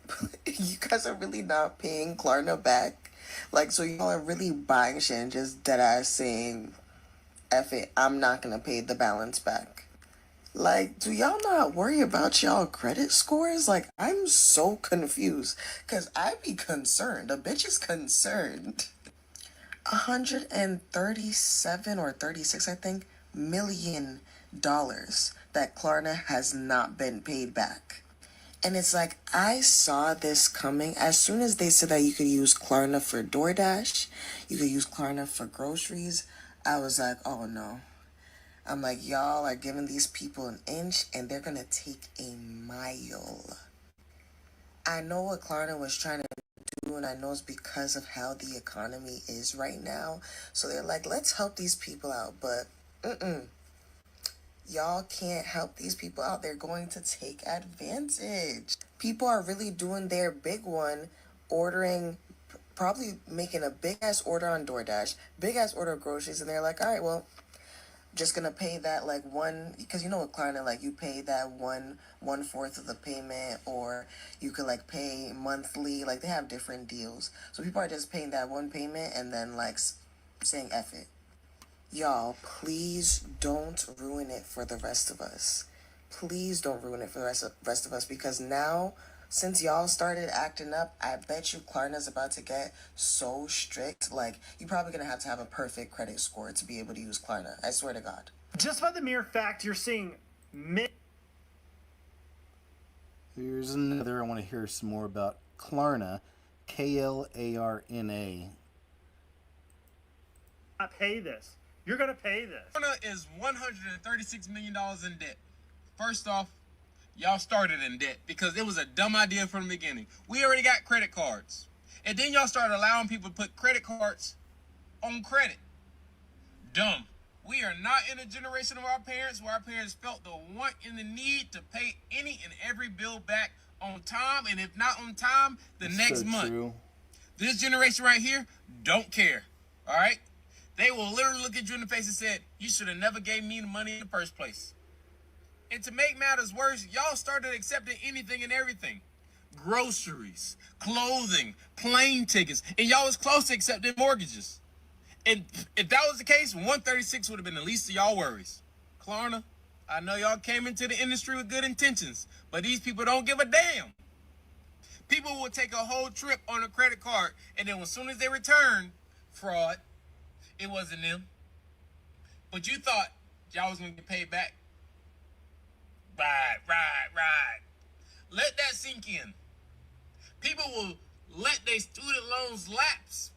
paying Klarna back. Like, so y'all are really buying shit and just dead ass saying, F it, I'm not gonna pay the balance back. Like, do y'all not worry about y'all credit scores? Like, I'm so confused, cause I be concerned. A bitch is concerned. 137 or 36, I think, $million that Klarna has not been paid back. And it's like, I saw this coming. As soon as they said that you could use Klarna for DoorDash, you could use Klarna for groceries, I was like, oh no. I'm like, y'all are giving these people an inch and they're going to take a mile. I know what Klarna was trying to do, and I know it's because of how the economy is right now. So they're like, let's help these people out. But y'all can't help these people out. They're going to take advantage. People are really doing their big one, ordering probably making a big ass order on DoorDash, big ass order of groceries, and they're like, all right, well, just gonna pay that like one, because you know with Klarna, like you pay that one fourth of the payment, or you could like pay monthly. Like they have different deals, so people are just paying that one payment and then like saying F it. Y'all, please don't ruin it for the rest of us. Please don't ruin it for the rest of us, because now, since y'all started acting up, I bet you Klarna's about to get so strict. Like, you're probably going to have a perfect credit score to be able to use Klarna. I swear to God. Just by the mere fact you're seeing Here's another. I want to hear some more about Klarna. Klarna. I pay this. You're going to pay this. Klarna is $136 million in debt. First off, y'all started in debt because it was a dumb idea from the beginning. We already got credit cards. And then y'all started allowing people to put credit cards on credit. Dumb. We are not in a generation of our parents where our parents felt the want and the need to pay any and every bill back on time, and if not on time, the next month. True. This generation right here don't care. All right? They will literally look at you in the face and say, you should have never gave me the money in the first place. And to make matters worse, y'all started accepting anything and everything. Groceries, clothing, plane tickets, and y'all was close to accepting mortgages. And if that was the case, 136 would have been the least of y'all worries. Klarna, I know y'all came into the industry with good intentions, but these people don't give a damn. People will take a whole trip on a credit card, and then as soon as they return, fraud. It wasn't them. But you thought y'all was going to get paid back. Right. Let that sink in. People will let their student loans lapse.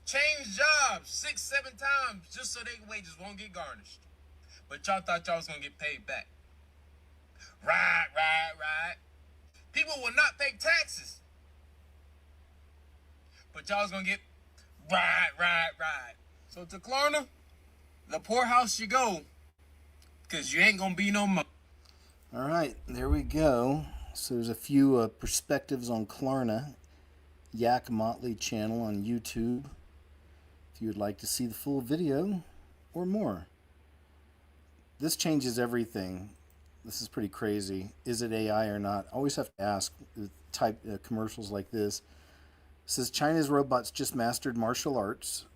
Change jobs 6-7 times just so their wages won't get garnished. But y'all thought y'all was going to get paid back. Right. People will not pay taxes. But y'all was going to get right. So to Klarna, the poorhouse you go, because you ain't going to be no more. All right, there we go. So there's a few perspectives on Klarna. Yak Motley channel on YouTube. If you would like to see the full video or more. This changes everything. This is pretty crazy. Is it AI or not? Always have to ask with commercials like this. It says China's robots just mastered martial arts.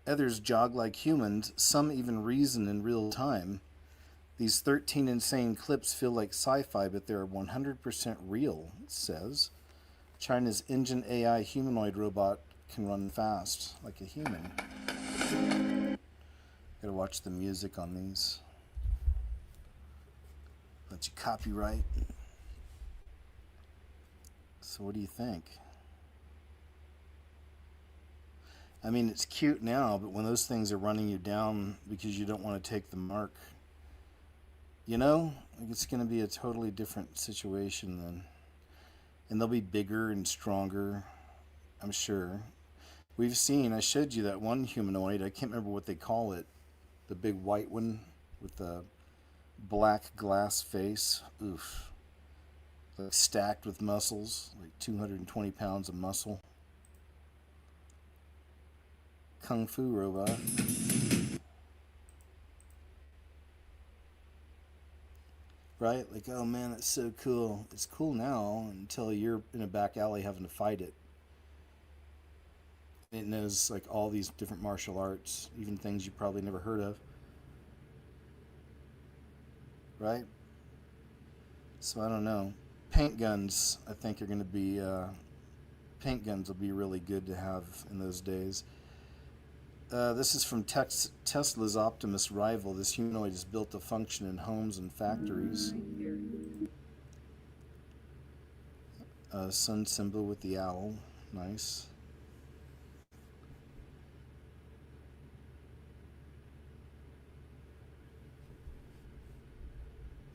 Others jog like humans. Some even reason in real time. These 13 insane clips feel like sci-fi, but they're 100% real, it says. China's engine AI humanoid robot can run fast like a human. Gotta watch the music on these. Let you copyright. So what do you think? I mean, it's cute now, but when those things are running you down because you don't want to take the mark, you know, like it's going to be a totally different situation then. And they'll be bigger and stronger, I'm sure. We've seen, I showed you that one humanoid, I can't remember what they call it, the big white one with the black glass face. Oof. Like stacked with muscles, like 220 pounds of muscle. Kung Fu robot. Right? Like, oh man, that's so cool. It's cool now until you're in a back alley having to fight it. It knows like all these different martial arts, even things you probably never heard of. Right? So I don't know. Paint guns, I think, are going to be... paint guns will be really good to have in those days. This is from Tesla's Optimus rival. This humanoid is built to function in homes and factories. Sun symbol with the owl. Nice.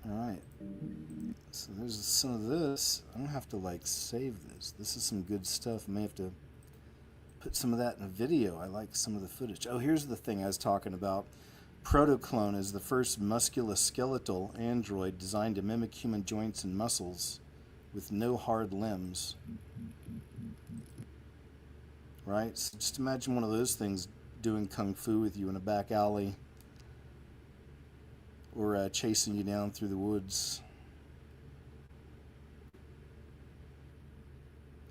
Alright. So there's some of this. I don't have to like save this. This is some good stuff. I may have to put some of that in a video. I like some of the footage. Oh, here's the thing I was talking about. Protoclone is the first musculoskeletal android designed to mimic human joints and muscles with no hard limbs. right? So just imagine one of those things doing kung fu with you in a back alley, or chasing you down through the woods.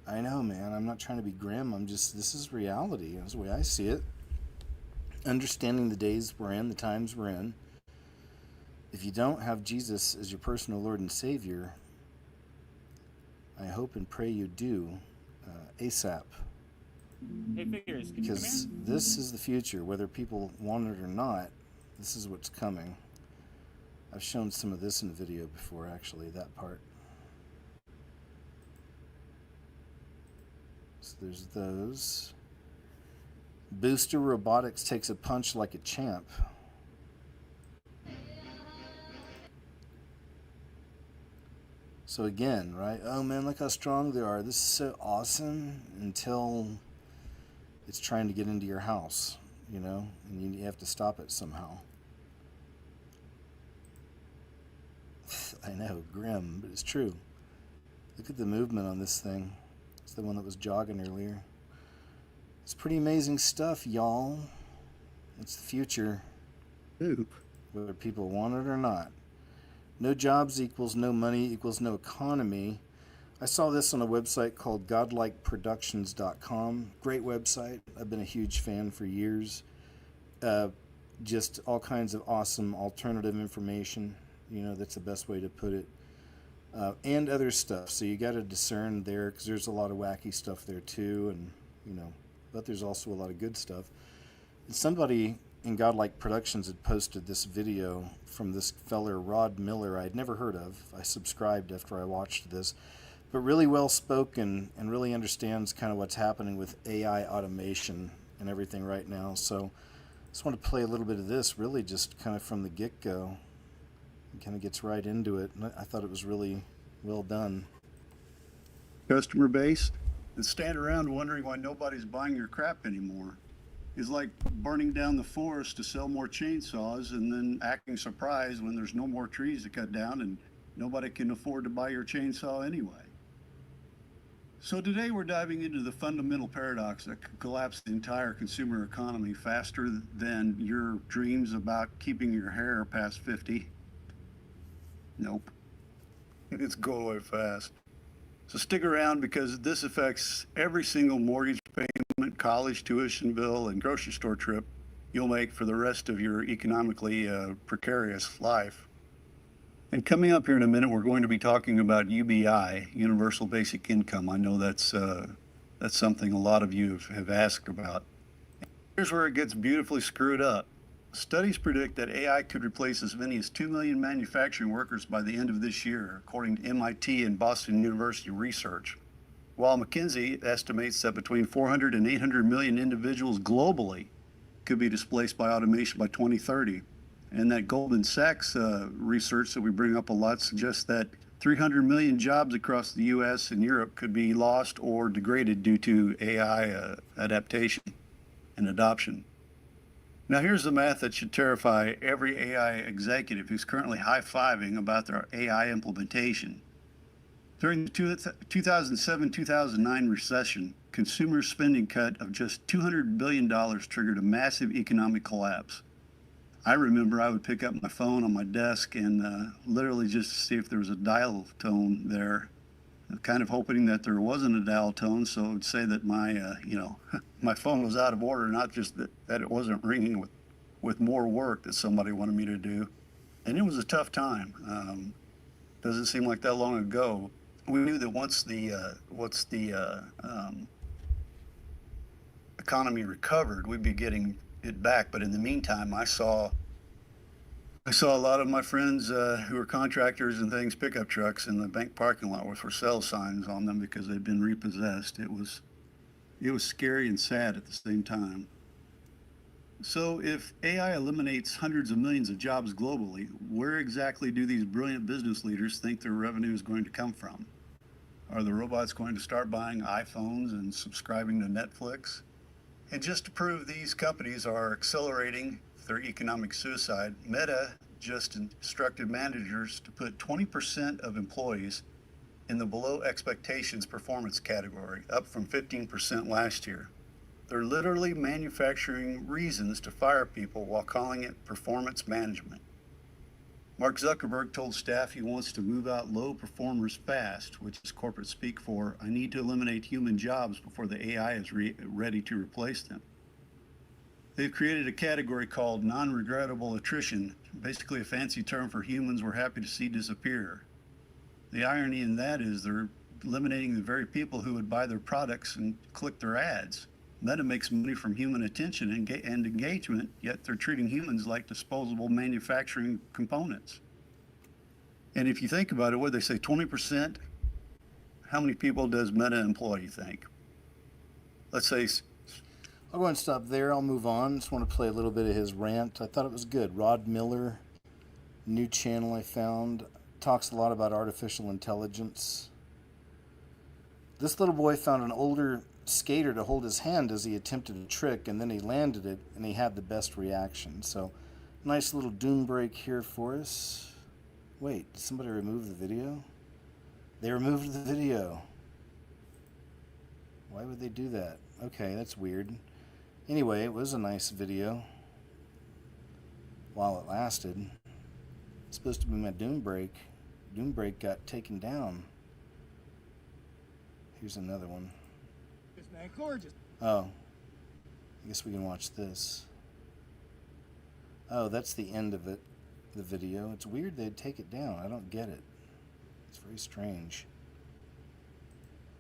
I know, man. I'm not trying to be grim. This is reality. That's the way I see it. Understanding the days we're in, the times we're in. If you don't have Jesus as your personal Lord and Savior, I hope and pray you do ASAP. Hey, Figures, can you come Because here? this is the future. Whether people want it or not, this is what's coming. I've shown some of this in a video before, actually, that part. So there's those. Booster Robotics takes a punch like a champ. So again, right? Oh man, look how strong they are. This is so awesome until it's trying to get into your house, you know, and you have to stop it somehow. I know, grim, but it's true. Look at the movement on this thing. It's the one that was jogging earlier. It's pretty amazing stuff, y'all. It's the future. Ooh. Whether people want it or not. No jobs equals no money equals no economy. I saw this on a website called godlikeproductions.com. Great website. I've been a huge fan for years. Just all kinds of awesome alternative information. You know, that's the best way to put it. And other stuff. So you got to discern there, because there's a lot of wacky stuff there too. And, you know, but there's also a lot of good stuff. And somebody in Godlike Productions had posted this video from this feller Rod Miller I had never heard of. I subscribed after I watched this, but really well spoken and really understands kind of what's happening with AI automation and everything right now. So I just want to play a little bit of this, really just kind of from the get-go. It kind of gets right into it, and I thought it was really well done. Customer base and stand around wondering why nobody's buying your crap anymore. Is like burning down the forest to sell more chainsaws and then acting surprised when there's no more trees to cut down and nobody can afford to buy your chainsaw anyway. So today we're diving into the fundamental paradox that could collapse the entire consumer economy faster than your dreams about keeping your hair past 50. Nope. It's go away fast. So stick around, because this affects every single mortgage payment, college tuition bill, and grocery store trip you'll make for the rest of your economically precarious life. And coming up here in a minute, we're going to be talking about UBI, Universal Basic Income. I know that's something a lot of you have asked about. Here's where it gets beautifully screwed up. Studies predict that AI could replace as many as 2 million manufacturing workers by the end of this year, according to MIT and Boston University research. While McKinsey estimates that between 400 and 800 million individuals globally could be displaced by automation by 2030. And that Goldman Sachs research that we bring up a lot suggests that 300 million jobs across the US and Europe could be lost or degraded due to AI adaptation and adoption. Now here's the math that should terrify every AI executive who's currently high-fiving about their AI implementation. During the 2007-2009 recession, consumer spending cut of just $200 billion triggered a massive economic collapse. I remember I would pick up my phone on my desk and literally just see if there was a dial tone there, kind of hoping that there wasn't a dial tone, so it would say that my, my phone was out of order, not just that it wasn't ringing with more work that somebody wanted me to do. And it was a tough time. Doesn't seem like that long ago. We knew that once the economy recovered, we'd be getting it back. But in the meantime, I saw a lot of my friends who were contractors and things, pickup trucks in the bank parking lot with for sale signs on them because they'd been repossessed. It was scary and sad at the same time. So if AI eliminates hundreds of millions of jobs globally, where exactly do these brilliant business leaders think their revenue is going to come from? Are the robots going to start buying iPhones and subscribing to Netflix? And just to prove these companies are accelerating their economic suicide, Meta just instructed managers to put 20% of employees in the below expectations performance category, up from 15% last year. They're literally manufacturing reasons to fire people while calling it performance management. Mark Zuckerberg told staff he wants to move out low performers fast, which is corporate speak for, I need to eliminate human jobs before the AI is ready to replace them. They've created a category called non-regrettable attrition, basically a fancy term for humans we're happy to see disappear. The irony in that is they're eliminating the very people who would buy their products and click their ads. Meta makes money from human attention and engagement, yet they're treating humans like disposable manufacturing components. And if you think about it, what they say, 20%? How many people does Meta employ, you think? Let's say... I'll go and stop there. I'll move on. Just want to play a little bit of his rant. I thought it was good. Rod Miller, new channel I found, talks a lot about artificial intelligence. This little boy found an older skater to hold his hand as he attempted a trick, and then he landed it, and he had the best reaction. So, nice little doom break here for us. Wait, did somebody remove the video? They removed the video. Why would they do that? Okay, that's weird. Anyway, it was a nice video while it lasted. It's supposed to be my doom break. Doom break got taken down. Here's another one. Isn't that gorgeous? Oh, I guess we can watch this. Oh, that's the end of it, the video. It's weird they'd take it down. I don't get it. It's very strange.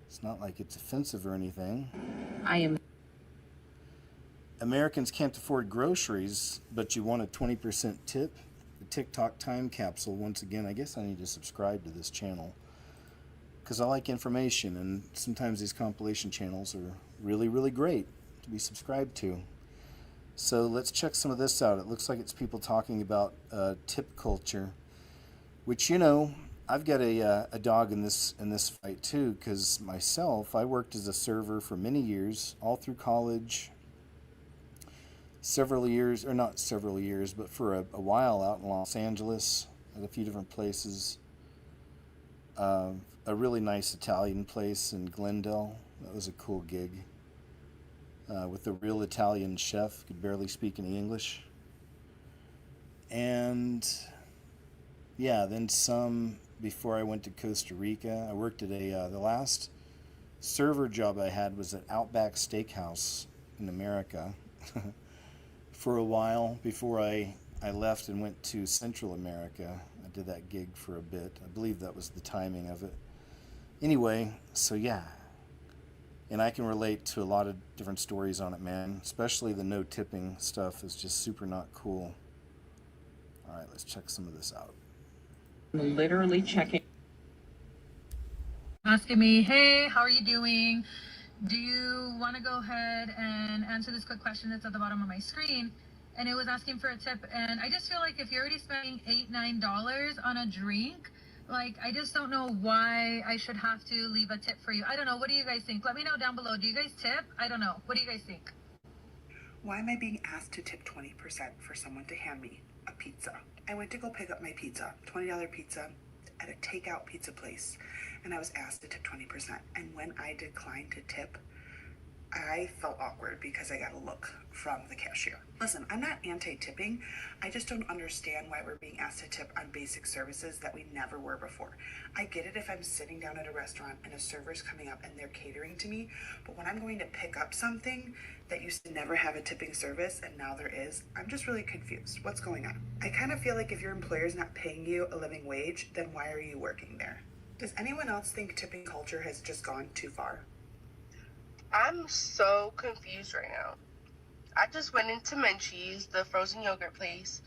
It's not like it's offensive or anything. Americans can't afford groceries, but you want a 20% tip? The TikTok time capsule. Once again, I guess I need to subscribe to this channel, because I like information, and sometimes these compilation channels are really, really great to be subscribed to. So let's check some of this out. It looks like it's people talking about tip culture, which, you know, I've got a dog in this fight too, because myself, I worked as a server for many years, all through college, several years, or not several years, but for a while out in Los Angeles at a few different places. A really nice Italian place in Glendale. That was a cool gig. With a real Italian chef, could barely speak any English. And yeah, then some before I went to Costa Rica. I worked at the last server job I had was at Outback Steakhouse in America for a while before I left and went to Central America. I did that gig for a bit. I believe that was the timing of it. Anyway, so yeah. And I can relate to a lot of different stories on it, man. Especially the no tipping stuff is just super not cool. All right, let's check some of this out. Literally checking. Asking me, hey, how are you doing? Do you want to go ahead and answer this quick question that's at the bottom of my screen? And it was asking for a tip. And I just feel like if you're already spending $8-9 on a drink, like, I just don't know why I should have to leave a tip for you. I don't know. What do you guys think? Let me know down below. Do you guys tip? I don't know. What do you guys think? Why am I being asked to tip 20% for someone to hand me a pizza? I went to go pick up my pizza, $20 pizza, at a takeout pizza place, and I was asked to tip 20%. And when I declined to tip, I felt awkward because I got a look from the cashier. Listen, I'm not anti-tipping. I just don't understand why we're being asked to tip on basic services that we never were before. I get it if I'm sitting down at a restaurant and a server's coming up and they're catering to me, but when I'm going to pick up something that used to never have a tipping service and now there is, I'm just really confused. What's going on? I kind of feel like if your employer's not paying you a living wage, then why are you working there? Does anyone else think tipping culture has just gone too far? I'm so confused right now. I just went into Munchies, the frozen yogurt place,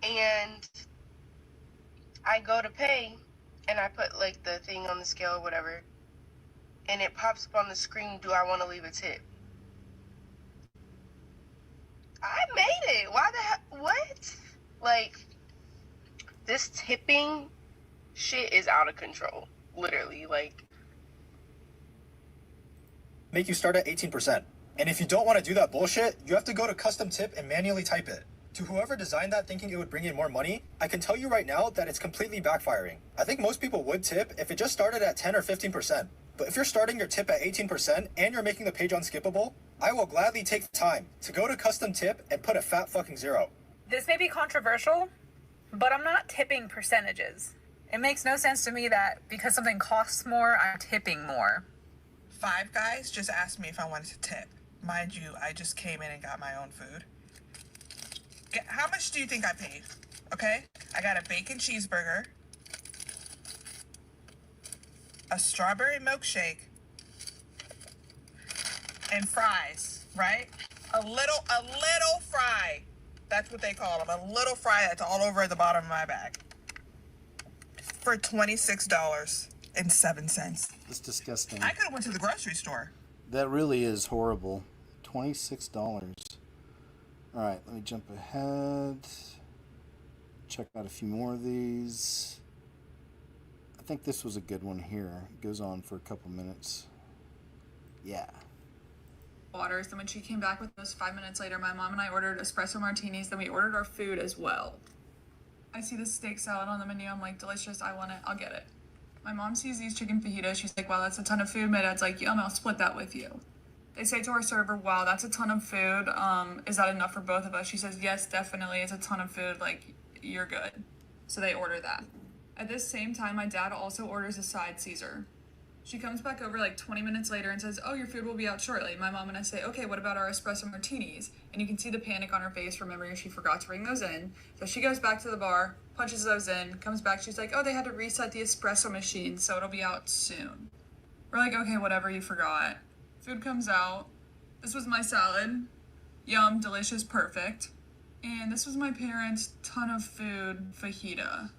and I go to pay, and I put like the thing on the scale or whatever, and it pops up on the screen, do I want to leave a tip? I made it. Why the heck? What? Like, this tipping shit is out of control. Literally, like. Make you start at 18%. And if you don't want to do that bullshit, you have to go to custom tip and manually type it. To whoever designed that thinking it would bring in more money, I can tell you right now that it's completely backfiring. I think most people would tip if it just started at 10 or 15%. But if you're starting your tip at 18% and you're making the page unskippable, I will gladly take the time to go to custom tip and put a fat fucking zero. This may be controversial, but I'm not tipping percentages. It makes no sense to me that because something costs more, I'm tipping more. Five Guys just asked me if I wanted to tip. Mind you, I just came in and got my own food. How much do you think I paid? Okay? I got a bacon cheeseburger, a strawberry milkshake, and fries, right? A little fry. That's what they call them. A little fry that's all over at the bottom of my bag. For $26.07. That's disgusting. I could have went to the grocery store. That really is horrible. $26. All right, let me jump ahead. Check out a few more of these. I think this was a good one here. It goes on for a couple minutes. Yeah. Waters. Then when she came back with us 5 minutes later, my mom and I ordered espresso martinis. Then we ordered our food as well. I see this steak salad on the menu. I'm like, delicious. I want it. I'll get it. My mom sees these chicken fajitas. She's like, wow, that's a ton of food. My dad's like, yum, I'll split that with you. They say to our server, wow, that's a ton of food. Is that enough for both of us? She says, yes, definitely. It's a ton of food. Like, you're good. So they order that. At this same time, my dad also orders a side Caesar. She comes back over like 20 minutes later and says, oh, your food will be out shortly. My mom and I say, okay, what about our espresso martinis? And you can see the panic on her face, remembering she forgot to bring those in. So she goes back to the bar, punches those in, comes back. She's like, oh, they had to reset the espresso machine, so it'll be out soon. We're like, okay, whatever, you forgot. Food comes out. This was my salad. Yum, delicious, perfect. And this was my parents' ton of food fajita.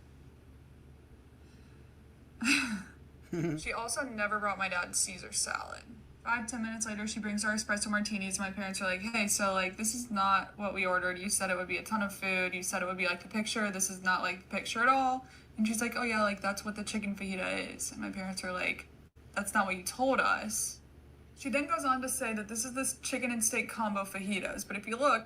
She also never brought my dad Caesar salad. 5-10 minutes later, she brings our espresso martinis. My parents are like, hey, so like, this is not what we ordered. You said it would be a ton of food. You said it would be like the picture. This is not like the picture at all. And she's like, oh yeah, like that's what the chicken fajita is. And my parents are like, that's not what you told us. She then goes on to say that this is this chicken and steak combo fajitas. But if you look,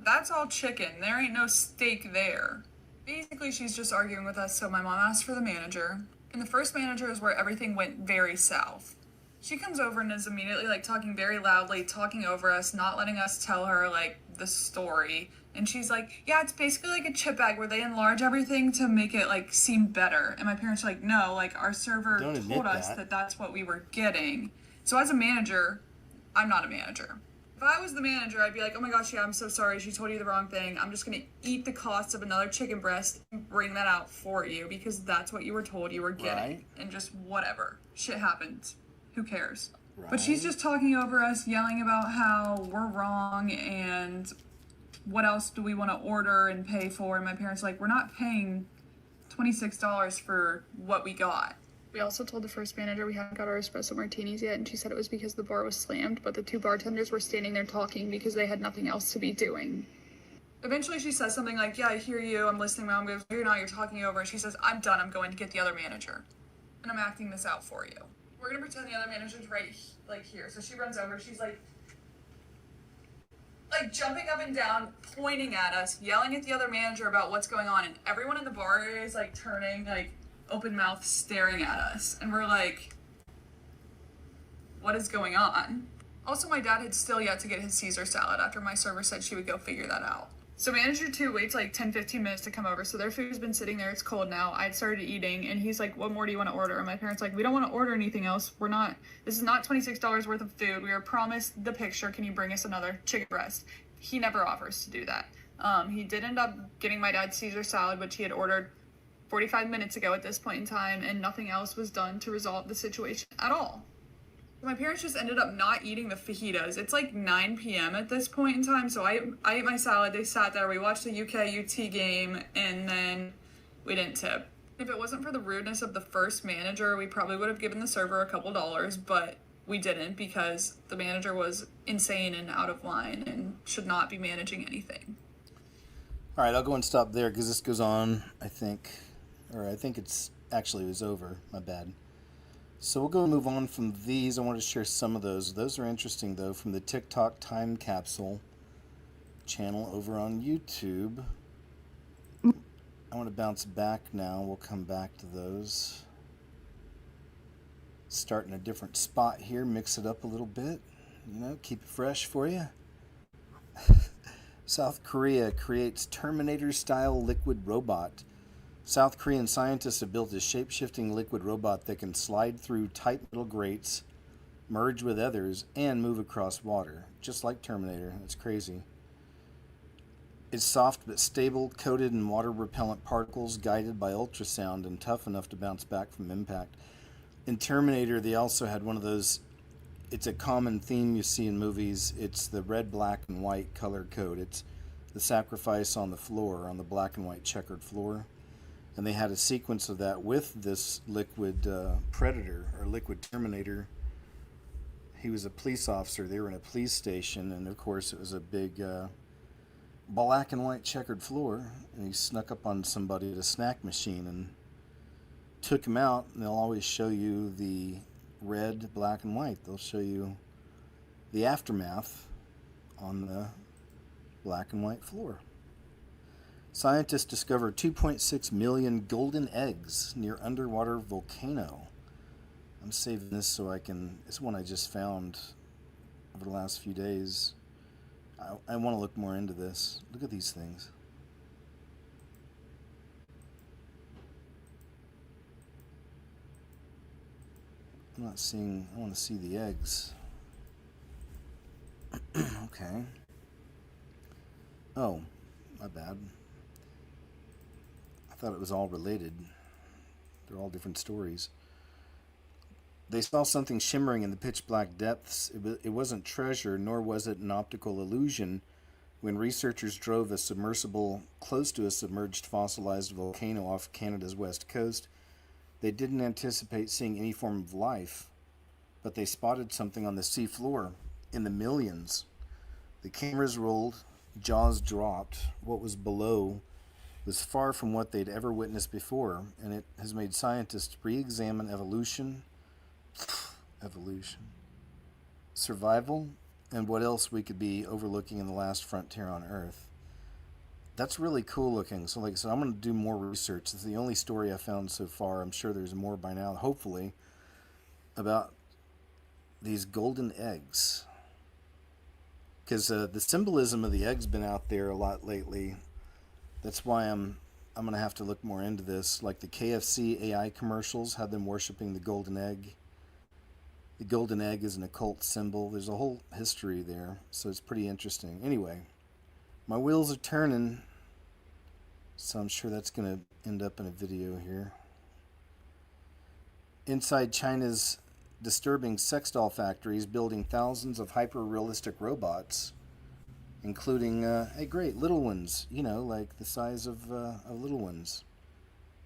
that's all chicken. There ain't no steak there. Basically, she's just arguing with us. So my mom asked for the manager. And the first manager is where everything went very south. She comes over and is immediately like talking very loudly, talking over us, not letting us tell her like the story. And she's like, yeah, it's basically like a chip bag where they enlarge everything to make it like seem better. And my parents are like, no, like our server told us that that's what we were getting. So as a manager, I'm not a manager. If I was the manager, I'd be like, oh my gosh, yeah, I'm so sorry. She told you the wrong thing. I'm just going to eat the cost of another chicken breast and bring that out for you because that's what you were told you were getting. Right. And just whatever. Shit happens. Who cares? Right. But she's just talking over us, yelling about how we're wrong and what else do we want to order and pay for. And my parents are like, we're not paying $26 for what we got. We also told the first manager we hadn't got our espresso martinis yet, and she said it was because the bar was slammed, but the two bartenders were standing there talking because they had nothing else to be doing. Eventually she says something like, yeah, I hear you, I'm listening. My mom goes, you're not, you're talking over. And she says, I'm done, I'm going to get the other manager. And I'm acting this out for you. We're going to pretend the other manager's right, like, here. So she runs over, she's like jumping up and down, pointing at us, yelling at the other manager about what's going on, and everyone in the bar area is, like, turning, like, open mouth staring at us, and we're like, what is going on? Also, my dad had still yet to get his Caesar salad after my server said she would go figure that out. So manager 2 waits like 10-15 minutes to come over, so their food's been sitting there, it's cold now. I'd started eating, and he's like, what more do you want to order? And my parents like, we don't want to order anything else. This is not $26 worth of food. We were promised the picture. Can you bring us another chicken breast? He never offers to do that. He did end up getting my dad Caesar salad, which he had ordered 45 minutes ago at this point in time, and nothing else was done to resolve the situation at all. My parents just ended up not eating the fajitas. It's like 9 p.m. at this point in time, so I ate my salad, they sat there, we watched the UK-UT game, and then we didn't tip. If it wasn't for the rudeness of the first manager, we probably would have given the server a couple dollars, but we didn't because the manager was insane and out of line and should not be managing anything. All right, I'll go and stop there because this goes on, I think it's actually it was over. My bad. So we'll go and move on from these. I want to share some of those. Those are interesting, though, from the TikTok Time Capsule channel over on YouTube. I want to bounce back now. We'll come back to those. Start in a different spot here. Mix it up a little bit. you know, keep it fresh for you. South Korea creates Terminator-style liquid robot. South Korean scientists have built a shape-shifting liquid robot that can slide through tight metal grates, merge with others, and move across water, just like Terminator. That's crazy. It's soft but stable, coated in water-repellent particles, guided by ultrasound, and tough enough to bounce back from impact. In Terminator, they also had one of those. It's a common theme you see in movies. It's the red, black, and white color code. It's the sacrifice on the floor, on the black and white checkered floor. And they had a sequence of that with this liquid Predator, or liquid Terminator. He was a police officer. They were in a police station, and of course it was a big black and white checkered floor, and he snuck up on somebody at a snack machine and took him out. And they'll always show you the red, black, and white. They'll show you the aftermath on the black and white floor. Scientists discovered 2.6 million golden eggs near underwater volcano. I'm saving this so I can. It's one I just found over the last few days. I want to look more into this. Look at these things. I'm not seeing. I want to see the eggs. Okay. Oh, my bad. I thought it was all related. They're all different stories. They saw something shimmering in the pitch-black depths. It wasn't treasure, nor was it an optical illusion. When researchers drove a submersible close to a submerged fossilized volcano off Canada's west coast, they didn't anticipate seeing any form of life, but they spotted something on the sea floor in the millions. The cameras rolled, jaws dropped. What was below was far from what they'd ever witnessed before, and it has made scientists re-examine evolution, survival, and what else we could be overlooking in the last frontier on Earth. That's really cool looking. So like I said, I'm going to do more research. It's the only story I found so far. I'm sure there's more by now, hopefully, about these golden eggs. Because the symbolism of the egg's been out there a lot lately. That's why I'm going to have to look more into this. Like the KFC AI commercials had them worshiping the golden egg. The golden egg is an occult symbol. There's a whole history there, so it's pretty interesting. Anyway, my wheels are turning, so I'm sure that's going to end up in a video here. Inside China's disturbing sex doll factories, building thousands of hyper-realistic robots, including, great, little ones, you know, like the size of little ones,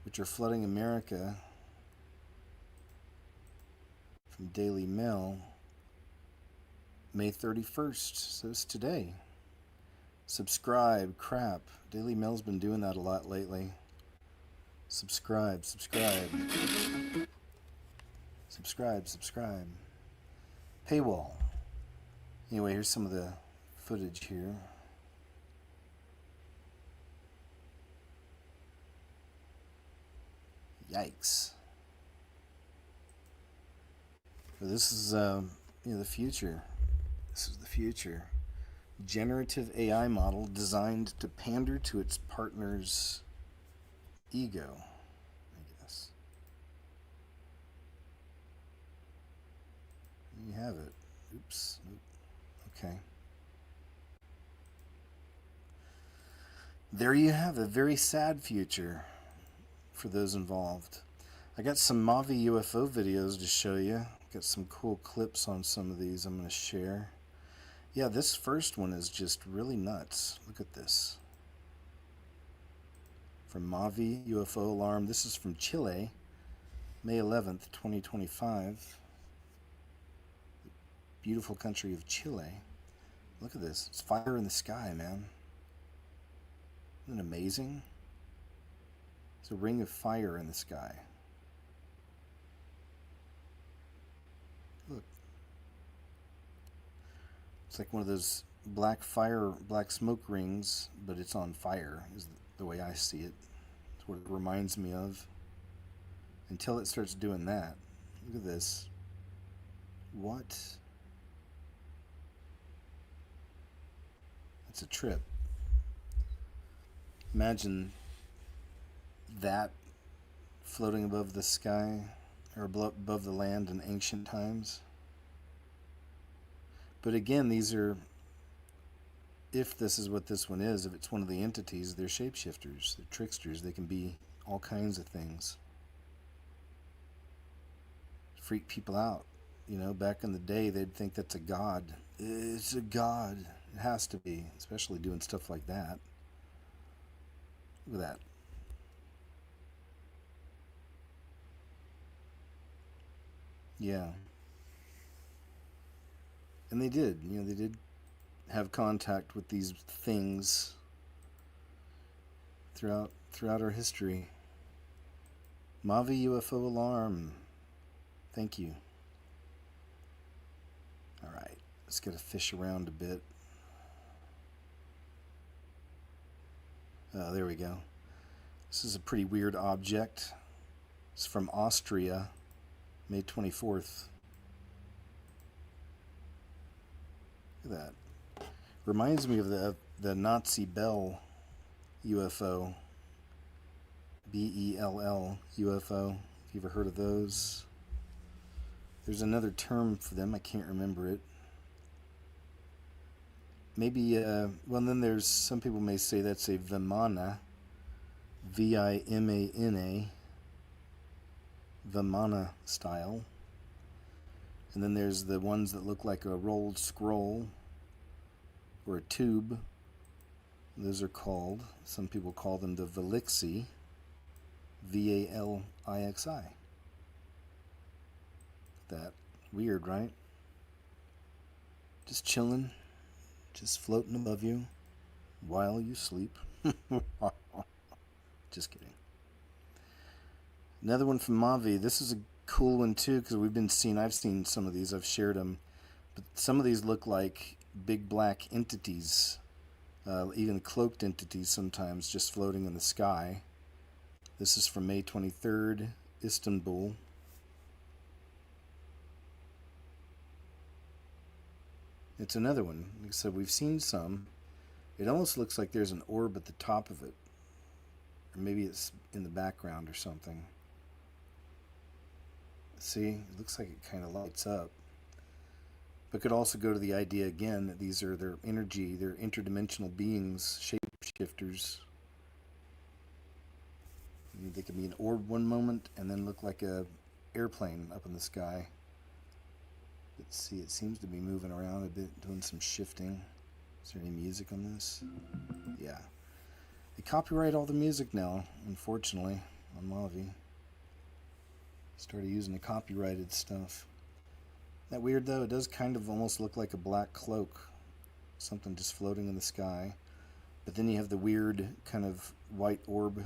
which are flooding America. From Daily Mail, May 31st, so it's today. Subscribe, crap. Daily Mail's been doing that a lot lately. Subscribe. Paywall. Anyway, here's some of the footage here. Yikes. This is, the future. This is the future. Generative AI model designed to pander to its partner's ego, I guess. There you have it. Oops. Okay. There you have a very sad future for those involved. I got some Mavi UFO videos to show you. Got some cool clips on some of these I'm going to share. Yeah, this first one is just really nuts. Look at this. From Mavi UFO Alarm. This is from Chile, May 11th, 2025. Beautiful country of Chile. Look at this. It's fire in the sky, man. Isn't it amazing? It's a ring of fire in the sky. Look. It's like one of those black smoke rings, but it's on fire, is the way I see it. It's what it reminds me of. Until it starts doing that. Look at this. What? It's a trip. Imagine that floating above the sky or above the land in ancient times. But again, these are, if this is what this one is, if it's one of the entities, they're shapeshifters, they're tricksters, they can be all kinds of things. Freak people out. You know, back in the day, they'd think that's a god. It's a god. It has to be, especially doing stuff like that. Look at that. Yeah. And they did, you know, they did have contact with these things throughout our history. Mavi UFO alarm. Thank you. All right, let's get a fish around a bit. Oh, there we go. This is a pretty weird object. It's from Austria, May 24th. Look at that. Reminds me of the Nazi Bell UFO. BELL UFO. Have you ever heard of those? There's another term for them. I can't remember it. Maybe, well, then there's, some people may say that's a Vimana. Vimana. Vimana style. And then there's the ones that look like a rolled scroll or a tube. Those are called, some people call them the Valixi. Valixi. That weird, right? Just chilling, just floating above you while you sleep. Just kidding. Another one from Mavi. This is a cool one too, because I've seen some of these, I've shared them, but some of these look like big black entities, even cloaked entities sometimes, just floating in the sky. This is from May 23rd, Istanbul. It's another one. Like I said, we've seen some. It almost looks like there's an orb at the top of it, or maybe it's in the background or something. See, it looks like it kind of lights up. But could also go to the idea again that these are their energy, they're interdimensional beings, shapeshifters. They could be an orb one moment and then look like a airplane up in the sky. Let's see, it seems to be moving around a bit, doing some shifting. Is there any music on this? Yeah. They copyright all the music now, unfortunately, on Mavi. Started using the copyrighted stuff. Isn't that weird though? It does kind of almost look like a black cloak. Something just floating in the sky. But then you have the weird kind of white orb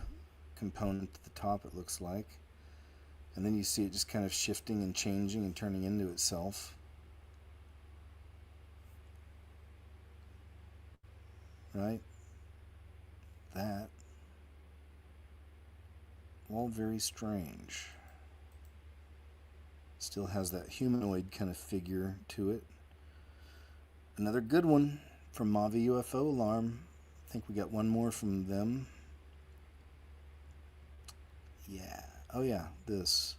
component at the top, it looks like. And then you see it just kind of shifting and changing and turning into itself. Right? That. All very strange. Still has that humanoid kind of figure to it. Another good one from Mavi UFO Alarm. I think we got one more from them. Yeah. Oh yeah, this.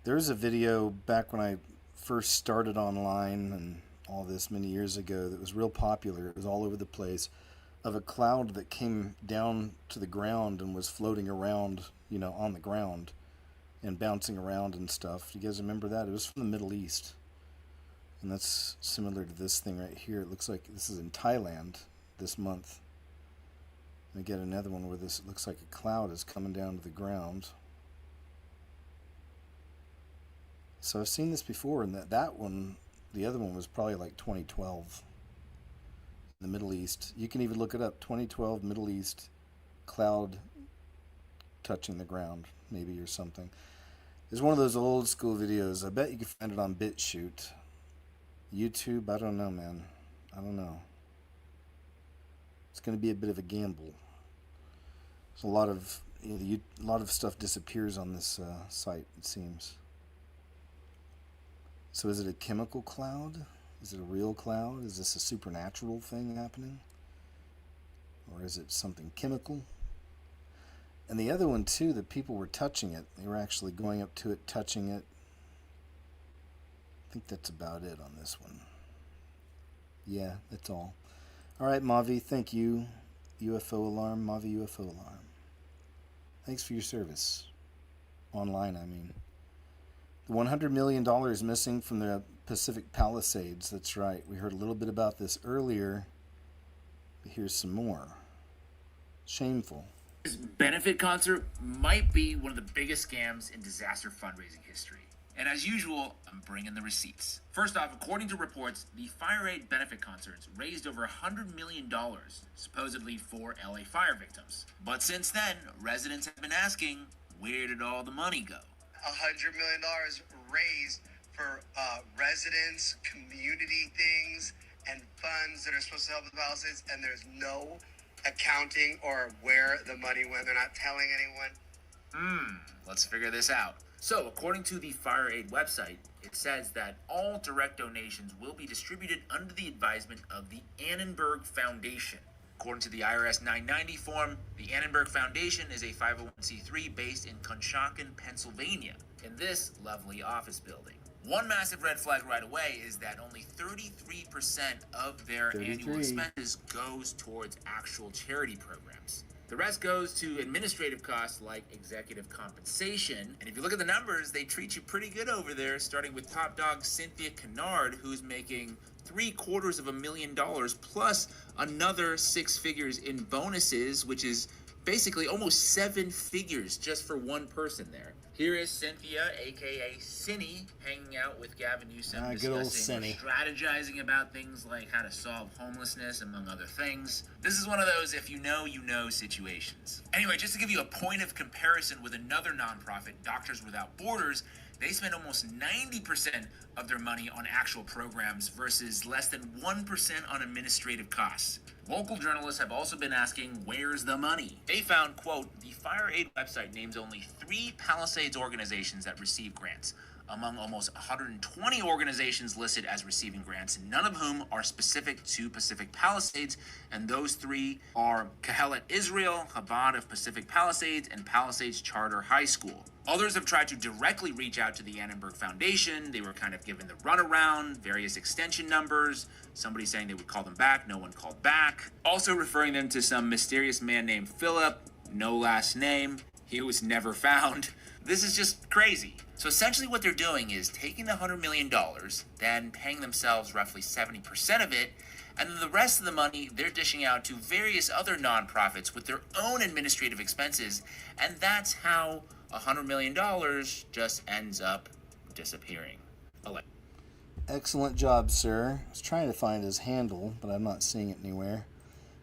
There's a video back when I first started online and all this many years ago that was real popular. It was all over the place, of a cloud that came down to the ground and was floating around, you know, on the ground and bouncing around and stuff. Do you guys remember that? It was from the Middle East. And that's similar to this thing right here. It looks like this is in Thailand this month. We get another one where this looks like a cloud is coming down to the ground. So I've seen this before, and that one, the other one was probably like 2012 in the Middle East. You can even look it up, 2012 Middle East cloud touching the ground, maybe, or something. It's one of those old school videos. I bet you can find it on BitChute. YouTube, I don't know, man. I don't know. It's going to be a bit of a gamble. There's a lot of, you know, a lot of stuff disappears on this site, it seems. So is it a chemical cloud? Is it a real cloud? Is this a supernatural thing happening? Or is it something chemical? And the other one too, that people were touching it. They were actually going up to it, touching it. I think that's about it on this one. Yeah, that's all. All right, Mavi, thank you. UFO alarm, Mavi UFO alarm. Thanks for your service. Online, I mean. The $100 million missing from the Pacific Palisades. That's right. We heard a little bit about this earlier. But here's some more. Shameful. This benefit concert might be one of the biggest scams in disaster fundraising history. And as usual, I'm bringing the receipts. First off, according to reports, the Fire Aid benefit concerts raised over $100 million, supposedly for LA fire victims. But since then, residents have been asking, where did all the money go? $100 million raised for residents, community things, and funds that are supposed to help the Palisades, and there's no accounting or where the money went. They're not telling anyone. Let's figure this out. So, according to the Fire Aid website, it says that all direct donations will be distributed under the advisement of the Annenberg Foundation. According to the IRS 990 form, the Annenberg Foundation is a 501c3 based in Conshohocken, Pennsylvania, in this lovely office building. One massive red flag right away is that only 33% of their annual expenses goes towards actual charity programs. The rest goes to administrative costs like executive compensation. And if you look at the numbers, they treat you pretty good over there, starting with top dog Cynthia Kennard, who's making $750,000 plus another 6 figures in bonuses, which is basically almost 7 figures just for one person there. Here is Cynthia, aka Cinny, hanging out with Gavin Newsom, discussing, strategizing about things like how to solve homelessness, among other things. This is one of those if you know situations. Anyway, just to give you a point of comparison with another nonprofit, Doctors Without Borders, they spend almost 90% of their money on actual programs versus less than 1% on administrative costs. Local journalists have also been asking, where's the money? They found, quote, the Fire Aid website names only 3 Palisades organizations that receive grants, among almost 120 organizations listed as receiving grants, none of whom are specific to Pacific Palisades, and those 3 are Kehelet Israel, Chabad of Pacific Palisades, and Palisades Charter High School. Others have tried to directly reach out to the Annenberg Foundation. They were kind of given the runaround, various extension numbers, somebody saying they would call them back, no one called back. Also referring them to some mysterious man named Philip, no last name, he was never found. This is just crazy. So essentially what they're doing is taking the $100 million, then paying themselves roughly 70% of it, and then the rest of the money they're dishing out to various other nonprofits with their own administrative expenses, and that's how $100 million just ends up disappearing. Excellent job, sir. I was trying to find his handle, but I'm not seeing it anywhere.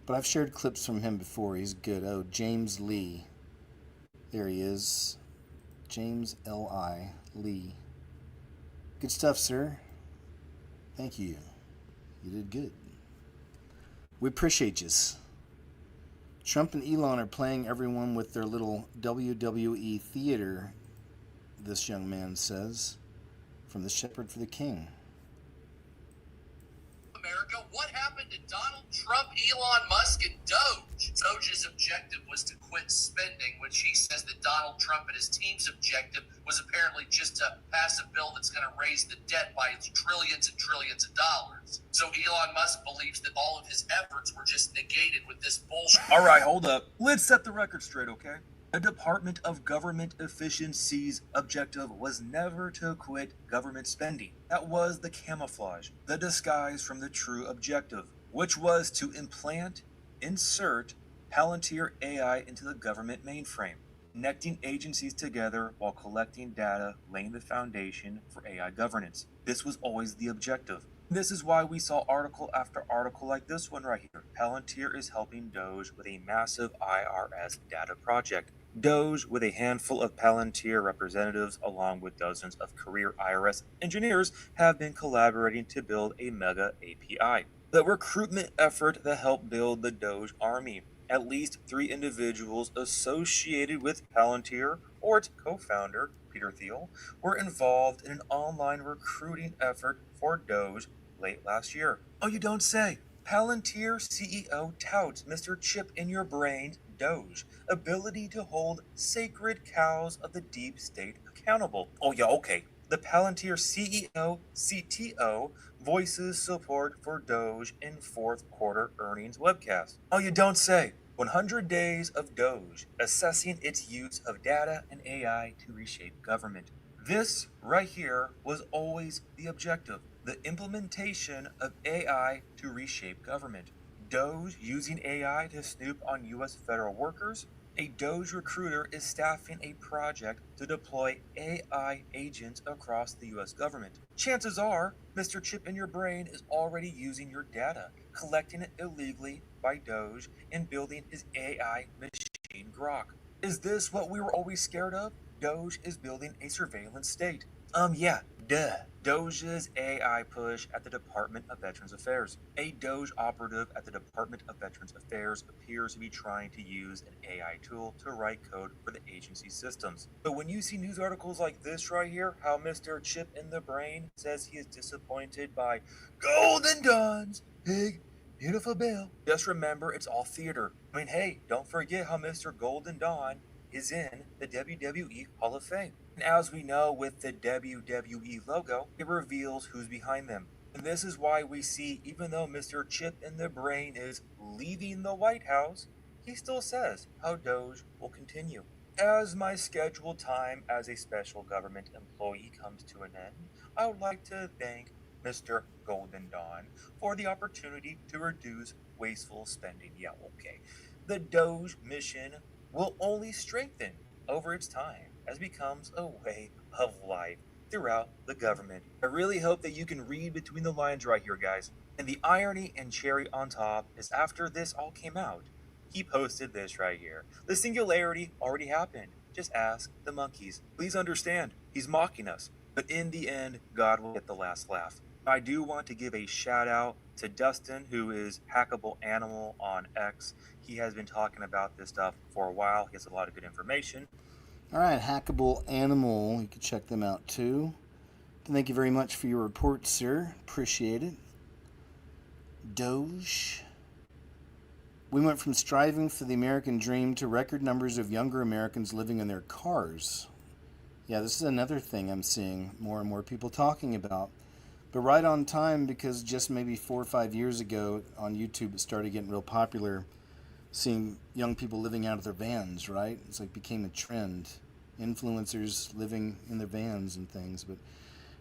But I've shared clips from him before. He's good. Oh, James Lee. There he is. James L.I. Lee. Good stuff, sir. Thank you. You did good. We appreciate yous. Trump and Elon are playing everyone with their little WWE theater, this young man says, from The Shepherd for the King. America, what happened to Donald Trump, Elon Musk, and DOGE? DOGE's objective was to quit spending, which he says that Donald Trump and his team's objective was apparently just to pass a bill that's going to raise the debt by trillions and trillions of dollars. So Elon Musk believes that all of his efforts were just negated with this bullshit. All right, hold up. Let's set the record straight, okay? The Department of Government Efficiency's objective was never to quit government spending. That was the camouflage, the disguise from the true objective, which was to insert Palantir AI into the government mainframe, connecting agencies together while collecting data, laying the foundation for AI governance. This was always the objective. This is why we saw article after article like this one right here. Palantir is helping DOGE with a massive IRS data project. DOGE, with a handful of Palantir representatives along with dozens of career IRS engineers, have been collaborating to build a mega API. The recruitment effort that helped build the DOGE army. At least 3 individuals associated with Palantir, or its co-founder, Peter Thiel, were involved in an online recruiting effort for DOGE late last year. Oh, you don't say. Palantir CEO touts Mr. Chip in Your Brain DOGE ability to hold sacred cows of the deep state accountable. Oh yeah, okay. The Palantir CEO CTO voices support for DOGE in fourth quarter earnings webcast. Oh, you don't say. 100 days of DOGE assessing its use of data and AI to reshape government. This right here was always the objective, the implementation of AI to reshape government. DOGE using AI to snoop on U.S. federal workers. A DOGE recruiter is staffing a project to deploy AI agents across the U.S. government. Chances are, Mr. Chip in Your Brain is already using your data, collecting it illegally by DOGE and building his AI machine Grok. Is this what we were always scared of? DOGE is building a surveillance state. Yeah, duh. DOGE's AI push at the Department of Veterans Affairs. A DOGE operative at the Department of Veterans Affairs appears to be trying to use an AI tool to write code for the agency's systems. But when you see news articles like this right here, how Mr. Chip in the Brain says he is disappointed by Golden Dawn's big, beautiful bill, just remember it's all theater. I mean, hey, don't forget how Mr. Golden Dawn is in the WWE Hall of Fame. And as we know with the WWE logo, it reveals who's behind them. And this is why we see, even though Mr. Chip in the Brain is leaving the White House, he still says how DOGE will continue. As my scheduled time as a special government employee comes to an end, I would like to thank Mr. Golden Dawn for the opportunity to reduce wasteful spending. Yeah, okay. The DOGE mission will only strengthen over its time as it becomes a way of life throughout the government. I really hope that you can read between the lines right here, guys. And the irony and cherry on top is after this all came out, he posted this right here. The singularity already happened. Just ask the monkeys. Please understand, he's mocking us. But in the end, God will get the last laugh. I do want to give a shout out to Dustin, who is Hackable Animal on X. He has been talking about this stuff for a while. He has a lot of good information. All right, Hackable Animal. You can check them out too. Thank you very much for your report, sir. Appreciate it. Doge. We went from striving for the American dream to record numbers of younger Americans living in their cars. Yeah, this is another thing I'm seeing more and more people talking about. But right on time, because just maybe 4 or 5 years ago on YouTube it started getting real popular, seeing young people living out of their vans, right? It's like became a trend. Influencers living in their vans and things, but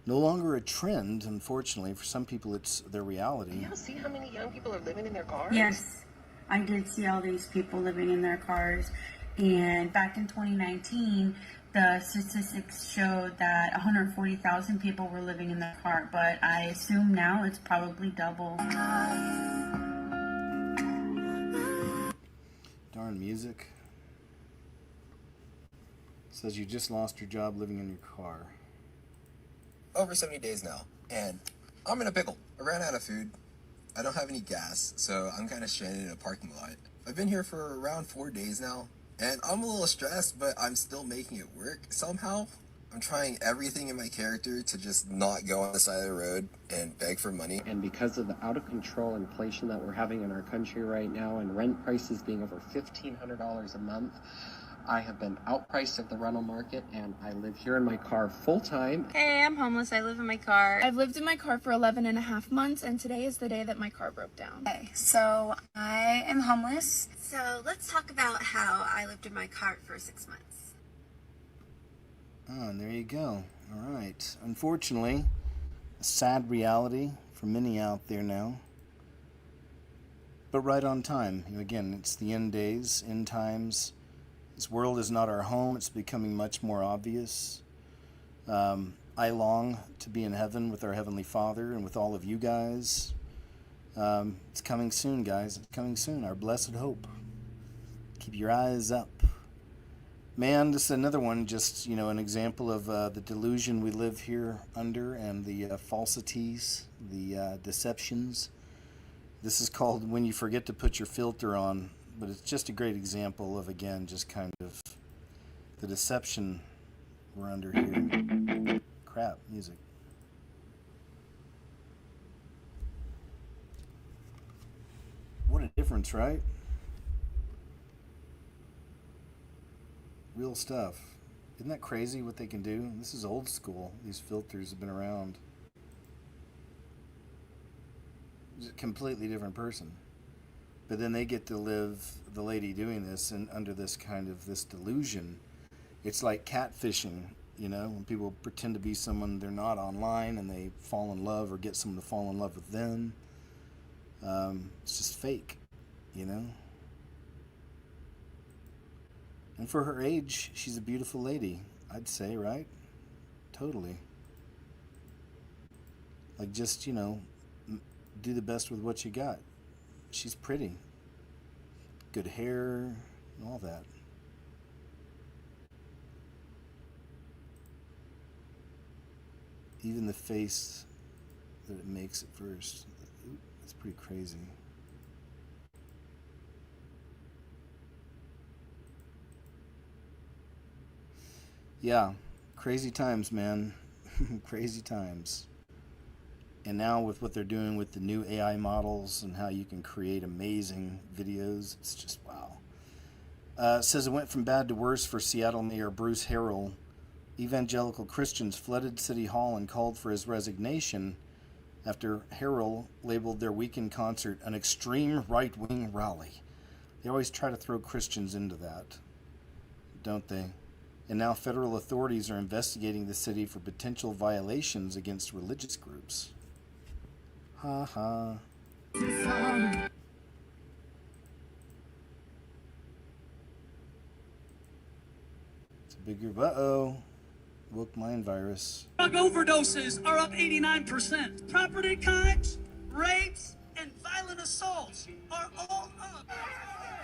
no longer a trend, unfortunately. For some people it's their reality. Do y'all see how many young people are living in their cars? Yes, I did see all these people living in their cars. And back in 2019, the statistics showed that 140,000 people were living in their car, but I assume now it's probably double. Darn music. Says you just lost your job living in your car. Over 70 days now, and I'm in a pickle. I ran out of food. I don't have any gas, so I'm kind of stranded in a parking lot. I've been here for around 4 days now, and I'm a little stressed, but I'm still making it work somehow. I'm trying everything in my character to just not go on the side of the road and beg for money. And because of the out-of-control inflation that we're having in our country right now and rent prices being over $1,500 a month, I have been outpriced at the rental market, and I live here in my car full-time. Hey, I'm homeless. I live in my car. I've lived in my car for 11 and a half months, and today is the day that my car broke down. Okay, so I am homeless. So let's talk about how I lived in my car for 6 months. Oh, and there you go. All right. Unfortunately, a sad reality for many out there now. But right on time. Again, it's the end days, end times. This world is not our home. It's becoming much more obvious. I long to be in heaven with our Heavenly Father and with all of you guys. It's coming soon, guys. It's coming soon. Our blessed hope. Keep your eyes up. Man, this is another one, just, an example of the delusion we live here under and the falsities, the deceptions. This is called When You Forget to Put Your Filter On. But it's just a great example of, again, just kind of the deception we're under here. Crap, music. difference, right? Real stuff. Isn't that crazy what they can do? This is old school. These filters have been around. It's a completely different person. But then they get to live, the lady doing this, and under this kind of this delusion. It's like catfishing, you know, when people pretend to be someone they're not online and they fall in love or get someone to fall in love with them. It's just fake, you know. And for her age, she's a beautiful lady, I'd say, right? Totally. Like, just, you know, do the best with what you got. She's pretty. Good hair and all that. Even the face that it makes at first, it's pretty crazy. Yeah, crazy times, man. Crazy times. And now with what they're doing with the new AI models and how you can create amazing videos, it's just wow. It says it went from bad to worse for Seattle Mayor Bruce Harrell. Evangelical Christians flooded City Hall and called for his resignation after Harrell labeled their weekend concert an extreme right-wing rally. They always try to throw Christians into that, don't they? And now federal authorities are investigating the city for potential violations against religious groups. Ha ha. It's a bigger uh-oh. Woke mind virus. Drug overdoses are up 89%. Property crimes, rapes, and violent assaults are all up.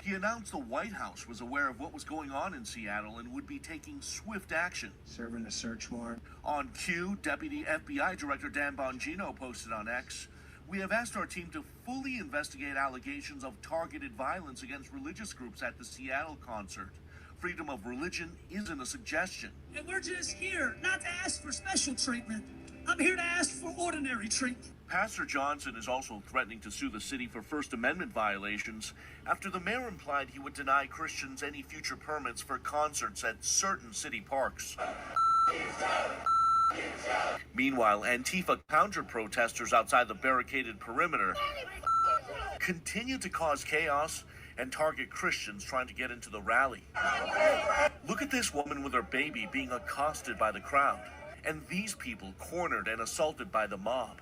He announced the White House was aware of what was going on in Seattle and would be taking swift action. Serving a search warrant. On cue, Deputy FBI Director Dan Bongino posted on X, "We have asked our team to fully investigate allegations of targeted violence against religious groups at the Seattle concert. Freedom of religion isn't a suggestion." And we're just here not to ask for special treatment. I'm here to ask for ordinary treatment. Pastor Johnson is also threatening to sue the city for First Amendment violations after the mayor implied he would deny Christians any future permits for concerts at certain city parks. Meanwhile, Antifa counter-protesters outside the barricaded perimeter continue to cause chaos and target Christians trying to get into the rally. Look at this woman with her baby being accosted by the crowd, and these people cornered and assaulted by the mob.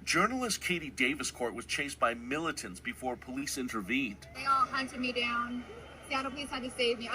Journalist Katie Daviscourt was chased by militants before police intervened. They all hunted me down. Seattle police had to save me.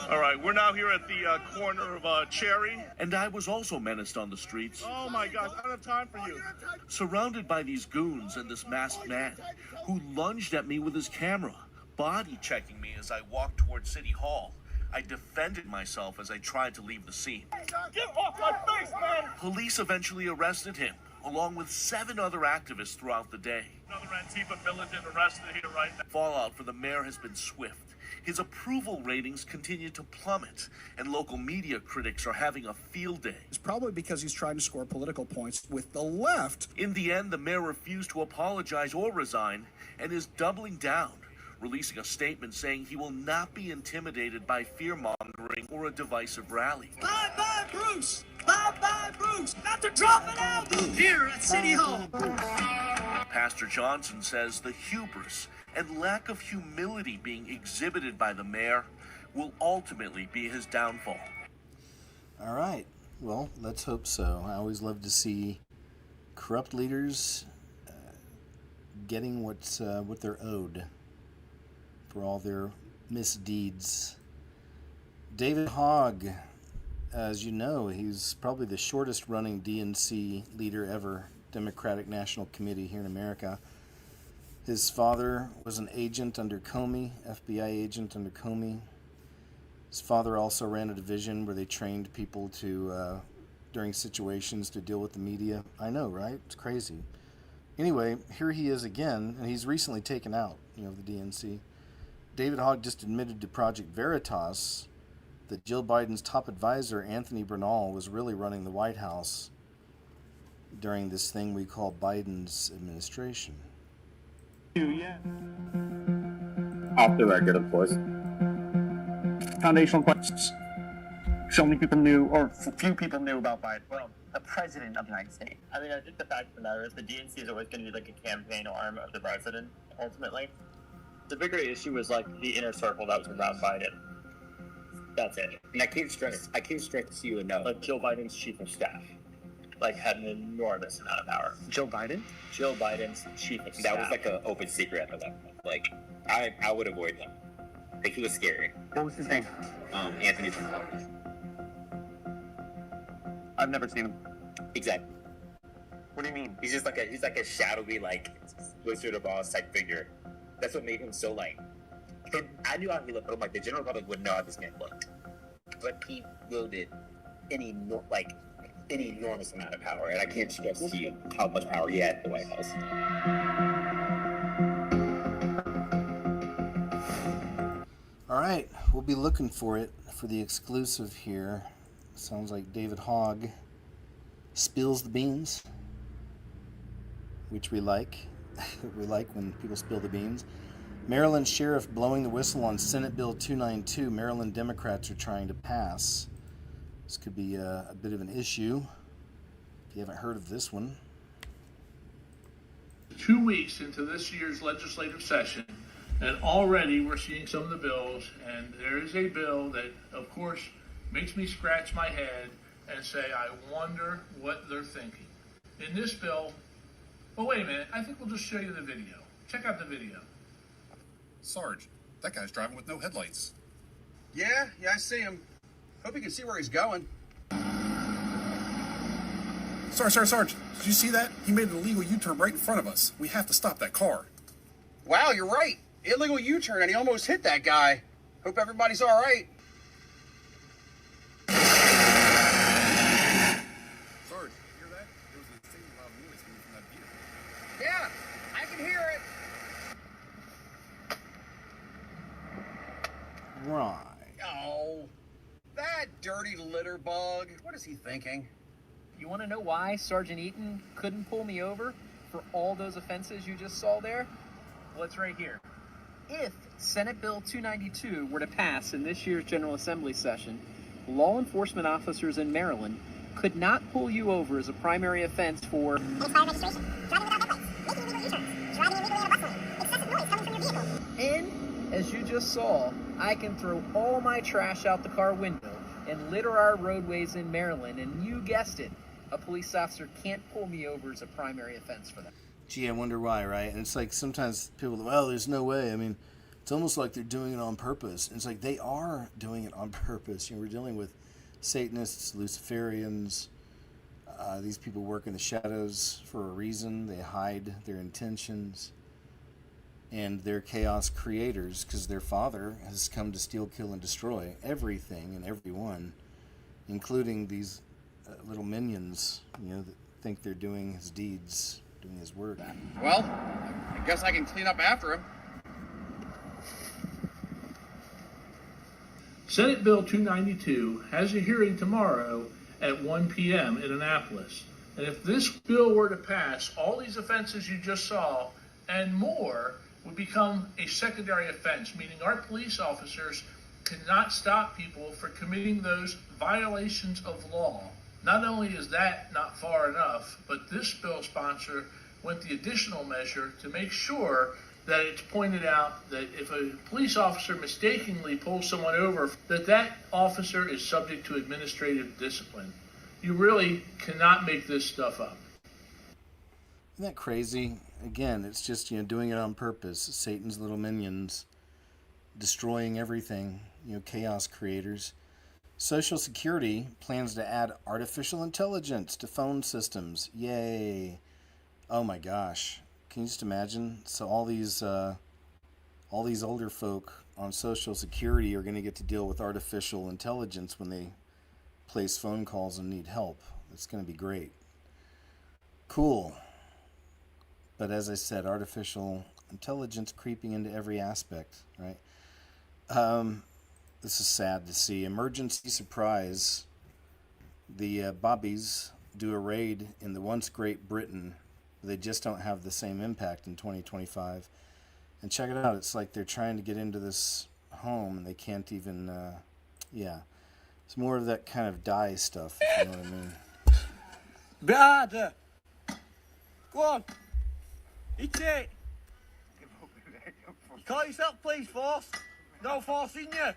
All right, we're now here at the corner of Cherry. And I was also menaced on the streets. Oh my gosh, I don't have time for you. Surrounded by these goons and this masked man who lunged at me with his camera, body checking me as I walked towards City Hall. I defended myself as I tried to leave the scene. Get off my face, man! Police eventually arrested him, along with 7 other activists throughout the day. Another Antifa militant arrested here right now. Fallout for the mayor has been swift. His approval ratings continue to plummet, and local media critics are having a field day. It's probably because he's trying to score political points with the left. In the end, the mayor refused to apologize or resign and is doubling down, releasing a statement saying he will not be intimidated by fear-mongering or a divisive rally. Bye-bye, Bruce! Bye-bye, Bruce! About to drop an album here at City Hall. Pastor Johnson says the hubris and lack of humility being exhibited by the mayor will ultimately be his downfall. All right. Well, let's hope so. I always love to see corrupt leaders getting what they're owed for all their misdeeds. David Hogg, as you know, he's probably the shortest running DNC leader ever, Democratic National Committee here in America. His father was an agent under Comey, FBI agent under Comey. His father also ran a division where they trained people to, during situations, to deal with the media. I know, right? It's crazy. Anyway, here he is again, and he's recently taken out, the DNC. David Hogg just admitted to Project Veritas that Jill Biden's top advisor, Anthony Bernal, was really running the White House during this thing we call Biden's administration. Yeah. Off the record, of course. Foundational questions. So many people knew, or few people knew about Biden. Well, the president of the United States. I mean, I think the fact of the matter is the DNC is always going to be like a campaign arm of the president, ultimately. The bigger issue was like the inner circle that was around Biden. That's it. And I can't stress to you enough, like Joe Biden's chief of staff, like had an enormous amount of power. Joe Biden? Joe Biden's chief of staff. That was like an open secret at that point. Like, I would avoid him. Like, he was scary. What was his name? Anthony Gonzalez. I've never seen him. Exactly. What do you mean? He's like a shadowy, like, Wizard of Oz type figure. That's what made him so, like, I knew how he looked, but I'm like, the general public wouldn't know how this man looked. But he wielded an enormous amount of power, and I can't stress to you how much power he had at the White House. All right, we'll be looking for it for the exclusive here. Sounds like David Hogg spills the beans, which we like. We like when people spill the beans. Maryland sheriff blowing the whistle on Senate Bill 292. Maryland Democrats are trying to pass. This could be a bit of an issue if you haven't heard of this one. 2 weeks into this year's legislative session, and already we're seeing some of the bills, and there is a bill that, of course, makes me scratch my head and say, I wonder what they're thinking. In this bill, well, wait a minute, I think we'll just show you the video. Check out the video. Sarge, that guy's driving with no headlights. Yeah, I see him. Hope he can see where he's going. Sarge, did you see that? He made an illegal U-turn right in front of us. We have to stop that car. Wow, you're right. Illegal U-turn, and he almost hit that guy. Hope everybody's all right. Sarge, you hear that? There was an insanely loud noise coming from that vehicle. Yeah, I can hear it. Right. Oh, that dirty litter bug. What is he thinking? You want to know why Sergeant Eaton couldn't pull me over for all those offenses you just saw there? Well, it's right here. If Senate Bill 292 were to pass in this year's General Assembly session, law enforcement officers in Maryland could not pull you over as a primary offense for expired registration, driving without headlights, making illegal U-turns, driving illegally on a bus lane, excessive noise coming from your vehicle. And, as you just saw, I can throw all my trash out the car window and litter our roadways in Maryland, and you guessed it, a police officer can't pull me over as a primary offense for that. Gee, I wonder why, right? And it's like sometimes people go, well, there's no way. I mean, it's almost like they're doing it on purpose. And it's like they are doing it on purpose. You know, we're dealing with Satanists, Luciferians. These people work in the shadows for a reason. They hide their intentions. And they're chaos creators because their father has come to steal, kill, and destroy everything and everyone, including these little minions, you know, that think they're doing his deeds, doing his work. Well, I guess I can clean up after him. Senate Bill 292 has a hearing tomorrow at 1 p.m. in Annapolis. And if this bill were to pass, all these offenses you just saw and more would become a secondary offense, meaning our police officers cannot stop people for committing those violations of law. Not only is that not far enough, but this bill sponsor went the additional measure to make sure that it's pointed out that if a police officer mistakenly pulls someone over, that officer is subject to administrative discipline. You really cannot make this stuff up. Isn't that crazy? Again, it's just, you know, doing it on purpose. Satan's little minions destroying everything, you know, chaos creators. Social Security plans to add artificial intelligence to phone systems. Yay. Oh my gosh. Can you just imagine? So all these older folk on Social Security are going to get to deal with artificial intelligence when they place phone calls and need help. It's going to be great. Cool. But as I said, artificial intelligence creeping into every aspect, right? This is sad to see. Emergency surprise. The Bobbies do a raid in the once Great Britain They just don't have the same impact in 2025. And check it out. It's like they're trying to get into this home and they can't even, yeah. It's more of that kind of die stuff, if you know what I mean. Bit harder. Go on. Hit it. You call yourself police force? No force in you.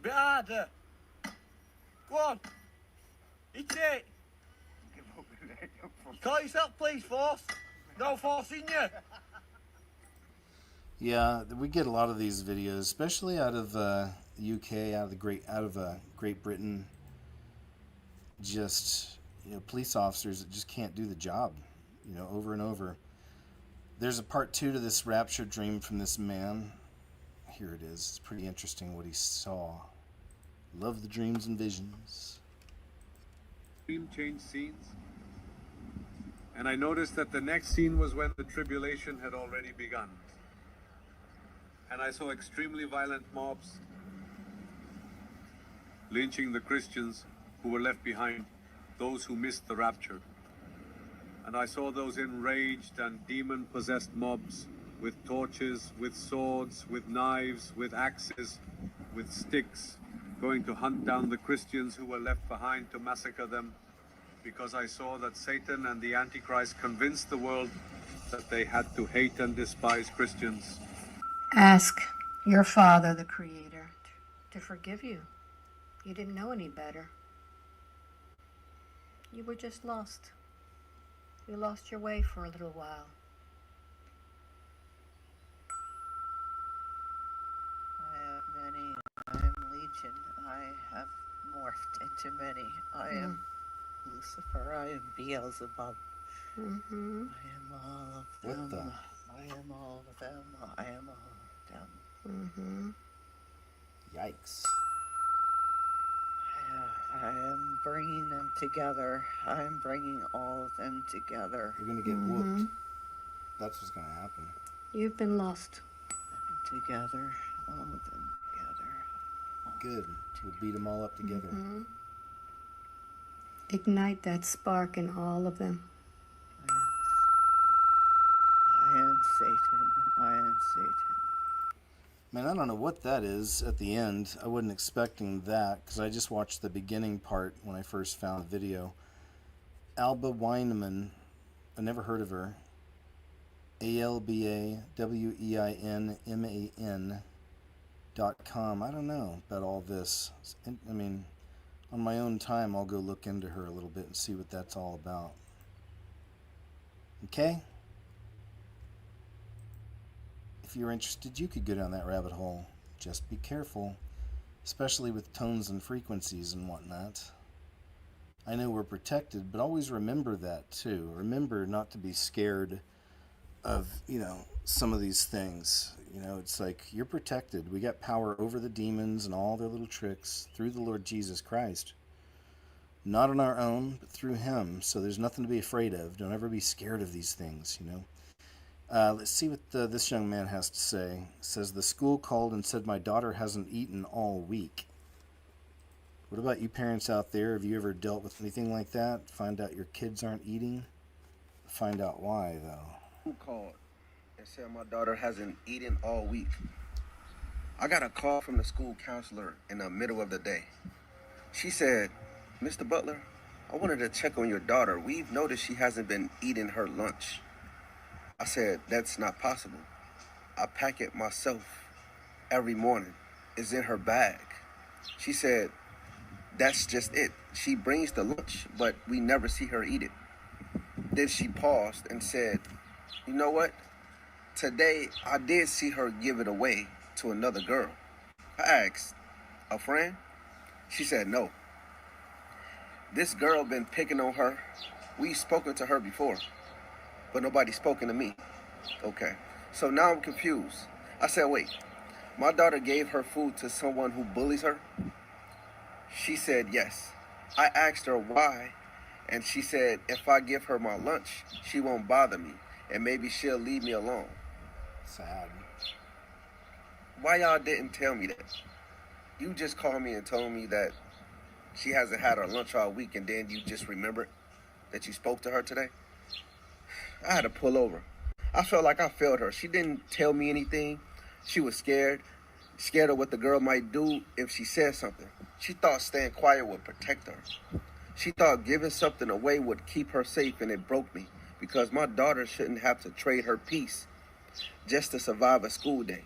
Bit harder. Go on. Hit it. You call yourself police force? No force in you. Yeah, we get a lot of these videos, especially out of the UK, out of Great Britain. Just, you know, police officers that just can't do the job, you know, over and over. There's a part 2 to this Rapture dream from this man. Here it is. It's pretty interesting what he saw. Love the dreams and visions. Dream changed scenes, and I noticed that the next scene was when the tribulation had already begun. And I saw extremely violent mobs lynching the Christians who were left behind, those who missed the rapture. And I saw those enraged and demon-possessed mobs with torches, with swords, with knives, with axes, with sticks, going to hunt down the Christians who were left behind to massacre them, because I saw that Satan and the Antichrist convinced the world that they had to hate and despise Christians. Ask your Father, the Creator, to forgive you. You didn't know any better. You were just lost. You lost your way for a little while. I am many. I am legion. I have morphed into many. I am Lucifer. I am Beelzebub. I am all of them. What the? I am all of them. I am all of them. Yikes. I am bringing them together. I am bringing all of them together. You're going to get whooped. That's what's going to happen. You've been lost. Together. All of them together. Good. We'll beat them all up together. Ignite that spark in all of them. I am Satan. I am Satan. Man, I don't know what that is at the end. I wasn't expecting that because I just watched the beginning part when I first found the video. Alba Weinman, I never heard of her. ALBAWEINMAN.com. I don't know about all this. I mean, on my own time, I'll go look into her a little bit and see what that's all about. Okay? If you're interested, you could go down that rabbit hole. Just be careful, especially with tones and frequencies and whatnot. I know we're protected, but always remember that too. Remember not to be scared of, you know, some of these things. You know, it's like you're protected. We got power over the demons and all their little tricks through the Lord Jesus Christ. Not on our own, but through Him. So there's nothing to be afraid of. Don't ever be scared of these things, you know. Let's see what this young man has to say. It says, the school called and said my daughter hasn't eaten all week. What about you parents out there? Have you ever dealt with anything like that? Find out your kids aren't eating? Find out why, though. Who called and said my daughter hasn't eaten all week? I got a call from the school counselor in the middle of the day. She said, Mr. Butler, I wanted to check on your daughter. We've noticed she hasn't been eating her lunch. I said, that's not possible. I pack it myself every morning. It's in her bag. She said, that's just it. She brings the lunch, but we never see her eat it. Then she paused and said, you know what? Today, I did see her give it away to another girl. I asked, a friend? She said, no. This girl been picking on her. We've spoken to her before, but nobody's spoken to me. Okay, so now I'm confused. I said, wait, my daughter gave her food to someone who bullies her? She said yes. I asked her why, and she said if I give her my lunch, she won't bother me, and maybe she'll leave me alone. Sad. Why y'all didn't tell me that? You just called me and told me that she hasn't had her lunch all week, and then you just remembered? that you spoke to her today? I had to pull over. I felt like I failed her. She didn't tell me anything. She was scared of what the girl might do if she said something. She thought staying quiet would protect her. She thought giving something away would keep her safe, and it broke me because my daughter shouldn't have to trade her peace just to survive a school day.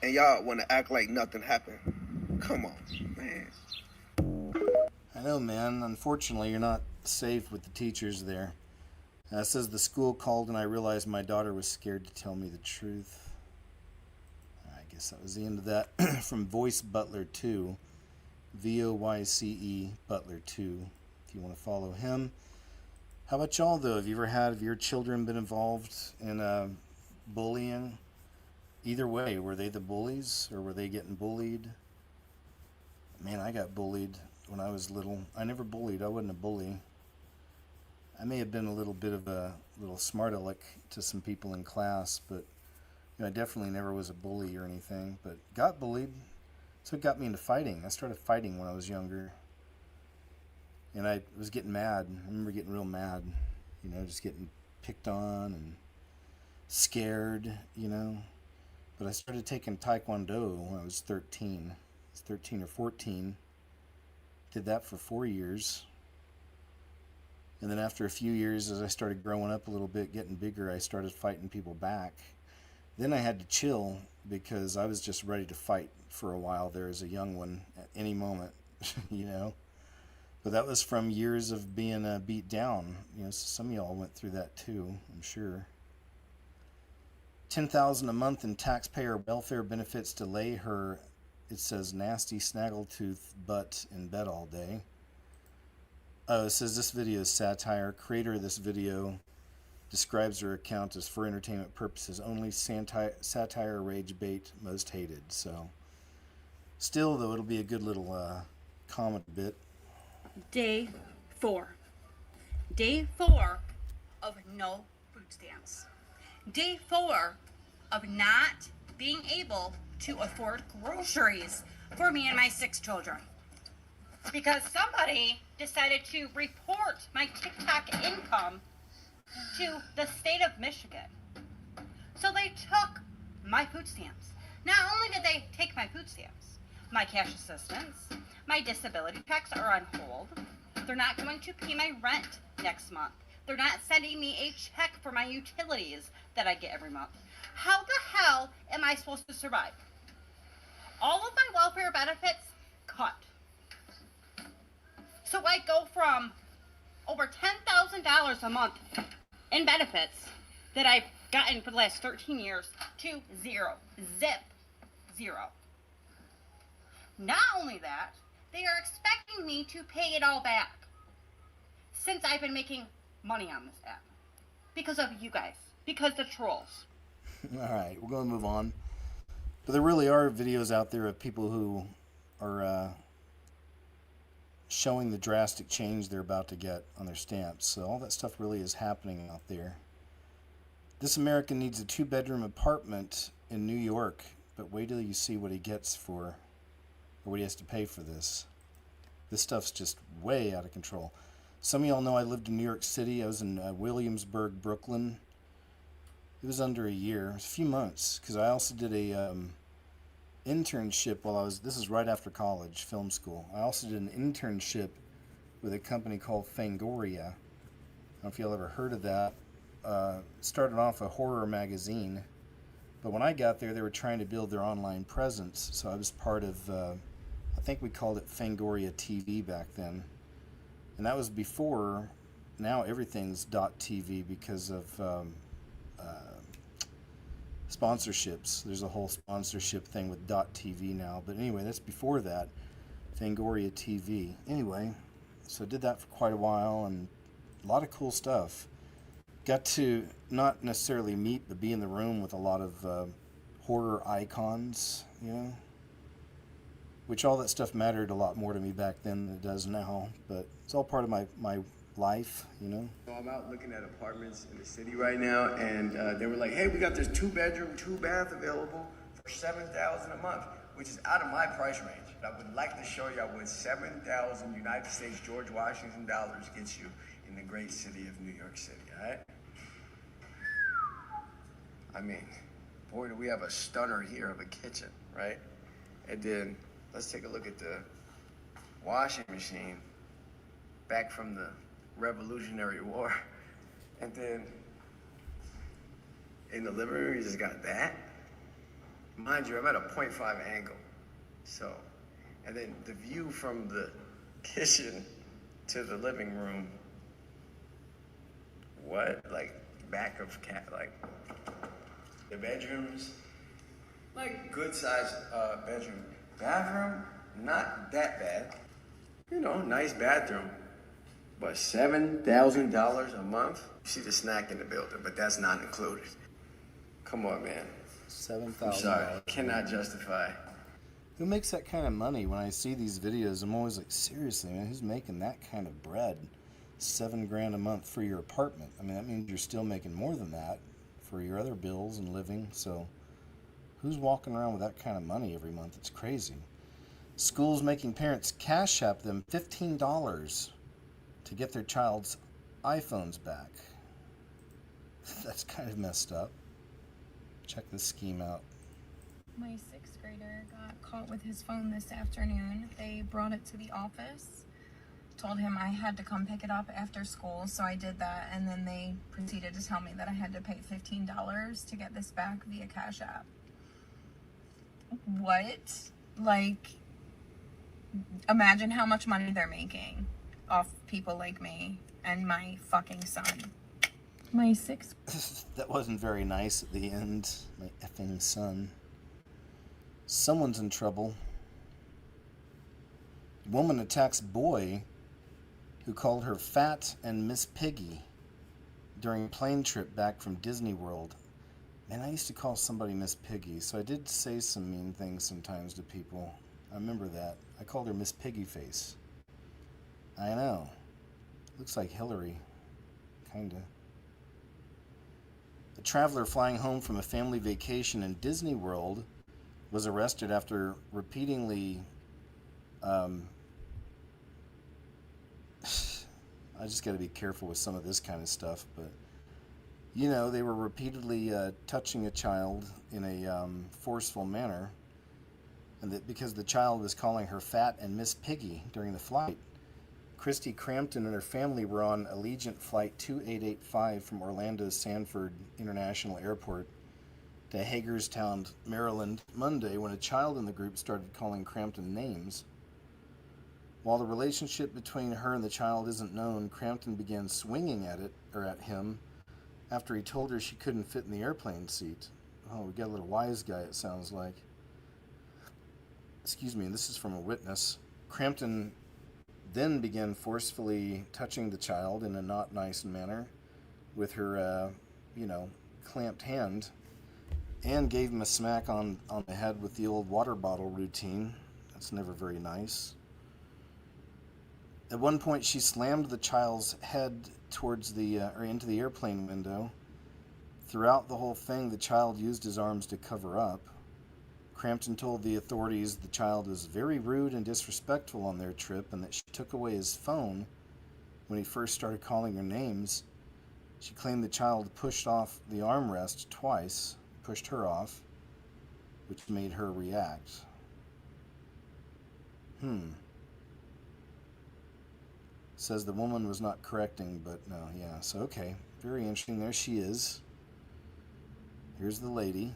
And y'all want to act like nothing happened. Come on, man. I know, man. Unfortunately, you're not safe with the teachers there. It says the school called and I realized my daughter was scared to tell me the truth. I guess that was the end of that. From Voice Butler 2. VOYCE Butler 2. If you want to follow him. How about y'all, though? Have your children been involved in bullying? Either way, were they the bullies or were they getting bullied? Man, I got bullied when I was little. I never bullied. I wasn't a bully. I may have been a little bit of a little smart aleck to some people in class, but I definitely never was a bully or anything. But got bullied. So it got me into fighting. I started fighting when I was younger. And I was getting mad. I remember getting real mad. Just getting picked on and scared, But I started taking Taekwondo when I was 13. I was 13 or 14. Did that for 4 years. And then after a few years, as I started growing up a little bit, getting bigger, I started fighting people back. Then I had to chill because I was just ready to fight for a while there as a young one at any moment, But that was from years of being beat down. So some of y'all went through that too, I'm sure. $10,000 a month in taxpayer welfare benefits to lay her, it says, nasty snaggletooth butt in bed all day. Oh, it says this video is satire. Creator of this video describes her account as for entertainment purposes only, satire, rage bait, most hated. So, still, though, it'll be a good little comment bit. Day 4. Day 4 of no food stamps. Day 4 of not being able to afford groceries for me and my 6 children. Because somebody decided to report my TikTok income to the state of Michigan. So they took my food stamps. Not only did they take my food stamps, my cash assistance, my disability checks are on hold. They're not going to pay my rent next month. They're not sending me a check for my utilities that I get every month. How the hell am I supposed to survive? All of my welfare benefits cut. So I go from over $10,000 a month in benefits that I've gotten for the last 13 years to zero. Zip. Zero. Not only that, they are expecting me to pay it all back since I've been making money on this app. Because of you guys. Because the trolls. Alright, we're going to move on. But there really are videos out there of people who are showing the drastic change they're about to get on their stamps. So all that stuff really is happening out there. This American needs a 2-bedroom apartment in New York, but wait till you see what he gets for, or what he has to pay for this. This stuff's just way out of control. Some of y'all know I lived in New York City. I was in Williamsburg, Brooklyn. It was under a year, a few months, because I also did a internship while I was, this is right after college, film school. I also did an internship with a company called Fangoria. I don't know if y'all ever heard of that. Started off a horror magazine, but when I got there, they were trying to build their online presence, so I was part of, I think we called it Fangoria TV back then. And that was before, now everything's .tv because of sponsorships. There's a whole sponsorship thing with .tv now. But anyway, that's before that, Fangoria TV. Anyway, so I did that for quite a while and a lot of cool stuff. Got to not necessarily meet, but be in the room with a lot of horror icons, which all that stuff mattered a lot more to me back then than it does now. But it's all part of my life, So I'm out looking at apartments in the city right now, and they were like, hey, we got this 2-bedroom, 2-bath available for $7,000 a month, which is out of my price range. But I would like to show y'all what 7,000 United States George Washington dollars gets you in the great city of New York City, all right? I mean, boy, do we have a stunner here of a kitchen, right? And then let's take a look at the washing machine back from the Revolutionary War. And then in the living room, you just got that. Mind you, I'm at a 0.5 angle. So, and then the view from the kitchen to the living room, what? Like back of like the bedrooms, like good sized bedroom. Bathroom, not that bad. You know, nice bathroom. But $7,000 a month? You see the snack in the building, but that's not included. Come on, man. $7,000. I'm sorry, cannot justify. Who makes that kind of money? When I see these videos, I'm always like, seriously, man, who's making that kind of bread? $7,000 a month for your apartment. I mean, that means you're still making more than that for your other bills and living. So who's walking around with that kind of money every month? It's crazy. Schools making parents cash app them $15 to get their child's iPhones back. That's kind of messed up. Check this scheme out. My 6th grader got caught with his phone this afternoon. They brought it to the office, told him I had to come pick it up after school, so I did that, and then they proceeded to tell me that I had to pay $15 to get this back via Cash App. What? Like, imagine how much money they're making off people like me and my fucking son. My 6th... That wasn't very nice at the end. My effing son. Someone's in trouble. Woman attacks boy who called her fat and Miss Piggy during a plane trip back from Disney World. Man, I used to call somebody Miss Piggy, so I did say some mean things sometimes to people. I remember that. I called her Miss Piggy Face. I know. Looks like Hillary. Kinda. A traveler flying home from a family vacation in Disney World was arrested after repeatedly I just got to be careful with some of this kind of stuff, but you know, they were repeatedly touching a child in a forceful manner, and that because the child was calling her fat and Miss Piggy during the flight. Christy Crampton and her family were on Allegiant Flight 2885 from Orlando's Sanford International Airport to Hagerstown, Maryland, Monday when a child in the group started calling Crampton names. While the relationship between her and the child isn't known, Crampton began swinging at him after he told her she couldn't fit in the airplane seat. Oh, we got a little wise guy, it sounds like. Excuse me, this is from a witness. Crampton then began forcefully touching the child in a not nice manner with her, clamped hand, and gave him a smack on the head with the old water bottle routine. That's never very nice. At one point, she slammed the child's head towards into the airplane window. Throughout the whole thing, the child used his arms to cover up. Crampton told the authorities the child was very rude and disrespectful on their trip and that she took away his phone when he first started calling her names. She claimed the child pushed off the armrest twice, pushed her off, which made her react. Says the woman was not correcting, but no, yeah, so okay. Very interesting. There she is. Here's the lady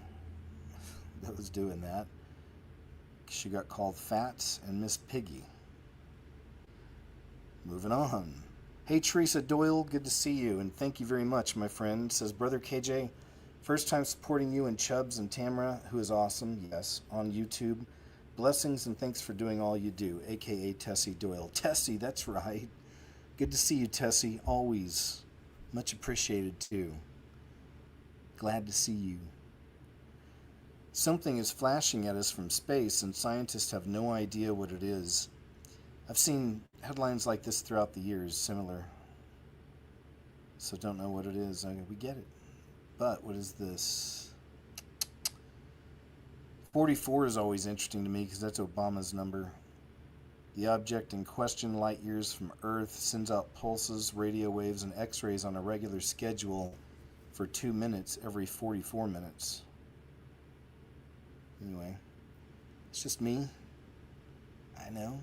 that was doing that. She got called Fats and Miss Piggy. Moving on. Hey, Teresa Doyle, good to see you, and thank you very much, my friend. Says, Brother KJ, first time supporting you and Chubbs and Tamara, who is awesome, yes, on YouTube. Blessings and thanks for doing all you do, a.k.a. Tessie Doyle. Tessie, that's right. Good to see you, Tessie, always. Much appreciated, too. Glad to see you. Something is flashing at us from space, and scientists have no idea what it is. I've seen headlines like this throughout the years, similar. So don't know what it is. We get it. But what is this? 44 is always interesting to me because that's Obama's number. The object in question, light years from Earth, sends out pulses, radio waves, and X-rays on a regular schedule for 2 minutes every 44 minutes. Anyway, it's just me. I know.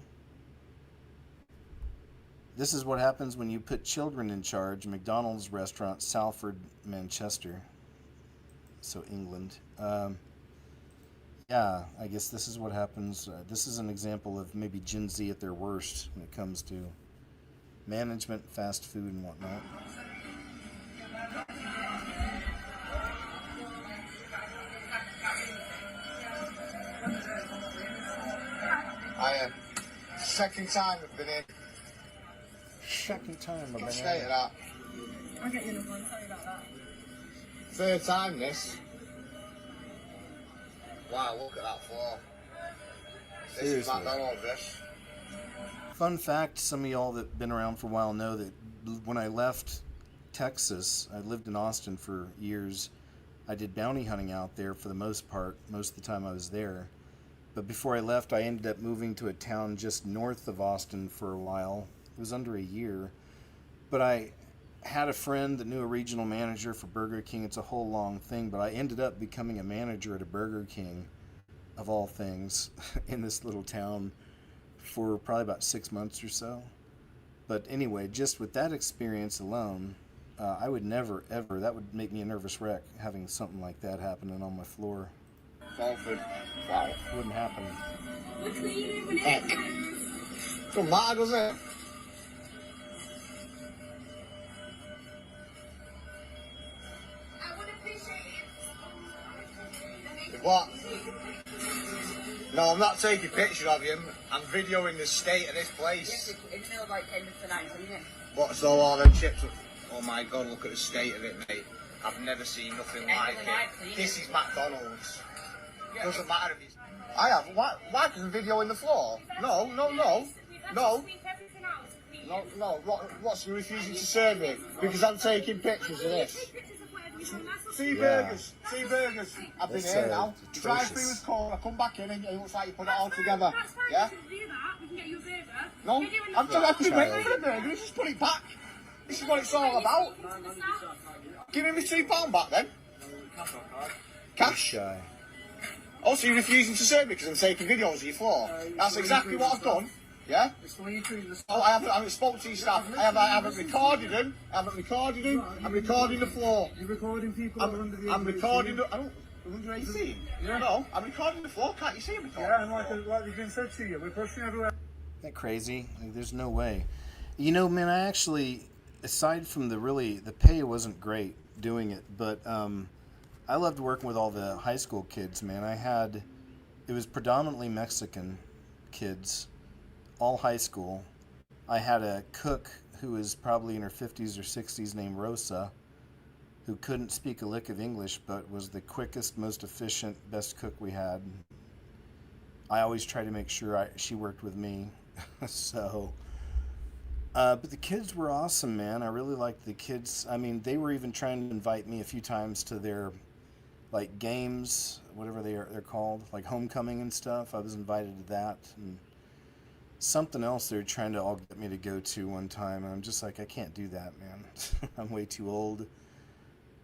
This is what happens when you put children in charge. McDonald's restaurant, Salford, Manchester. So England. Yeah, I guess this is what happens. This is an example of maybe Gen Z at their worst when it comes to management, fast food, and whatnot. I am. Second time I've been in. Second time I've been in. Straight it up. I'll get you another one. Sorry about that. Third time this. Wow, look at that floor. This is Seriously. McDonald's, this. Fun fact, some of y'all that have been around for a while know that when I left Texas, I lived in Austin for years. I did bounty hunting out there for the most part, most of the time I was there. But before I left, I ended up moving to a town just north of Austin for a while. It was under a year. But I had a friend that knew a regional manager for Burger King. It's a whole long thing, but I ended up becoming a manager at a Burger King, of all things, in this little town for probably about 6 months or so. But anyway, just with that experience alone, I would never, ever, that would make me a nervous wreck, having something like that happening on my floor. Salford. Wow. Wouldn't happen. Heck. Don't matter, does it? What? No, I'm not taking pictures of him. I'm videoing the state of this place. It smells like kind of tonight, isn't it? What's all them chips? Oh my god, look at the state of it, mate. I've never seen nothing like it. This is McDonald's. Doesn't matter if it's... I have. Why is the video in the floor? No. What's refusing to serve me? Because I'm taking pictures of this. Three burgers. I've been here now. The drive-through was cold. I come back in and it looks like you put it all together. Yeah? No, I'm just waiting for the burger. Let's just put it back. This is what it's all about. Give me my £3 back then. Cash. Oh, so you're refusing to serve me because I'm taking videos of your floor? That's exactly what I've done. Yeah? Oh, I haven't spoken to your staff. I haven't recorded them. I'm recording the floor. You're recording people I'm recording the... I don't... Under 18? Yeah. No, I'm recording the floor. Can't you see me recording? Yeah, and like we've been said to you, we're pushing everywhere. Isn't that crazy? Like, there's no way. You know, man, I actually, aside from the pay wasn't great doing it, but I loved working with all the high school kids, man. It was predominantly Mexican kids, all high school. I had a cook who was probably in her 50s or 60s named Rosa, who couldn't speak a lick of English, but was the quickest, most efficient, best cook we had. I always try to make sure she worked with me. So, but the kids were awesome, man. I really liked the kids. I mean, they were even trying to invite me a few times to their, like, games, whatever they're called, like homecoming and stuff. I was invited to that. And something else they were trying to all get me to go to one time, and I'm just like, I can't do that, man. I'm way too old.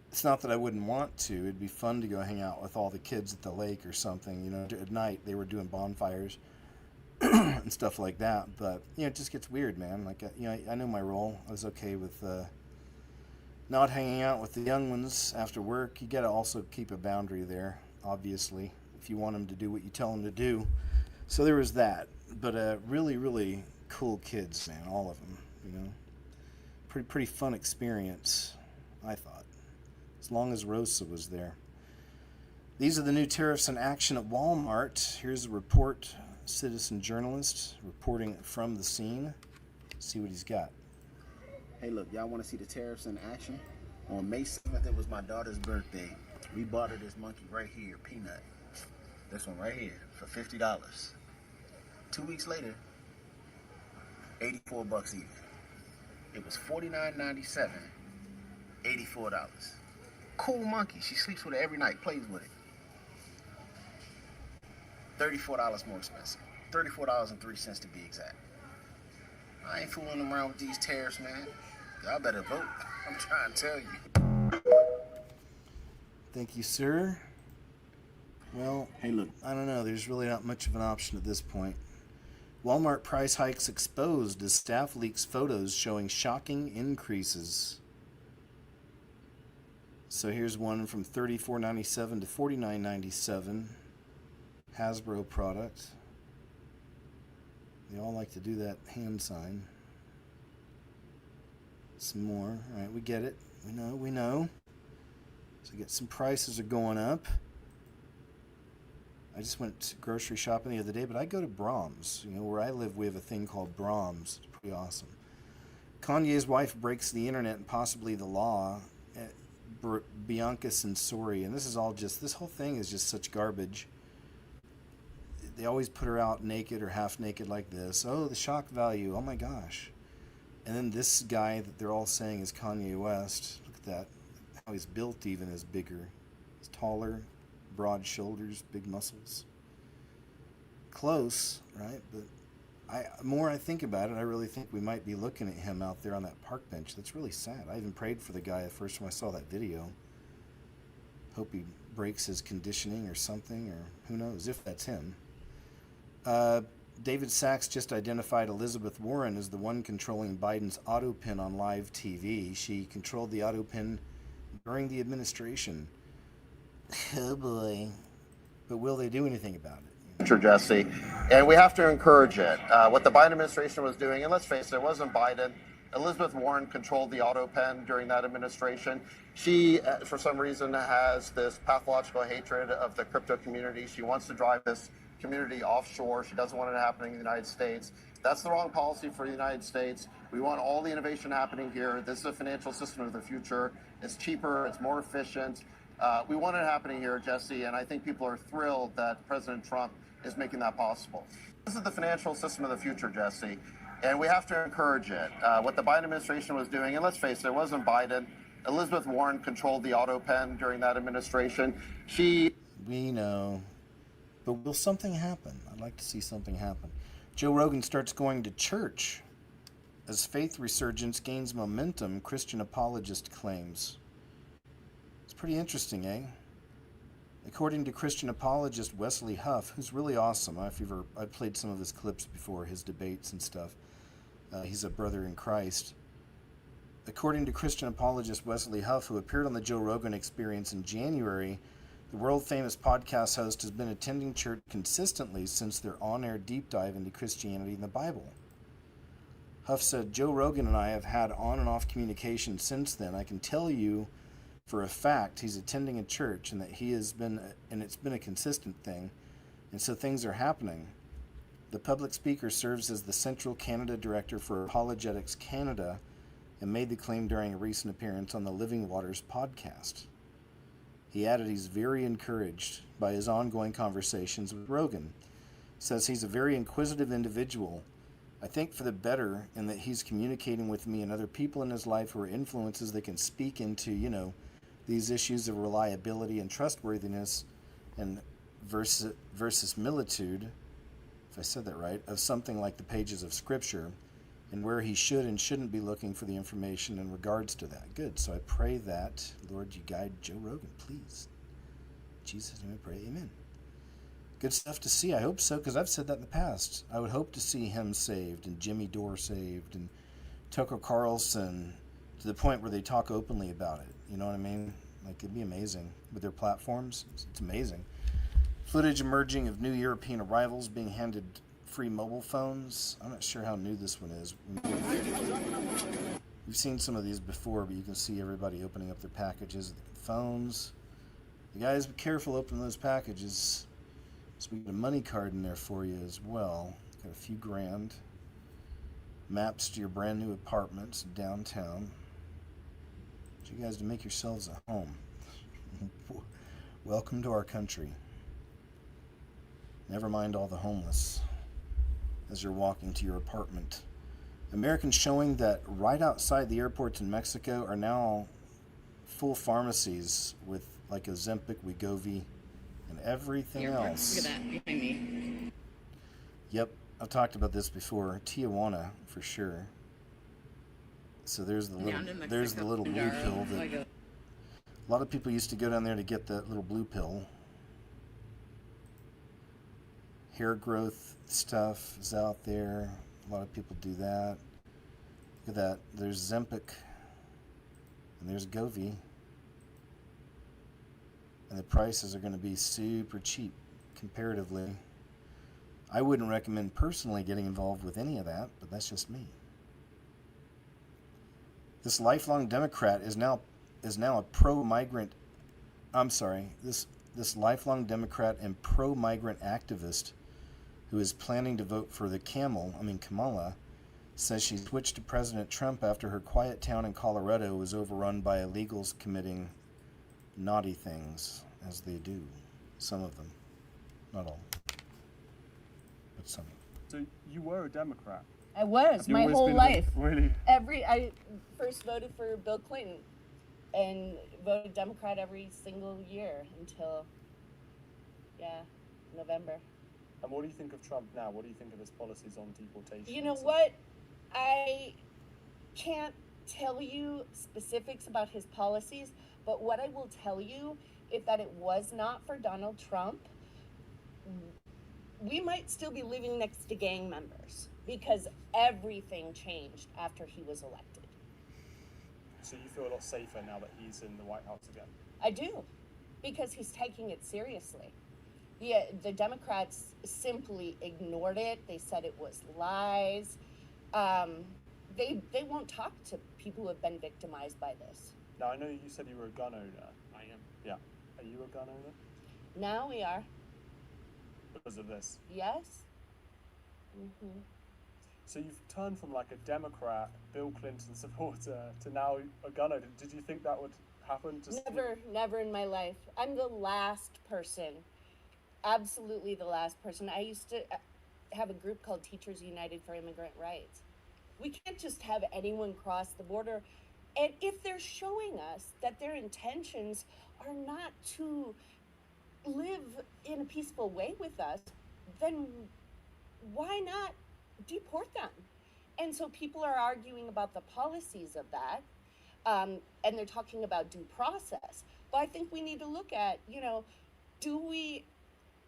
It's not that I wouldn't want to. It'd be fun to go hang out with all the kids at the lake or something. You know, at night they were doing bonfires and stuff like that. But, you know, it just gets weird, man. Like, you know, I know my role. I was okay with not hanging out with the young ones after work. You got to also keep a boundary there, obviously, if you want them to do what you tell them to do. So there was that. But really, really cool kids, man, all of them, you know. Pretty fun experience, I thought. As long as Rosa was there. These are the new tariffs in action at Walmart. Here's a report, citizen journalist reporting from the scene. See what he's got. Hey, look, y'all want to see the tariffs in action? On May 7th, it was my daughter's birthday. We bought her this monkey right here, Peanut. This one right here for $50. 2 weeks later, $84 even. It was $49.97, $84. Cool monkey. She sleeps with it every night, plays with it. $34 more expensive. $34.03 to be exact. I ain't fooling around with these tariffs, man. Y'all better vote. I'm trying to tell you. Thank you, sir. Well, hey, look. I don't know. There's really not much of an option at this point. Walmart price hikes exposed as staff leaks photos showing shocking increases. So here's one from $34.97 to $49.97. Hasbro product. They all like to do that hand sign. Some more. All right, we get it. We know. So get some prices are going up. I just went grocery shopping the other day, but I go to Brahms. You know, where I live, we have a thing called Brahms. It's pretty awesome. Kanye's wife breaks the internet and possibly the law. Bianca Sensori. And this whole thing is just such garbage. They always put her out naked or half naked like this. Oh, the shock value. Oh my gosh. And then this guy that they're all saying is Kanye West. Look at that. How he's built even is bigger. He's taller, broad shoulders, big muscles. Close, right? But more I think about it, I really think we might be looking at him out there on that park bench. That's really sad. I even prayed for the guy the first time I saw that video. Hope he breaks his conditioning or something, or who knows if that's him. David Sachs just identified Elizabeth Warren as the one controlling Biden's auto pin on live TV. She controlled the auto pin during the administration. Oh boy. But will they do anything about it? Jesse, and we have to encourage it. What the Biden administration was doing, and let's face it, it wasn't Biden. Elizabeth Warren controlled the auto pen during that administration. She, for some reason, has this pathological hatred of the crypto community. She wants to drive this community offshore. She doesn't want it happening in the United States. That's the wrong policy for the United States. We want all the innovation happening here. This is a financial system of the future. It's cheaper. It's more efficient. We want it happening here, Jesse, and I think people are thrilled that President Trump is making that possible. This is the financial system of the future, Jesse, and we have to encourage it. What the Biden administration was doing, and let's face it, it wasn't Biden. Elizabeth Warren controlled the auto pen during that administration. We know. But will something happen? I'd like to see something happen. Joe Rogan starts going to church. As faith resurgence gains momentum, Christian apologist claims. It's pretty interesting, eh? According to Christian apologist Wesley Huff, who's really awesome. I've played some of his clips before, his debates and stuff. He's a brother in Christ. According to Christian apologist Wesley Huff, who appeared on the Joe Rogan Experience in January, the world-famous podcast host has been attending church consistently since their on-air deep dive into Christianity and the Bible. Huff said, Joe Rogan and I have had on and off communication since then. I can tell you for a fact he's attending a church and that he has been, and it's been a consistent thing, and so things are happening. The public speaker serves as the Central Canada Director for Apologetics Canada and made the claim during a recent appearance on the Living Waters podcast. He added he's very encouraged by his ongoing conversations with Rogan. Says he's a very inquisitive individual. I think for the better in that he's communicating with me and other people in his life who are influences that can speak into, these issues of reliability and trustworthiness and verisimilitude, if I said that right, of something like the pages of Scripture and where he should and shouldn't be looking for the information in regards to that. Good. So I pray that, Lord, you guide Joe Rogan, please. In Jesus' name I pray, amen. Good stuff to see. I hope so, because I've said that in the past. I would hope to see him saved and Jimmy Dore saved and Tucker Carlson to the point where they talk openly about it. You know what I mean? Like, it'd be amazing with their platforms. It's amazing. Footage emerging of new European arrivals being handed free mobile phones. I'm not sure how new this one is. We've seen some of these before, but you can see everybody opening up their packages, the phones. You guys be careful opening those packages. So we got a money card in there for you as well. Got a few grand. Maps to your brand new apartments downtown. Want you guys to make yourselves at home. Welcome to our country. Never mind all the homeless as you're walking to your apartment. Americans showing that right outside the airports in Mexico are now full pharmacies with like Ozempic, Wegovy, and everything else. Look at that behind me. Yep, I've talked about this before. Tijuana, for sure. So there's the little blue pill that a lot of people used to go down there to get that little blue pill. Hair growth stuff is out there. A lot of people do that. Look at that. There's Zempic. And there's Govi. And the prices are going to be super cheap comparatively. I wouldn't recommend personally getting involved with any of that, but that's just me. This lifelong Democrat is now a pro-migrant. I'm sorry. This lifelong Democrat and pro-migrant activist who is planning to vote for Kamala, says she switched to President Trump after her quiet town in Colorado was overrun by illegals committing naughty things, as they do. Some of them. Not all. But some. So you were a Democrat? I was my whole life. Really? I first voted for Bill Clinton and voted Democrat every single year until, November. And what do you think of Trump now? What do you think of his policies on deportation? You know what? I can't tell you specifics about his policies, but what I will tell you is that it was not for Donald Trump, we might still be living next to gang members because everything changed after he was elected. So you feel a lot safer now that he's in the White House again? I do, because he's taking it seriously. The Democrats simply ignored it. They said it was lies. They won't talk to people who have been victimized by this. Now, I know you said you were a gun owner. I am. Yeah. Are you a gun owner? Now we are. Because of this? Yes. Mm-hmm. So you've turned from like a Democrat, Bill Clinton supporter, to now a gun owner. Did you think that would happen? Never in my life. I'm the last person. Absolutely the last person. I used to have a group called Teachers United for Immigrant Rights. We can't just have anyone cross the border. And if they're showing us that their intentions are not to live in a peaceful way with us, then why not deport them? And so people are arguing about the policies of that, and they're talking about due process. But I think we need to look at, do we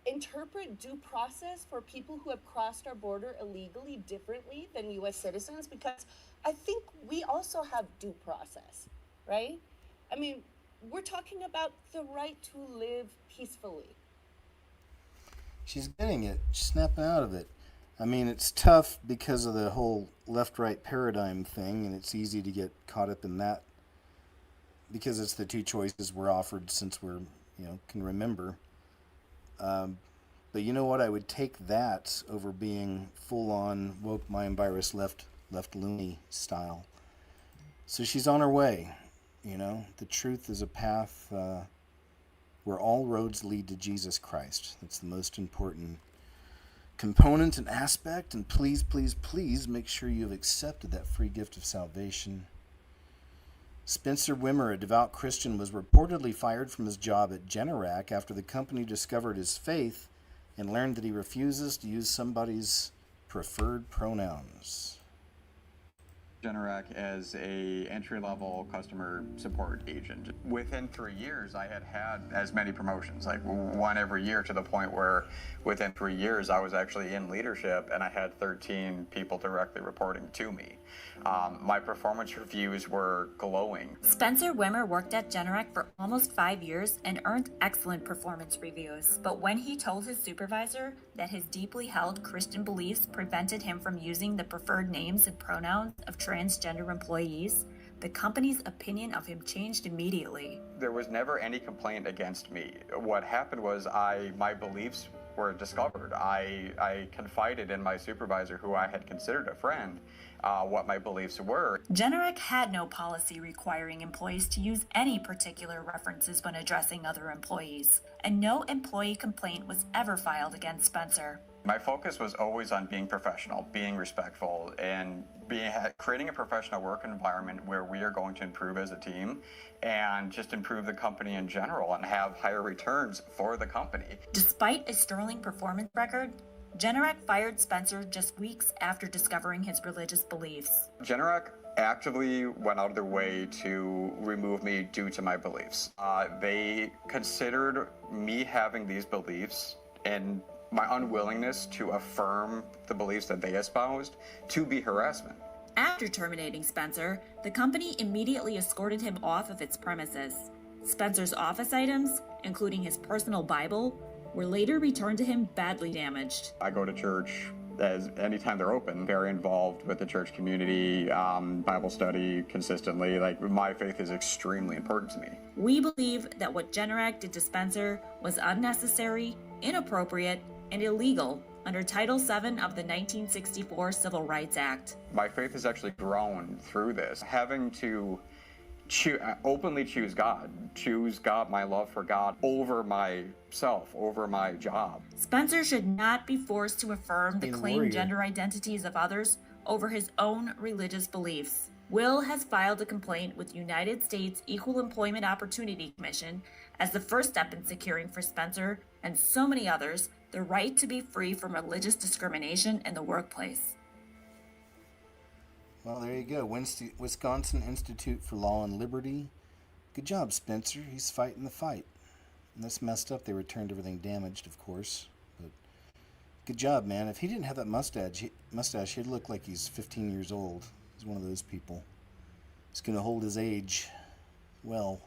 interpret due process for people who have crossed our border illegally differently than U.S. citizens? Because I think we also have due process, right? I mean, we're talking about the right to live peacefully. She's getting it. She's snapping out of it. I mean, it's tough because of the whole left-right paradigm thing, and it's easy to get caught up in that because it's the two choices we're offered since we're, can remember. But you know what? I would take that over being full-on woke mind virus left loony style. So she's on her way. The truth is a path where all roads lead to Jesus Christ. That's the most important component and aspect. And please, please, please make sure you have accepted that free gift of salvation. Spencer Wimmer, a devout Christian, was reportedly fired from his job at Generac after the company discovered his faith and learned that he refuses to use somebody's preferred pronouns. Generac as a entry-level customer support agent. Within 3 years, I had as many promotions, like one every year, to the point where within 3 years, I was actually in leadership and I had 13 people directly reporting to me. My performance reviews were glowing. Spencer Wimmer worked at Generac for almost 5 years and earned excellent performance reviews. But when he told his supervisor that his deeply held Christian beliefs prevented him from using the preferred names and pronouns of transgender employees, the company's opinion of him changed immediately. There was never any complaint against me. What happened was my beliefs were discovered. I confided in my supervisor, who I had considered a friend, what my beliefs were. Generac had no policy requiring employees to use any particular references when addressing other employees, and no employee complaint was ever filed against Spencer. My focus was always on being professional, being respectful, and creating a professional work environment where we are going to improve as a team and just improve the company in general and have higher returns for the company. Despite a sterling performance record, Generac fired Spencer just weeks after discovering his religious beliefs. Generac actively went out of their way to remove me due to my beliefs. They considered me having these beliefs and my unwillingness to affirm the beliefs that they espoused to be harassment. After terminating Spencer, the company immediately escorted him off of its premises. Spencer's office items, including his personal Bible, were later returned to him badly damaged. I go to church as anytime they're open, very involved with the church community, Bible study consistently. Like, my faith is extremely important to me. We believe that what Generac did to Spencer was unnecessary, inappropriate, and illegal under Title VII of the 1964 Civil Rights Act. My faith has actually grown through this. Having to openly choose God, my love for God, over myself, over my job. Spencer should not be forced to affirm the claimed gender identities of others over his own religious beliefs. Will has filed a complaint with United States Equal Employment Opportunity Commission as the first step in securing for Spencer and so many others the right to be free from religious discrimination in the workplace. Well, there you go. Wisconsin Institute for Law and Liberty. Good job, Spencer. He's fighting the fight. And that's messed up. They returned everything damaged, of course. But good job, man. If he didn't have that mustache, he'd look like he's 15 years old. He's one of those people. He's going to hold his age well.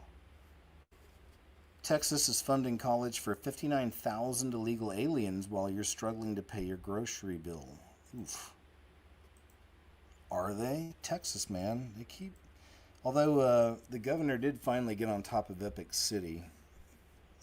Texas is funding college for 59,000 illegal aliens while you're struggling to pay your grocery bill. Oof. Are they? Texas, man. They keep... Although the governor did finally get on top of Epic City.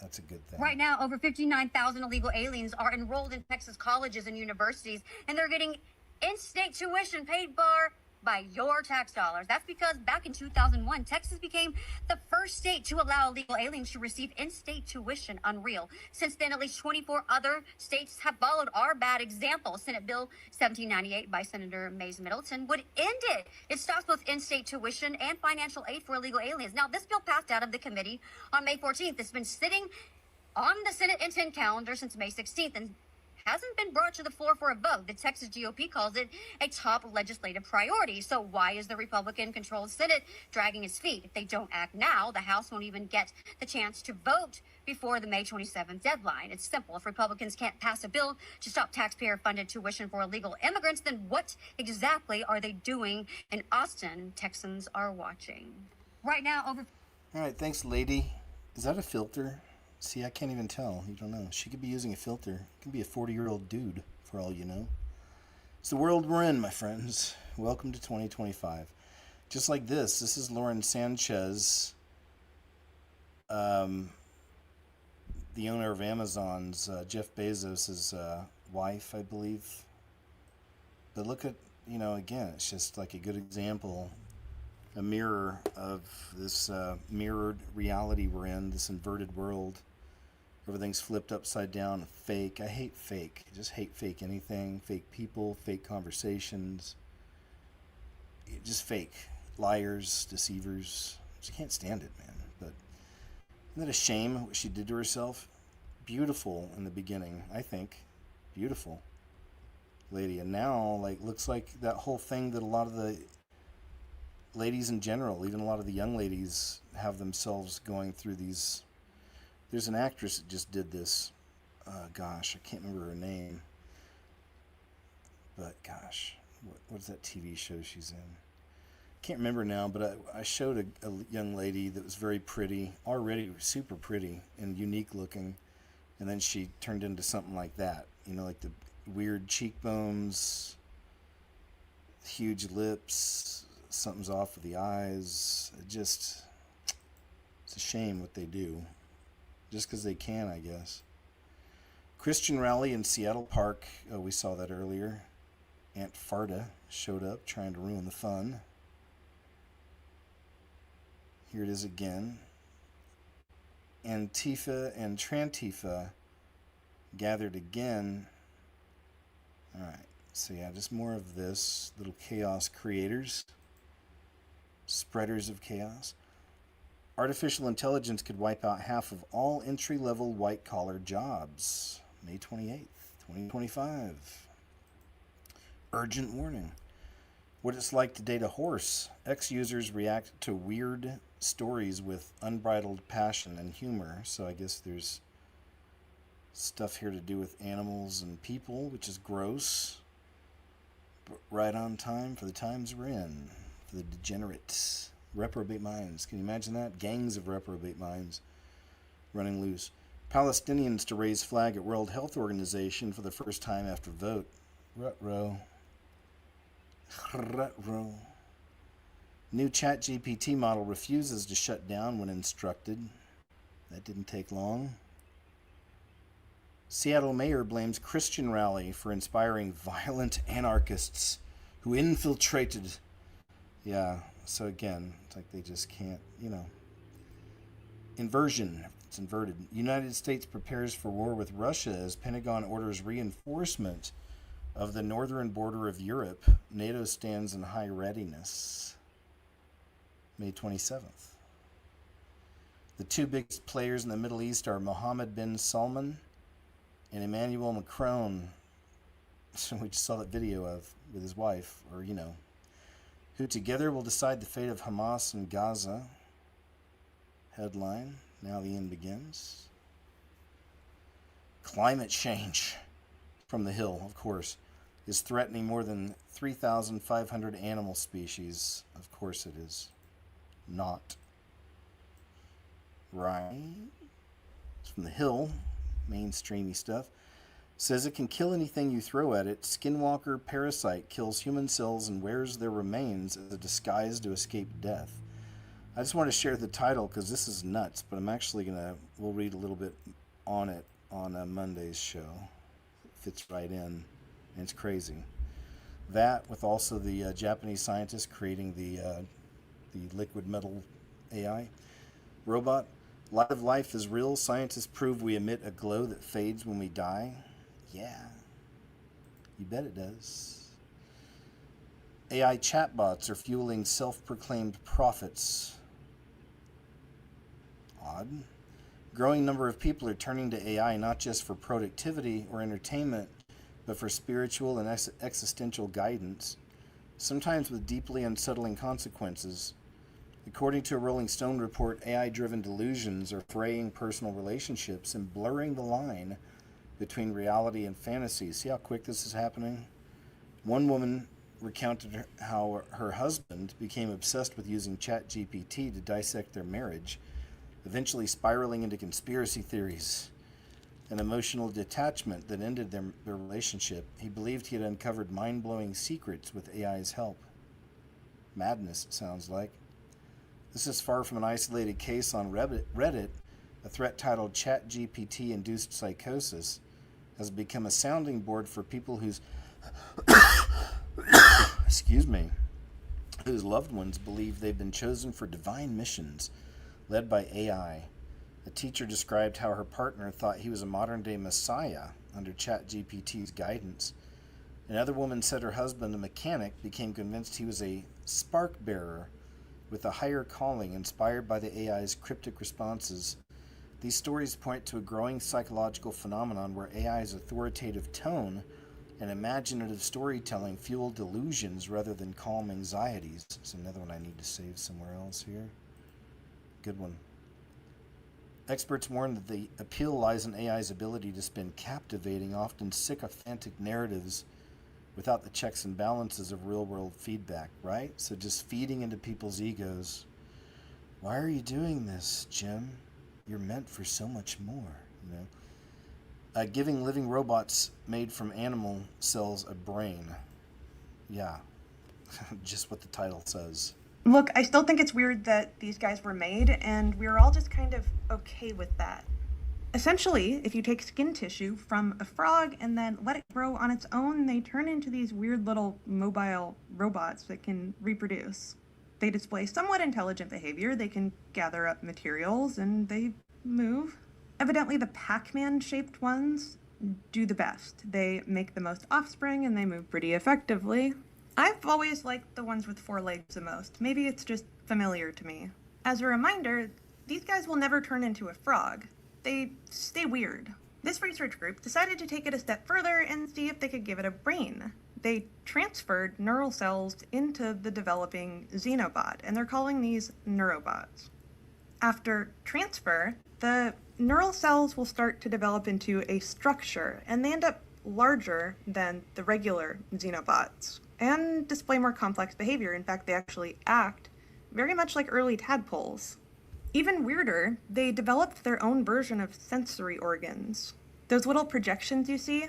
That's a good thing. Right now, over 59,000 illegal aliens are enrolled in Texas colleges and universities, and they're getting in-state tuition paid for by your tax dollars. That's because back in 2001, Texas became the first state to allow illegal aliens to receive in-state tuition. Unreal. Since then, at least 24 other states have followed our bad example. Senate Bill 1798 by Senator Mays Middleton would end it. It stops both in-state tuition and financial aid for illegal aliens. Now, this bill passed out of the committee on May 14th. It's been sitting on the Senate intent calendar since May 16th and hasn't been brought to the floor for a vote. The Texas GOP calls it a top legislative priority. So why is the Republican-controlled Senate dragging its feet? If they don't act now, the House won't even get the chance to vote before the May 27th deadline. It's simple. If Republicans can't pass a bill to stop taxpayer-funded tuition for illegal immigrants, then what exactly are they doing in Austin? Texans are watching. Right now, over... All right, thanks, lady. Is that a filter? See, I can't even tell. You don't know. She could be using a filter. It could be a 40-year-old dude, for all you know. It's the world we're in, my friends. Welcome to 2025. Just like this is Lauren Sanchez, the owner of Amazon's, Jeff Bezos' wife, I believe. But look at, again, it's just like a good example, a mirror of this mirrored reality we're in, this inverted world. Everything's flipped upside down, fake. I hate fake. I just hate fake anything. Fake people, fake conversations. Just fake. Liars, deceivers. Just can't stand it, man. But isn't that a shame what she did to herself? Beautiful in the beginning, I think. Beautiful lady. And now, looks like that whole thing that a lot of the ladies in general, even a lot of the young ladies, have themselves going through these. There's an actress that just did this. Gosh, I can't remember her name. But gosh, what's that TV show she's in? Can't remember now, but I showed a young lady that was very pretty, already super pretty and unique looking, and then she turned into something like that. Like the weird cheekbones, huge lips, something's off with the eyes. It's a shame what they do. Just because they can, I guess. Christian rally in Seattle Park. We saw that earlier. Aunt Farda showed up trying to ruin the fun. Here it is again. Antifa and Trantifa gathered again. Alright, so yeah, just more of this. Little chaos creators. Spreaders of chaos. Artificial intelligence could wipe out half of all entry-level white-collar jobs. May 28th, 2025. Urgent warning. What it's like to date a horse. Ex-users react to weird stories with unbridled passion and humor. So I guess there's stuff here to do with animals and people, which is gross. But right on time for the times we're in. For the degenerates. Reprobate minds. Can you imagine that? Gangs of reprobate minds running loose. Palestinians to raise flag at World Health Organization for the first time after vote. Rut-row. Rut-row. New ChatGPT model refuses to shut down when instructed. That didn't take long. Seattle mayor blames Christian rally for inspiring violent anarchists who infiltrated. Yeah, so again, it's like they just can't, Inversion. It's inverted. United States prepares for war with Russia as Pentagon orders reinforcement of the northern border of Europe. NATO stands in high readiness. May 27th. The two biggest players in the Middle East are Mohammed bin Salman and Emmanuel Macron, we just saw that video of with his wife, who together will decide the fate of Hamas and Gaza. Headline, now the end begins. Climate change, from the Hill, of course, is threatening more than 3,500 animal species. Of course it is. Not. Right? It's from the Hill, mainstreamy stuff. Says it can kill anything you throw at it. Skinwalker parasite kills human cells and wears their remains as a disguise to escape death. I just want to share the title because this is nuts, but I'm actually we'll read a little bit on it on Monday's show. It fits right in, and it's crazy. That, with also the Japanese scientist creating the liquid metal AI robot. Light of life is real. Scientists prove we emit a glow that fades when we die. Yeah, you bet it does. AI chatbots are fueling self-proclaimed prophets. Odd. Growing number of people are turning to AI not just for productivity or entertainment, but for spiritual and existential guidance, sometimes with deeply unsettling consequences. According to a Rolling Stone report, AI-driven delusions are fraying personal relationships and blurring the line between reality and fantasy. See how quick this is happening? One woman recounted how her husband became obsessed with using ChatGPT to dissect their marriage, eventually spiraling into conspiracy theories and emotional detachment that ended their relationship. He believed he had uncovered mind-blowing secrets with AI's help. Madness, it sounds like. This is far from an isolated case on Reddit. A thread titled ChatGPT-induced psychosis has become a sounding board for people whose whose loved ones believe they've been chosen for divine missions led by AI. A teacher described how her partner thought he was a modern-day messiah under ChatGPT's guidance. Another woman said her husband, a mechanic, became convinced he was a spark bearer with a higher calling inspired by the AI's cryptic responses. These stories point to a growing psychological phenomenon where AI's authoritative tone and imaginative storytelling fuel delusions rather than calm anxieties. It's another one I need to save somewhere else here. Good one. Experts warn that the appeal lies in AI's ability to spin captivating, often sycophantic narratives without the checks and balances of real-world feedback, right? So just feeding into people's egos. Why are you doing this, Jim? You're meant for so much more, giving living robots made from animal cells a brain. Yeah, just what the title says. Look, I still think it's weird that these guys were made, and we're all just kind of okay with that. Essentially, if you take skin tissue from a frog and then let it grow on its own, they turn into these weird little mobile robots that can reproduce. They display somewhat intelligent behavior, they can gather up materials, and they move. Evidently, the Pac-Man shaped ones do the best. They make the most offspring, and they move pretty effectively. I've always liked the ones with 4 legs the most. Maybe it's just familiar to me. As a reminder, these guys will never turn into a frog. They stay weird. This research group decided to take it a step further and see if they could give it a brain. They transferred neural cells into the developing xenobot, and they're calling these neurobots. After transfer, the neural cells will start to develop into a structure, and they end up larger than the regular xenobots, and display more complex behavior. In fact, they actually act very much like early tadpoles. Even weirder, they developed their own version of sensory organs. Those little projections you see,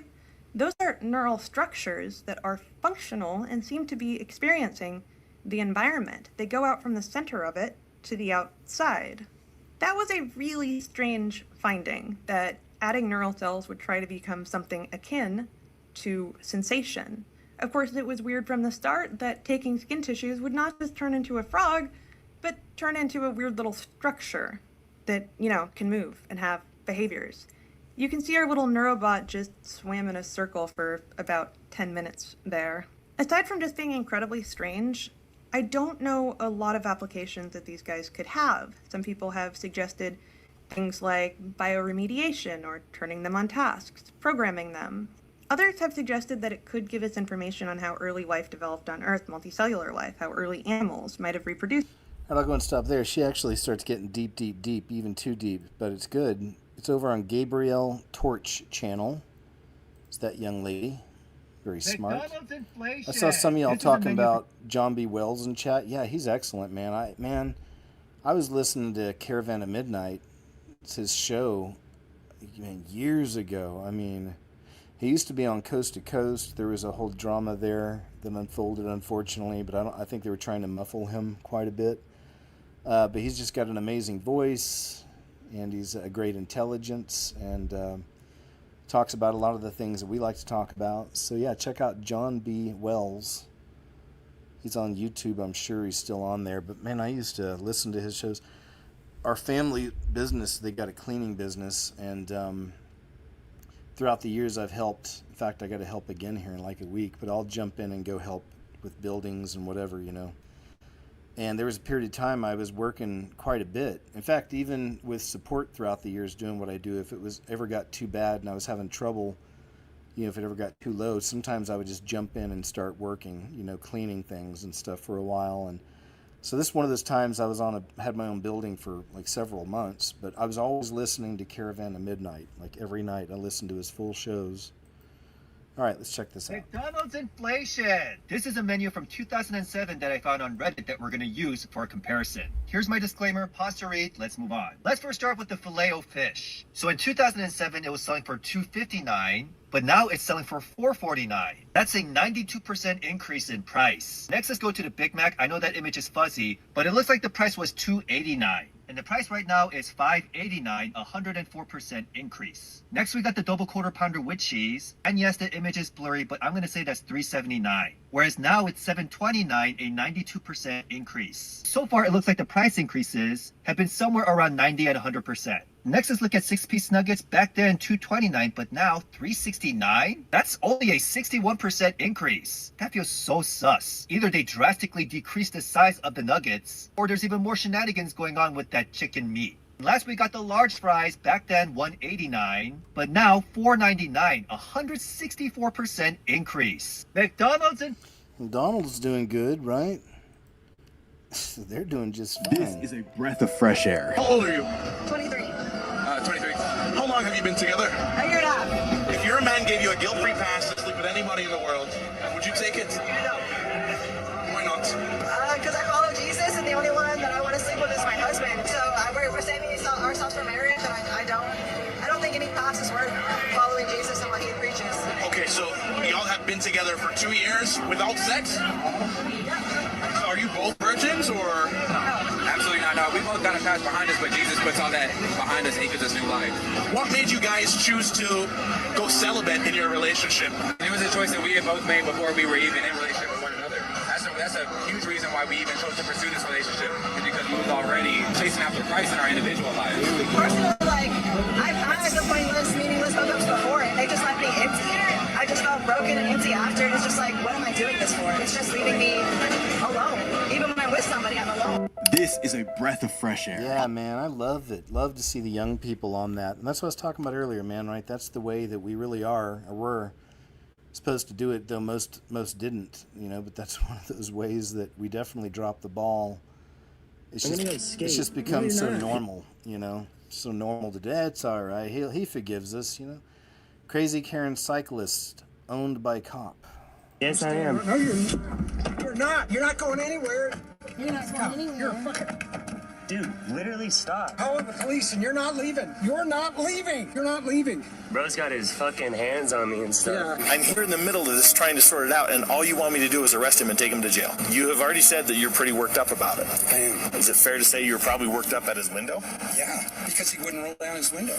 those are neural structures that are functional and seem to be experiencing the environment. They go out from the center of it to the outside. That was a really strange finding, that adding neural cells would try to become something akin to sensation. Of course, it was weird from the start that taking skin tissues would not just turn into a frog, but turn into a weird little structure that, can move and have behaviors. You can see our little neurobot just swam in a circle for about 10 minutes there. Aside from just being incredibly strange, I don't know a lot of applications that these guys could have. Some people have suggested things like bioremediation or turning them on tasks, programming them. Others have suggested that it could give us information on how early life developed on Earth, multicellular life, how early animals might have reproduced. I'm not going to stop there. She actually starts getting deep, deep, deep, even too deep, but it's good. It's over on Gabrielle Torch channel. It's that young lady. Very smart. I saw some of y'all talking about John B. Wells in chat. Yeah, he's excellent, man. I was listening to Caravan of Midnight. It's his show, years ago. He used to be on Coast to Coast. There was a whole drama there that unfolded, unfortunately, but I think they were trying to muffle him quite a bit. But he's just got an amazing voice, and he's a great intelligence, and talks about a lot of the things that we like to talk about. So yeah, check out John B. Wells. He's on YouTube. I'm sure he's still on there. But man, I used to listen to his shows. Our family business, they got a cleaning business, and throughout the years I've helped. In fact, I got to help again here in like a week, but I'll jump in and go help with buildings and whatever, And there was a period of time I was working quite a bit. In fact, even with support throughout the years doing what I do, if it was ever got too bad and I was having trouble, if it ever got too low, sometimes I would just jump in and start working, cleaning things and stuff for a while. And so this is one of those times I was had my own building for like several months, but I was always listening to Caravan of Midnight. Like every night I listened to his full shows. All right, let's check this out. McDonald's inflation. This is a menu from 2007 that I found on Reddit that we're going to use for comparison. Here's my disclaimer. Pause to read. Let's move on. Let's first start with the Filet-O-Fish. So in 2007, it was selling for $2.59, but now it's selling for $4.49. That's a 92% increase in price. Next, let's go to the Big Mac. I know that image is fuzzy, but it looks like the price was $2.89. And the price right now is $5.89, 104% increase. Next, we got the double quarter pounder with cheese. And yes, the image is blurry, but I'm going to say that's $3.79. Whereas now it's $7.29, a 92% increase. So far, it looks like the price increases have been somewhere around 90 and 100%. Next, let's look at 6-piece nuggets. Back then, $2.29, but now $3.69? That's only a 61% increase. That feels so sus. Either they drastically decrease the size of the nuggets, or there's even more shenanigans going on with that chicken meat. Last, we got the large fries. Back then, $1.89, but now $4.99, 164% increase. McDonald's doing good, right? They're doing just fine. This is a breath of fresh air. How old are you? 23. 23. How long have you been together? A year and a half. If your man gave you a guilt-free pass to sleep with anybody in the world, would you take it? No. Why not? Because I follow Jesus, and the only one that I want to sleep with is my husband. So we're saving ourselves for marriage, and I don't think any pass is worth following Jesus and what he preaches. Okay, so y'all have been together for 2 years without sex? Yeah. Are you both virgins, or? Absolutely not. No, we both got a past behind us, but Jesus puts all that behind us and he gives us new life. What made you guys choose to go celibate in your relationship? It was a choice that we had both made before we were even in a relationship with one another. That's a huge reason why we even chose to pursue this relationship, is because we was already chasing after Christ in our individual lives. Personally, I've had the pointless, meaningless hookups before, and they just left me empty. I just felt broken and empty after, and it's just like, what am I doing this for? It's just leaving me alone. Even when I'm with somebody, I'm alone. This is a breath of fresh air. Yeah, man, I love it. Love to see the young people on that. And that's what I was talking about earlier, man, right? That's the way that we really are, or were supposed to do it, though most didn't, but that's one of those ways that we definitely dropped the ball. It's just become so normal, so normal today. It's all right. He forgives us, Crazy Karen cyclist owned by cop. Yes, I am. No, you're not. You're not going anywhere. You're not going anywhere. You're a fucking... Dude, literally stop. Calling the police and you're not leaving. You're not leaving. You're not leaving. Bro's got his fucking hands on me and stuff. Yeah. I'm here in the middle of this trying to sort it out, and all you want me to do is arrest him and take him to jail. You have already said that you're pretty worked up about it. I am. Is it fair to say you're probably worked up at his window? Yeah, because he wouldn't roll down his window.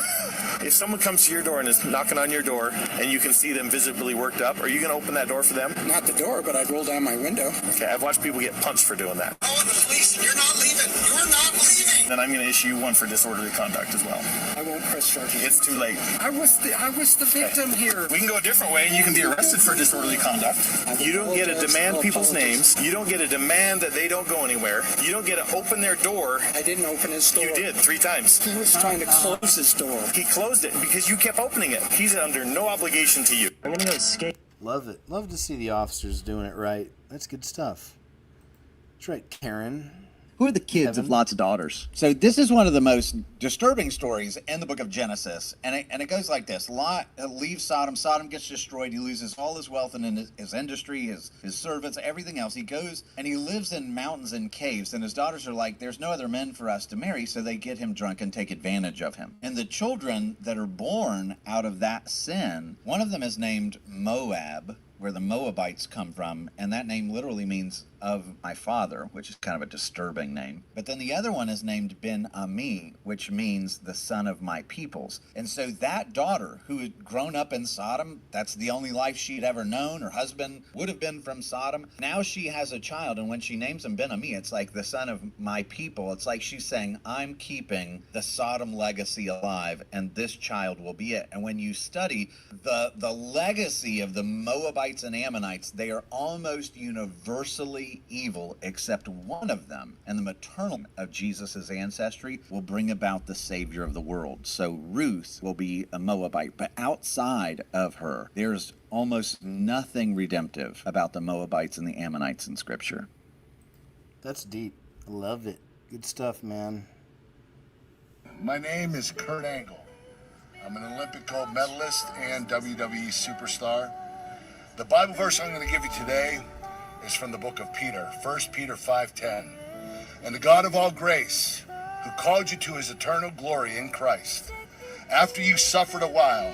If someone comes to your door and is knocking on your door and you can see them visibly worked up, are you going to open that door for them? Not the door, but I'd roll down my window. Okay, I've watched people get punched for doing that. Calling the police and you're not leaving. You're not leaving. Then I'm going to issue you one for disorderly conduct as well. I won't press charges. It's too late. I was the victim here. We can go a different way, and you can be arrested for disorderly conduct. You don't get to demand people's names. You don't get to demand that they don't go anywhere. You don't get to open their door. I didn't open his door. You did 3 times. He was trying to close his door. He closed it because you kept opening it. He's under no obligation to you. I'm gonna go skate. Love it. Love to see the officers doing it right. That's good stuff. That's right, Karen. Who are the kids of Lot's daughters? So this is one of the most disturbing stories in the book of Genesis. And it goes like this. Lot leaves Sodom. Sodom gets destroyed. He loses all his wealth and his industry, his servants, everything else. He goes and he lives in mountains and caves. And his daughters are like, there's no other men for us to marry. So they get him drunk and take advantage of him. And the children that are born out of that sin, one of them is named Moab, where the Moabites come from, and that name literally means of my father, which is kind of a disturbing name. But then the other one is named Ben-Ami, which means the son of my peoples. And so that daughter who had grown up in Sodom, that's the only life she'd ever known. Her husband would have been from Sodom. Now she has a child, and when she names him Ben-Ami, it's like the son of my people. It's like she's saying, I'm keeping the Sodom legacy alive, and this child will be it. And when you study the legacy of the Moabites and Ammonites, they are almost universally evil except one of them, and the maternal of Jesus' ancestry will bring about the Savior of the world. So Ruth will be a Moabite, but outside of her, there's almost nothing redemptive about the Moabites and the Ammonites in Scripture. That's deep. I love it. Good stuff, man. My name is Kurt Angle. I'm an Olympic gold medalist and WWE superstar. The Bible verse I'm going to give you today is from the book of Peter, 1 Peter 5:10. And the God of all grace, who called you to his eternal glory in Christ, after you suffered a while,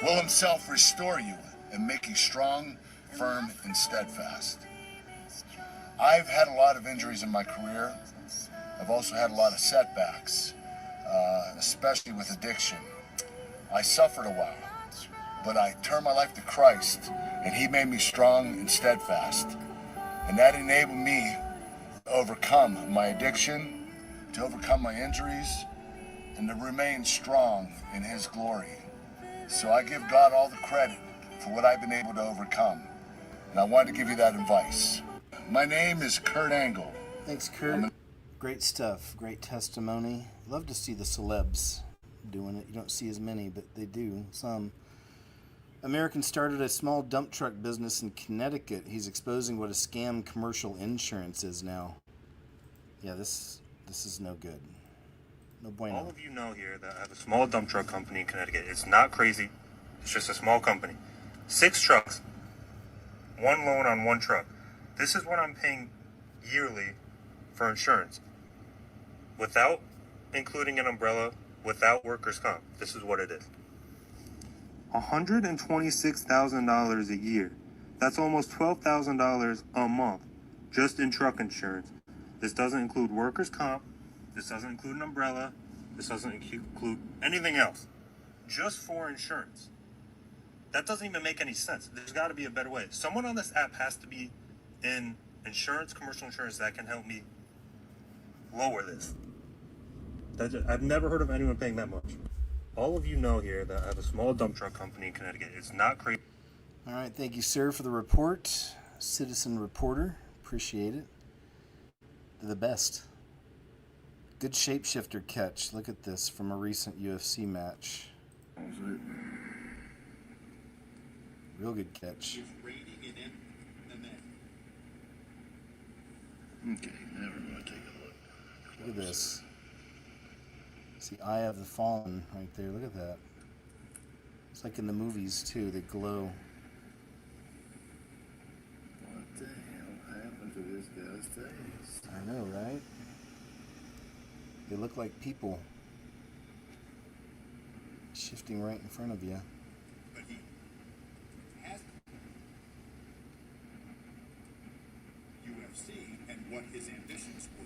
will himself restore you and make you strong, firm, and steadfast. I've had a lot of injuries in my career. I've also had a lot of setbacks, especially with addiction. I suffered a while, but I turned my life to Christ, and he made me strong and steadfast. And that enabled me to overcome my addiction, to overcome my injuries, and to remain strong in his glory. So I give God all the credit for what I've been able to overcome. And I wanted to give you that advice. My name is Kurt Angle. Thanks, Kurt. Great stuff. Great testimony. Love to see the celebs doing it. You don't see as many, but they do. Some. American started a small dump truck business in Connecticut. He's exposing what a scam commercial insurance is now. Yeah, this is no good. No bueno. All of you know here that I have a small dump truck company in Connecticut. It's not crazy. It's just a small company. 6 trucks. 1 loan on 1 truck. This is what I'm paying yearly for insurance. Without including an umbrella, without workers' comp. This is what it is. $126,000 a year. That's almost $12,000 a month just in truck insurance. This doesn't include workers' comp. This doesn't include an umbrella. This doesn't include anything else. Just for insurance. That doesn't even make any sense. There's got to be a better way. Someone on this app has to be in insurance, commercial insurance, that can help me lower this. I've never heard of anyone paying that much. All of you know here that I have a small dump truck company in Connecticut. It's not crazy. All right, thank you, sir, for the report. Citizen reporter. Appreciate it. They're the best. Good shapeshifter catch. Look at this from a recent UFC match. Real good catch. Okay, now we're going to take a look. Look at this. It's the Eye of the Fallen right there. Look at that. It's like in the movies too. They glow. What the hell happened to this guy's face? I know, right? They look like people shifting right in front of you.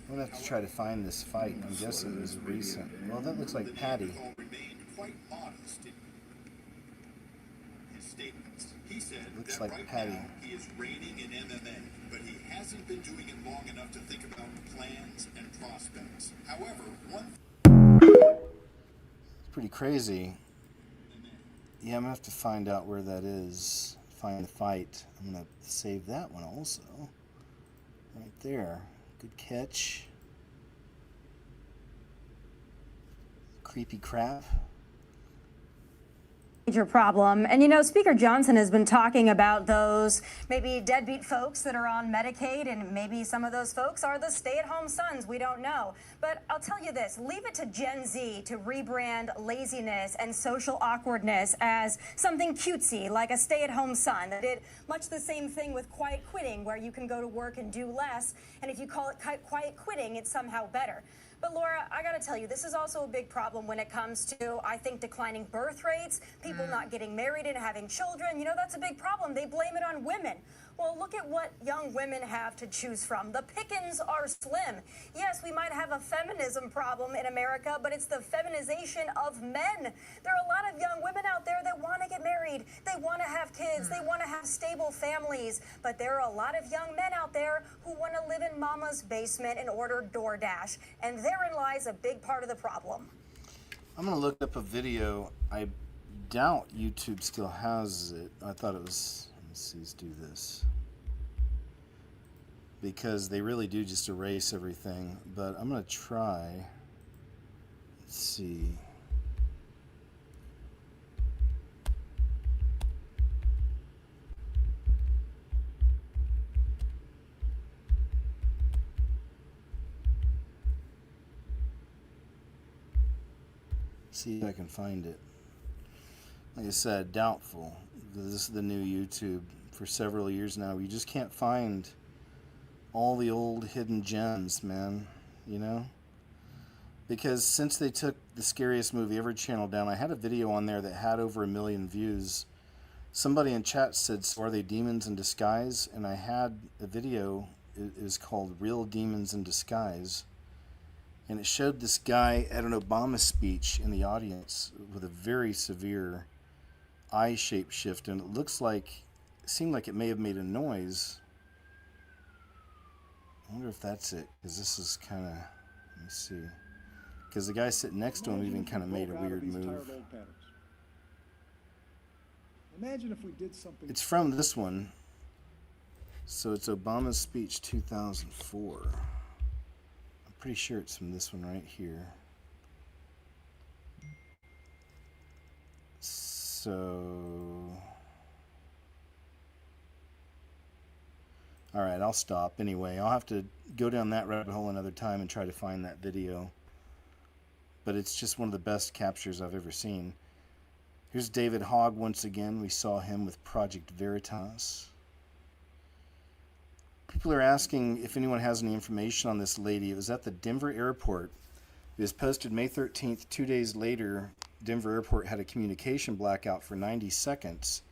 I'm gonna have to try to find this fight. I'm guessing it was recent. Well, that looks like Patty. Looks like Patty. He is reigning in MMA, but he hasn't been doing it long enough to think about plans and prospects. However, It's pretty crazy. Yeah, I'm gonna have to find out where that is. Find the fight. I'm gonna save that one also. Right there. Good catch. Creepy crap. Major problem. And you know, Speaker Johnson has been talking about those maybe deadbeat folks that are on Medicaid, and maybe some of those folks are the stay-at-home sons. We don't know. But I'll tell you this, leave it to Gen Z to rebrand laziness and social awkwardness as something cutesy, like a stay-at-home son that did much the same thing with quiet quitting, where you can go to work and do less, and if you call it quiet quitting, it's somehow better. But Laura, I gotta tell you, this is also a big problem when it comes to, I think, declining birth rates, people not getting married and having children. You know, that's a big problem. They blame it on women. Well, look at what young women have to choose from. The pickings are slim. Yes, we might have a feminism problem in America, but it's the feminization of men. There are a lot of young women out there that want to get married. They want to have kids. They want to have stable families. But there are a lot of young men out there who want to live in mama's basement and order DoorDash. And therein lies a big part of the problem. I'm gonna look up a video. I doubt YouTube still has it. I thought it was. Let's do this, because they really do just erase everything, but I'm gonna try. Let's see. See if I can find it. Like I said, doubtful. This is the new YouTube for several years now. You just can't find all the old hidden gems, man. You know? Because since they took the Scariest Movie Ever channel down, I had a video on there that had over 1 million views. Somebody in chat said, so are they demons in disguise? And I had a video, it is called Real Demons in Disguise. And it showed this guy at an Obama speech in the audience with a very severe eye shape shift, and it seemed like it may have made a noise. I wonder if that's it, because this is kind of, let me see, because the guy sitting next to him even kind of made a weird move. Imagine if we did something. It's from this one, so it's Obama's speech 2004. I'm pretty sure it's from this one right here. So, all right, I'll stop anyway. I'll have to go down that rabbit hole another time and try to find that video. But it's just one of the best captures I've ever seen. Here's David Hogg once again. We saw him with Project Veritas. People are asking if anyone has any information on this lady. It was at the Denver airport. It was posted May 13th. 2 days later, Denver airport had a communication blackout for 90 seconds.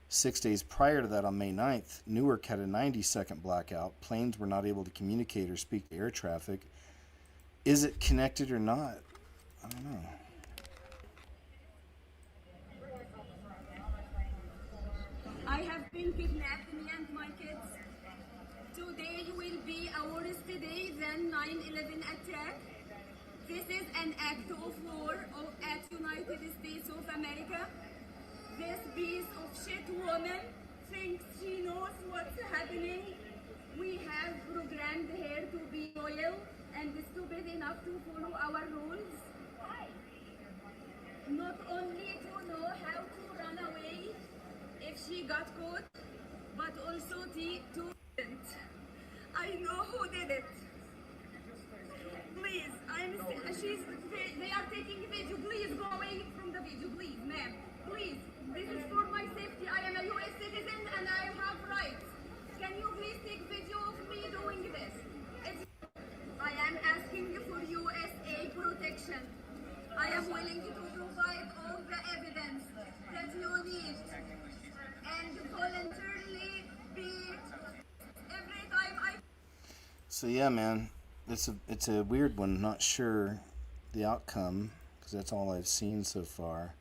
6 days prior to that, on May 9th, Newark had a 90-second blackout. Planes were not able to communicate or speak to air traffic. Is it connected or not? I don't know. I have been kidnapped, me and my kids. Today will be a worse day than 9/11 attack. This is an act of war at United States of America. This piece of shit woman thinks she knows what's happening. We have programmed her to be loyal and stupid enough to follow our rules? Not only to know how to run away if she got caught, but also to I know who did it. Please, they are taking video. Please go away from the video, please, ma'am. Please, this is for my safety. I am a U.S. citizen and I have rights. Can you please take video of me doing this? I am asking you for USA protection. I am willing to provide all the evidence that you need and voluntarily be every time I. So yeah, man, it's a weird one. Not sure the outcome because that's all I've seen so far.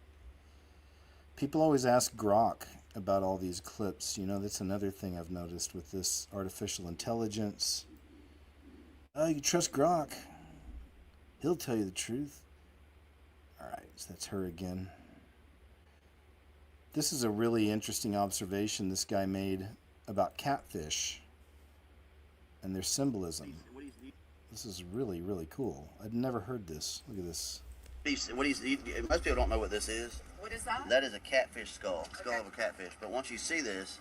People always ask Grok about all these clips. You know, that's another thing I've noticed with this artificial intelligence. Oh, you trust Grok? He'll tell you the truth. Alright, so that's her again. This is a really interesting observation this guy made about catfish and their symbolism. This is really, really cool. I'd never heard this. Look at this. Most people don't know what this is. What is that? That is a catfish skull of a catfish. But once you see this,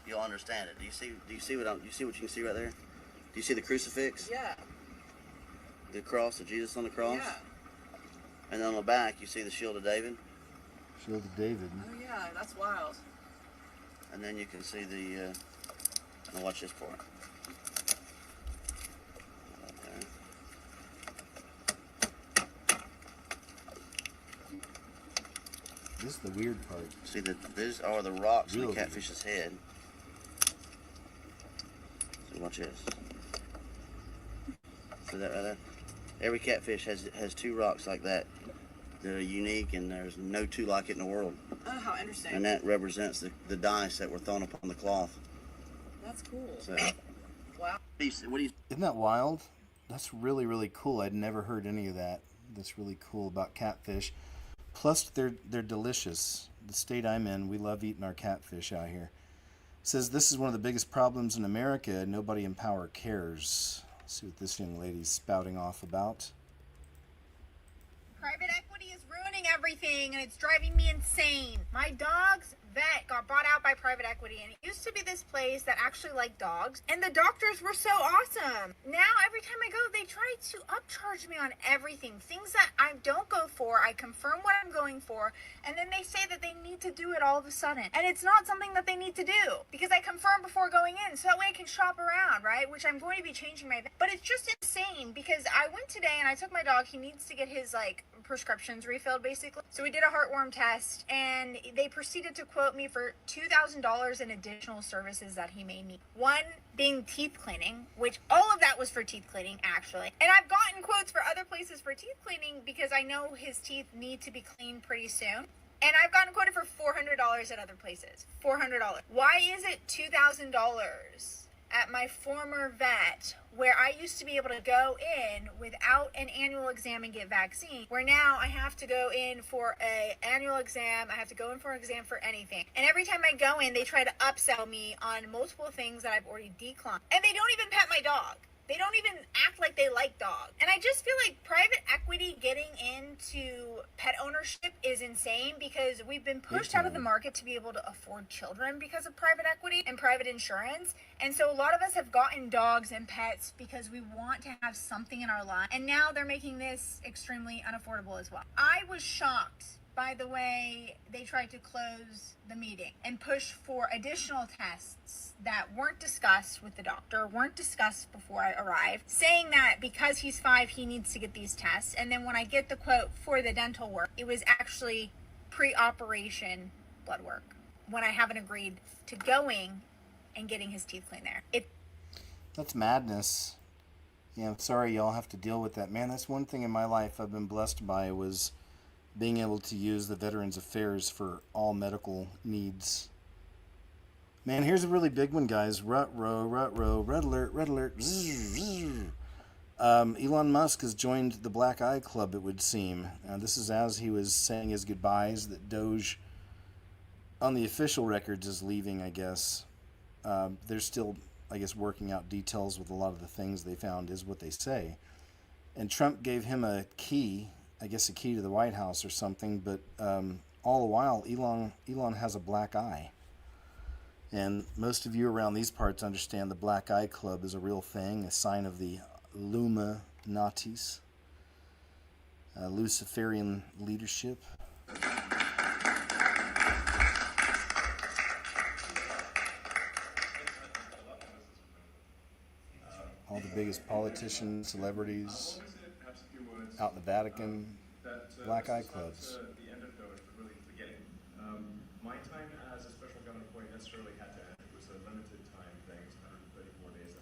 you'll understand it. Do you see what you can see right there? Do you see the crucifix? Yeah. The cross, the Jesus on the cross? Yeah. And then on the back, you see the shield of David. Shield of David. Oh yeah, that's wild. And then you can see the. Now watch this part. This is the weird part. See, these are the rocks in the catfish's head. So watch this. See that right there? Every catfish has two rocks like that. They're unique, and there's no two like it in the world. Oh, how interesting. And that represents the dice that were thrown upon the cloth. That's cool. So, wow. Isn't that wild? That's really, really cool. I'd never heard any of that. That's really cool about catfish. Plus, they're delicious. The state I'm in, we love eating our catfish out here. It says this is one of the biggest problems in America. Nobody in power cares. Let's see what this young lady's spouting off about. Private equity is ruining everything and it's driving me insane. My dog's vet got bought out by private equity, and it used to be this place that actually liked dogs, and the doctors were so awesome. Now every time I go, they try to upcharge me on everything. Things that I don't go for, I confirm what I'm going for, and then they say that they need to do it all of a sudden. And it's not something that they need to do because I confirm before going in, so that way I can shop around, right? Which I'm going to be changing my vet. But it's just insane because I went today and I took my dog. He needs to get his prescriptions refilled basically. So we did a heartworm test and they proceeded to quote me for $2,000 in additional services that he may need. One being teeth cleaning, which all of that was for teeth cleaning actually. And I've gotten quotes for other places for teeth cleaning because I know his teeth need to be cleaned pretty soon. And I've gotten quoted for $400 at other places. $400. Why is it $2,000 at my former vet where I used to be able to go in without an annual exam and get vaccine, where now I have to go in for an annual exam, I have to go in for an exam for anything. And every time I go in, they try to upsell me on multiple things that I've already declined. And they don't even pet my dog. They don't even act like they like dogs. And I just feel like private equity getting into pet ownership is insane because we've been pushed out of the market to be able to afford children because of private equity and private insurance. And so a lot of us have gotten dogs and pets because we want to have something in our life. And now they're making this extremely unaffordable as well. I was shocked by the way they tried to close the meeting and push for additional tests that weren't discussed with the doctor, weren't discussed before I arrived, saying that because he's 5, he needs to get these tests. And then when I get the quote for the dental work, it was actually pre-operation blood work when I haven't agreed to going and getting his teeth cleaned there. That's madness. Yeah, I'm sorry y'all have to deal with that. Man, that's one thing in my life I've been blessed by was being able to use the Veterans Affairs for all medical needs. Man, here's a really big one, guys. Rut row, red alert. Elon Musk has joined the Black Eye Club, it would seem. This is as he was saying his goodbyes that DOGE, on the official records, is leaving, I guess. They're still, I guess, working out details with a lot of the things they found, is what they say. And Trump gave him a key, I guess a key to the White House or something, but all the while, Elon has a black eye. And most of you around these parts understand the Black Eye Club is a real thing, a sign of the Illuminatis, Luciferian leadership. All the biggest politicians, celebrities out in the Vatican, Black Eye Clubs. The end of DOGE, but really the beginning. My time as a special government employee necessarily had to end. It was a limited time thing. It was 134 days.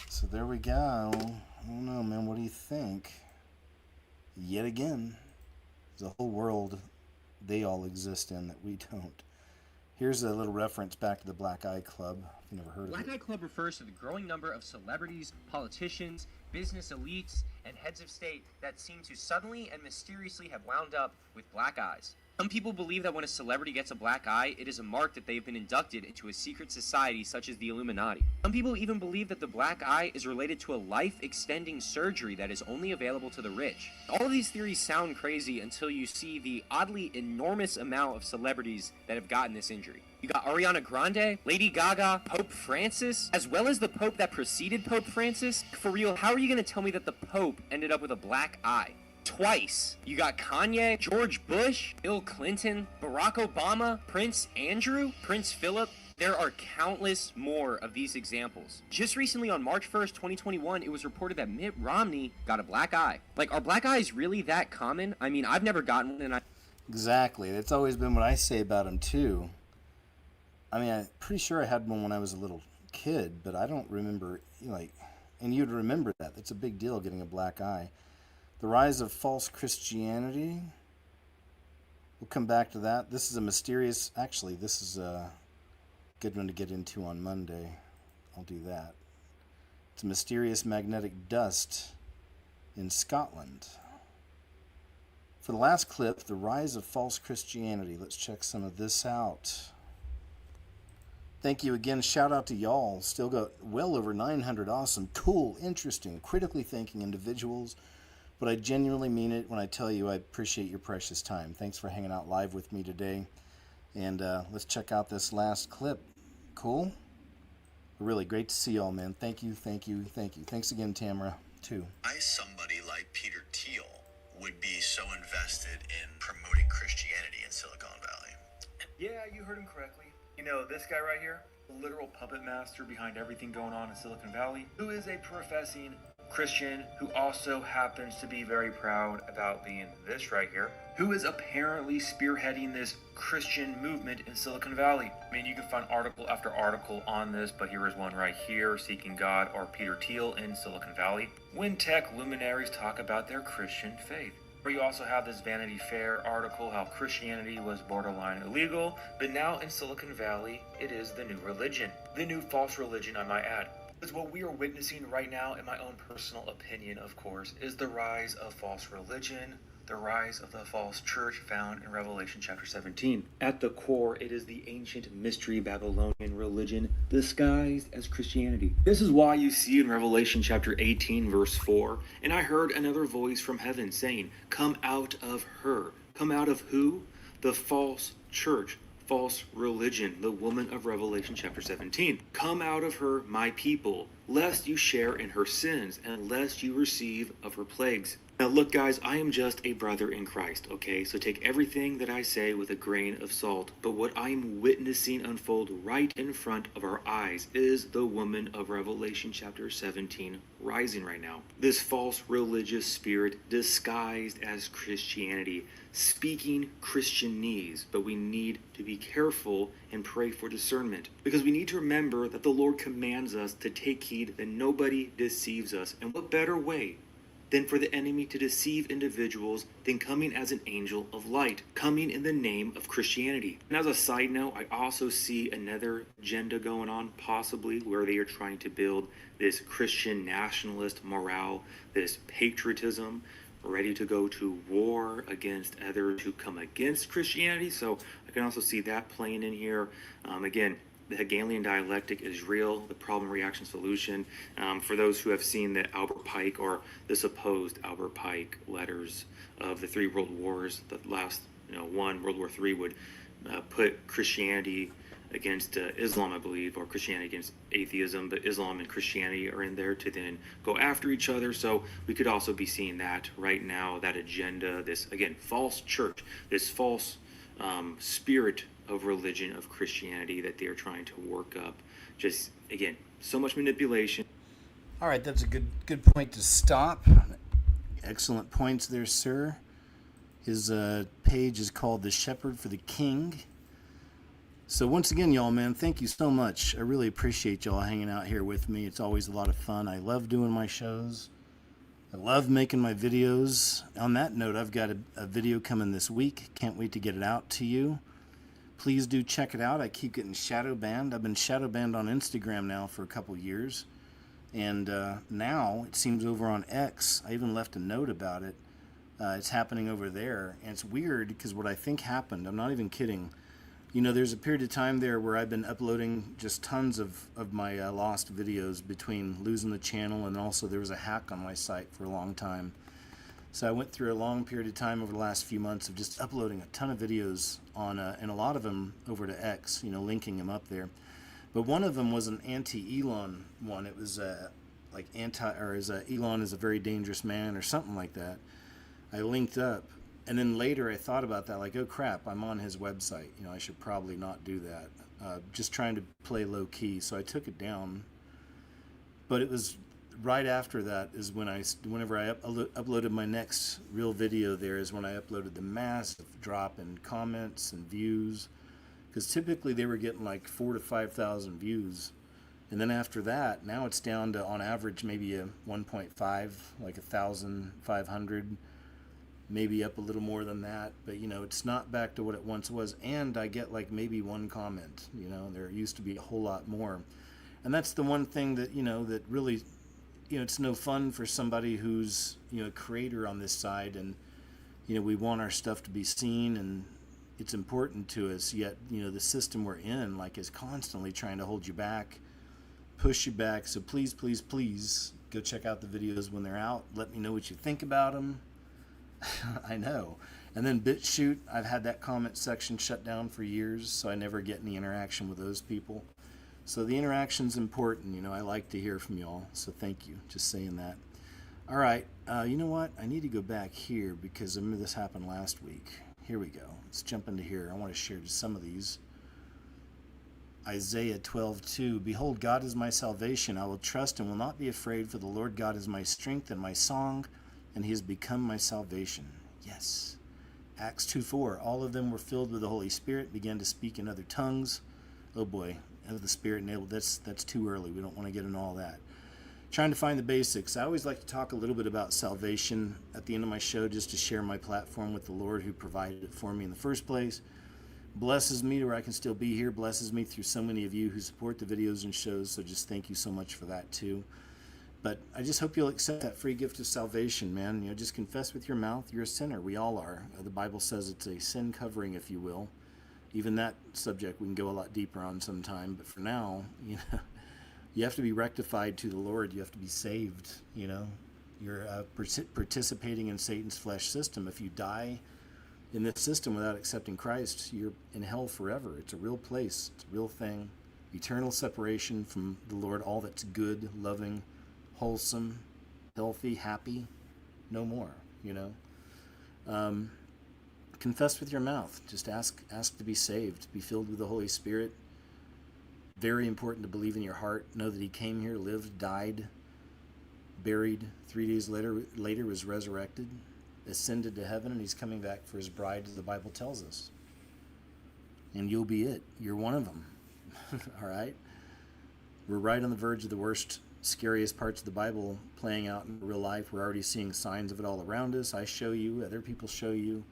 So there we go. I don't know, man. What do you think? Yet again, there's a whole world they all exist in that we don't. Here's a little reference back to the Black Eye Club. If you've never heard of it. Black Eye Club refers to the growing number of celebrities, politicians, business elites, and heads of state that seem to suddenly and mysteriously have wound up with black eyes. Some people believe that when a celebrity gets a black eye, it is a mark that they've been inducted into a secret society such as the Illuminati. Some people even believe that the black eye is related to a life-extending surgery that is only available to the rich. All of these theories sound crazy until you see the oddly enormous amount of celebrities that have gotten this injury. You got Ariana Grande, Lady Gaga, Pope Francis, as well as the Pope that preceded Pope Francis. For real, how are you going to tell me that the Pope ended up with a black eye? Twice. You got Kanye, George Bush, Bill Clinton, Barack Obama, Prince Andrew, Prince Philip. There are countless more of these examples. Just recently on March 1st, 2021, it was reported that Mitt Romney got a black eye. Like, are black eyes really that common? I mean, I've never gotten one, and Exactly. That's always been what I say about them, too. I mean, I'm pretty sure I had one when I was a little kid, but I don't remember, like, and you'd remember that. It's a big deal getting a black eye. The rise of false Christianity. We'll come back to that. This is a mysterious, actually, this is a good one to get into on Monday. I'll do that. It's a mysterious magnetic dust in Scotland. For the last clip, the rise of false Christianity. Let's check some of this out. Thank you again. Shout out to y'all. Still got well over 900 awesome, cool, interesting, critically thinking individuals. But I genuinely mean it when I tell you I appreciate your precious time. Thanks for hanging out live with me today. And let's check out this last clip. Cool? Really great to see y'all, man. Thank you, thank you, thank you. Thanks again, Tamara, too. Why somebody like Peter Thiel would be so invested in promoting Christianity in Silicon Valley. Yeah, you heard him correctly. You know, this guy right here, the literal puppet master behind everything going on in Silicon Valley, who is a professing Christian who also happens to be very proud about being this right here, who is apparently spearheading this Christian movement in Silicon Valley. I mean, you can find article after article on this, but here is one right here, Seeking God or Peter Thiel in Silicon Valley, when tech luminaries talk about their Christian faith. Or you also have this Vanity Fair article, how Christianity was borderline illegal, but now in Silicon Valley, it is the new religion. The new false religion, I might add. Because what we are witnessing right now, in my own personal opinion, of course, is the rise of false religion, the rise of the false church found in Revelation chapter 17. At the core, it is the ancient mystery Babylonian religion disguised as Christianity. This is why you see in Revelation chapter 18, verse 4, and I heard another voice from heaven saying, "Come out of her." Come out of who? The false church. False religion, the woman of Revelation chapter 17. Come out of her, my people, lest you share in her sins, and lest you receive of her plagues. Now look guys, I am just a brother in Christ, okay? So take everything that I say with a grain of salt. But what I am witnessing unfold right in front of our eyes is the woman of Revelation chapter 17 rising right now. This false religious spirit disguised as Christianity, speaking Christianese, but we need to be careful and pray for discernment, because we need to remember that the Lord commands us to take heed that nobody deceives us. And what better way than for the enemy to deceive individuals than coming as an angel of light, coming in the name of Christianity. And as a side note, I also see another agenda going on, possibly where they are trying to build this Christian nationalist morale, this patriotism, ready to go to war against others who come against Christianity. So I can also see that playing in here. Again, The Hegelian dialectic is real, the problem, reaction, solution. For those who have seen the Albert Pike or the supposed Albert Pike letters of the three world wars, the last one, World War III, would put Christianity against Islam, I believe, or Christianity against atheism, but Islam and Christianity are in there to then go after each other. So we could also be seeing that right now, that agenda, this, again, false church, this false spirit of religion, of Christianity that they're trying to work up. Just, again, so much manipulation. All right, that's a good point to stop. Excellent points there, sir. His page is called The Shepherd for the King. So once again, y'all, man, thank you so much. I really appreciate y'all hanging out here with me. It's always a lot of fun. I love doing my shows. I love making my videos. On that note, I've got a video coming this week. Can't wait to get it out to you. Please do check it out. I keep getting shadow banned. I've been shadow banned on Instagram now for a couple years. And now it seems over on X. I even left a note about it. It's happening over there. And it's weird because what I think happened, I'm not even kidding. There's a period of time there where I've been uploading just tons of my lost videos between losing the channel, and also there was a hack on my site for a long time. So I went through a long period of time over the last few months of just uploading a ton of videos on, and a lot of them over to X, linking them up there. But one of them was an anti-Elon one. It was like Elon is a very dangerous man or something like that. I linked up. And then later I thought about that, like, oh crap, I'm on his website. I should probably not do that. Just trying to play low key. So I took it down. But it was right after that is whenever I uploaded my next real video there is when I uploaded the massive drop in comments and views. Because typically they were getting like 4,000 to 5,000 views. And then after that, now it's down to on average maybe a 1.5, like 1,500. Maybe up a little more than that, but it's not back to what it once was. And I get like maybe one comment. There used to be a whole lot more, and that's the one thing that that really, it's no fun for somebody who's a creator on this side, and we want our stuff to be seen, and it's important to us. Yet the system we're in is constantly trying to hold you back, push you back. So please, please, please go check out the videos when they're out. Let me know what you think about them. I know. And then BitChute, I've had that comment section shut down for years, so I never get any interaction with those people. So the interaction's important. I like to hear from y'all, so thank you. Just saying that. All right, you know what? I need to go back here because I remember this happened last week. Here we go. Let's jump into here. I want to share just some of these. Isaiah 12:2. Behold, God is my salvation. I will trust and will not be afraid, for the Lord God is my strength and my song, and he has become my salvation. Yes. Acts 2:4. All of them were filled with the Holy Spirit, began to speak in other tongues. Oh boy, of the Spirit enabled. That's too early. We don't want to get into all that. Trying to find the basics. I always like to talk a little bit about salvation at the end of my show, just to share my platform with the Lord who provided it for me in the first place. Blesses me to where I can still be here. Blesses me through so many of you who support the videos and shows. So just thank you so much for that too. But I just hope you'll accept that free gift of salvation, man. Just confess with your mouth you're a sinner. We all are. The Bible says it's a sin covering, if you will. Even that subject we can go a lot deeper on sometime. But for now, you have to be rectified to the Lord. You have to be saved. You're participating in Satan's flesh system. If you die in this system without accepting Christ, you're in hell forever. It's a real place. It's a real thing. Eternal separation from the Lord, all that's good, loving, wholesome, healthy, happy, no more. Confess with your mouth. Just ask to be saved, be filled with the Holy Spirit. Very important to believe in your heart. Know that he came here, lived, died, buried. 3 days later was resurrected, ascended to heaven, and he's coming back for his bride, as the Bible tells us. And you'll be it. You're one of them. All right? We're right on the verge of the worst, scariest parts of the Bible playing out in real life. We're already seeing signs of it all around us. I show you, other people show you.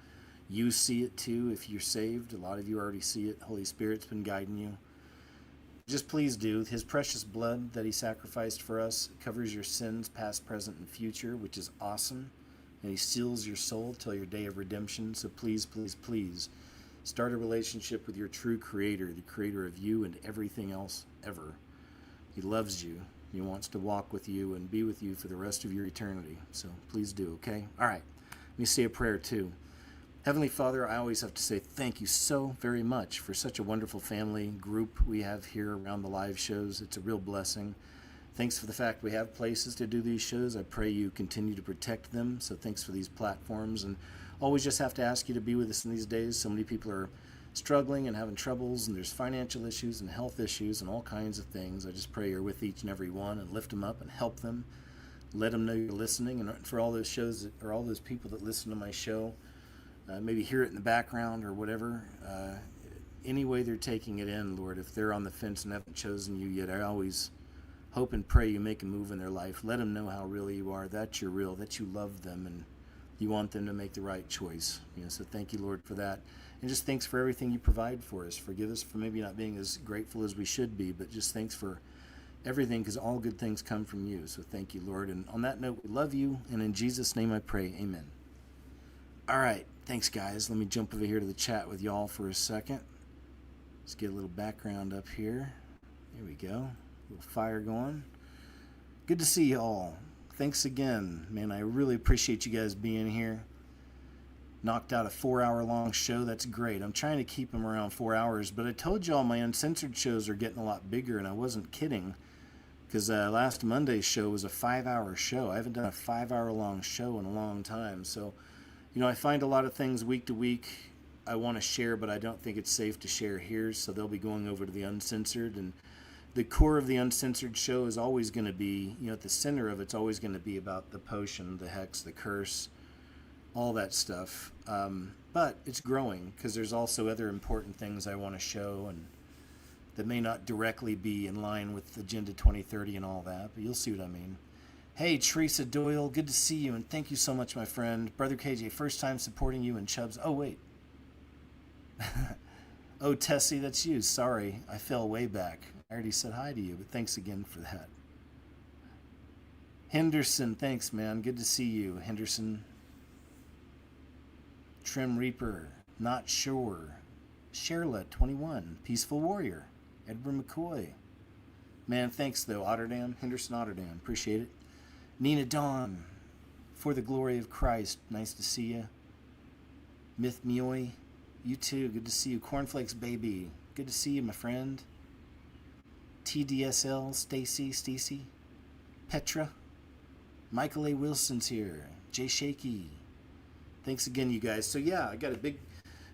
You see it too if you're saved. A lot of you already see it. Holy Spirit's been guiding you. Just please do. His precious blood that he sacrificed for us covers your sins, past, present, and future, which is awesome. And he seals your soul till your day of redemption. So please, please, please Start a relationship with your true creator, the creator of you and everything else ever. He loves you. He wants to walk with you and be with you for the rest of your eternity. So please do, okay? All right. Let me say a prayer too. Heavenly Father, I always have to say thank you so very much for such a wonderful family group we have here around the live shows. It's a real blessing. Thanks for the fact we have places to do these shows. I pray you continue to protect them. So thanks for these platforms. And always just have to ask you to be with us in these days. So many people are struggling and having troubles, and there's financial issues and health issues and all kinds of things. I just pray you're with each and every one and lift them up and help them. Let them know you're listening. And for all those shows or all those people that listen to my show, maybe hear it in the background or whatever, any way they're taking it in, Lord, if they're on the fence and haven't chosen you yet, I always hope and pray you make a move in their life. Let them know how real you are, that you're real, that you love them, and you want them to make the right choice. So thank you, Lord, for that. And just thanks for everything you provide for us. Forgive us for maybe not being as grateful as we should be, but just thanks for everything, because all good things come from you. So thank you, Lord. And on that note, we love you, and in Jesus' name I pray, amen. All right, thanks, guys. Let me jump over here to the chat with y'all for a second. Let's get a little background up here. Here we go. A little fire going. Good to see you all. Thanks again. Man, I really appreciate you guys being here. Knocked out a 4-hour-long show. That's great. I'm trying to keep them around 4 hours, but I told y'all my uncensored shows are getting a lot bigger, and I wasn't kidding, because last Monday's show was a 5-hour show. I haven't done a 5-hour-long show in a long time. So, I find a lot of things week to week I want to share, but I don't think it's safe to share here, so they'll be going over to the uncensored. And the core of the uncensored show is always going to be, at the center of it's always going to be about the potion, the hex, the curse, all that stuff. But it's growing, because there's also other important things I want to show, and that may not directly be in line with Agenda 2030 and all that, but you'll see what I mean. Hey, Teresa Doyle, good to see you, and thank you so much, my friend. Brother KJ, first time supporting you, and Chubbs. Oh, wait. Oh, Tessie, that's you. Sorry, I fell way back. I already said hi to you, but thanks again for that. Henderson, thanks, man. Good to see you, Henderson. Trim Reaper, not sure. Sherla, 21. Peaceful Warrior. Edward McCoy. Man, thanks, though. Otterdam, Henderson Otterdam. Appreciate it. Nina Dawn, for the glory of Christ. Nice to see you. Myth Mioy, you too. Good to see you. Cornflakes Baby. Good to see you, my friend. TDSL, Stacy. Petra. Michael A. Wilson's here. Jay Shaky. Thanks again, you guys. So yeah, I got a big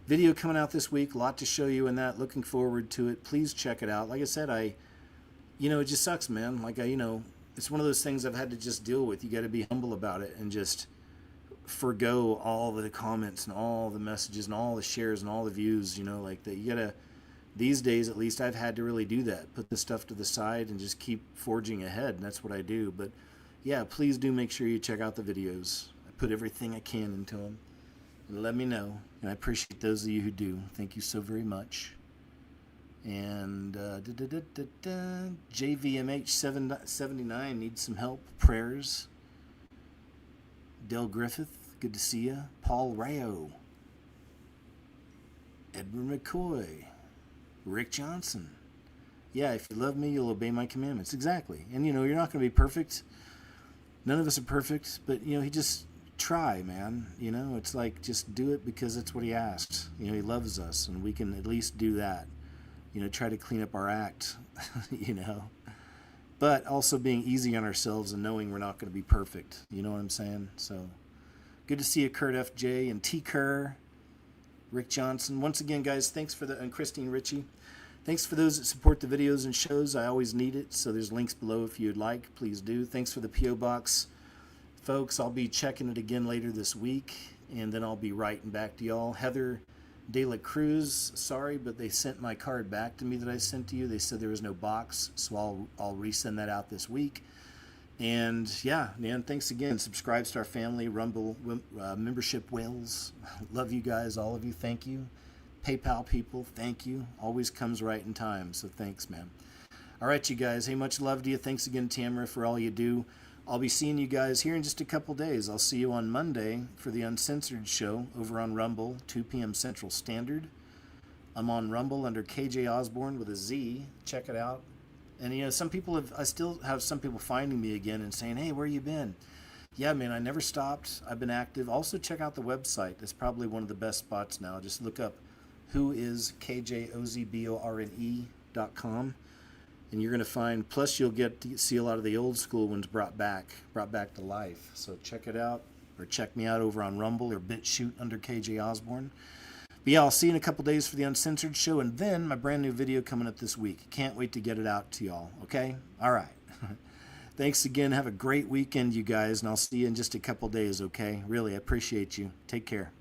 video coming out this week. A lot to show you in that. Looking forward to it. Please check it out. Like I said, it just sucks, man. It's one of those things I've had to just deal with. You got to be humble about it and just forgo all the comments and all the messages and all the shares and all the views, like that. You got to, these days at least, I've had to really do that. Put the stuff to the side and just keep forging ahead. And that's what I do. But yeah, please do make sure you check out the videos. I put everything I can into them. And let me know. And I appreciate those of you who do. Thank you so very much. And JVMH779 needs some help. Prayers. Del Griffith, good to see you. Paul Rayo. Edward McCoy. Rick Johnson. Yeah, if you love me, you'll obey my commandments. Exactly. And you're not going to be perfect. None of us are perfect, but he just try, man. It's like, just do it because it's what he asked. He loves us, and we can at least do that. Try to clean up our act, but also being easy on ourselves and knowing we're not going to be perfect. You know what I'm saying? So good to see you, Kurt FJ and T Kerr, Rick Johnson. Once again, guys, thanks for and Christine Ritchie. Thanks for those that support the videos and shows. I always need it. So there's links below if you'd like, please do. Thanks for the P.O. Box, folks. I'll be checking it again later this week, and then I'll be writing back to y'all. Heather De La Cruz, sorry, but they sent my card back to me that I sent to you. They said there was no box, so I'll resend that out this week. And yeah, man, thanks again. Subscribe to our family, Rumble membership whales. Love you guys, all of you. Thank you. PayPal people, thank you. Always comes right in time, so thanks, man. All right, you guys. Hey, much love to you. Thanks again, Tamara, for all you do. I'll be seeing you guys here in just a couple days. I'll see you on Monday for the Uncensored show over on Rumble, 2 p.m. Central Standard. I'm on Rumble under KJ Osborne with a Z. Check it out. And, you know, I still have some people finding me again and saying, hey, where you been? Yeah, man, I never stopped. I've been active. Also, check out the website. It's probably one of the best spots now. Just look up whoiskjozborne.com. And you're going to find, plus you'll get to see a lot of the old school ones brought back to life. So check it out, or check me out over on Rumble or BitChute under KJ Osborne. But yeah, I'll see you in a couple days for the Uncensored show, and then my brand new video coming up this week. Can't wait to get it out to y'all, okay? All right. Thanks again. Have a great weekend, you guys, and I'll see you in just a couple days, okay? Really, I appreciate you. Take care.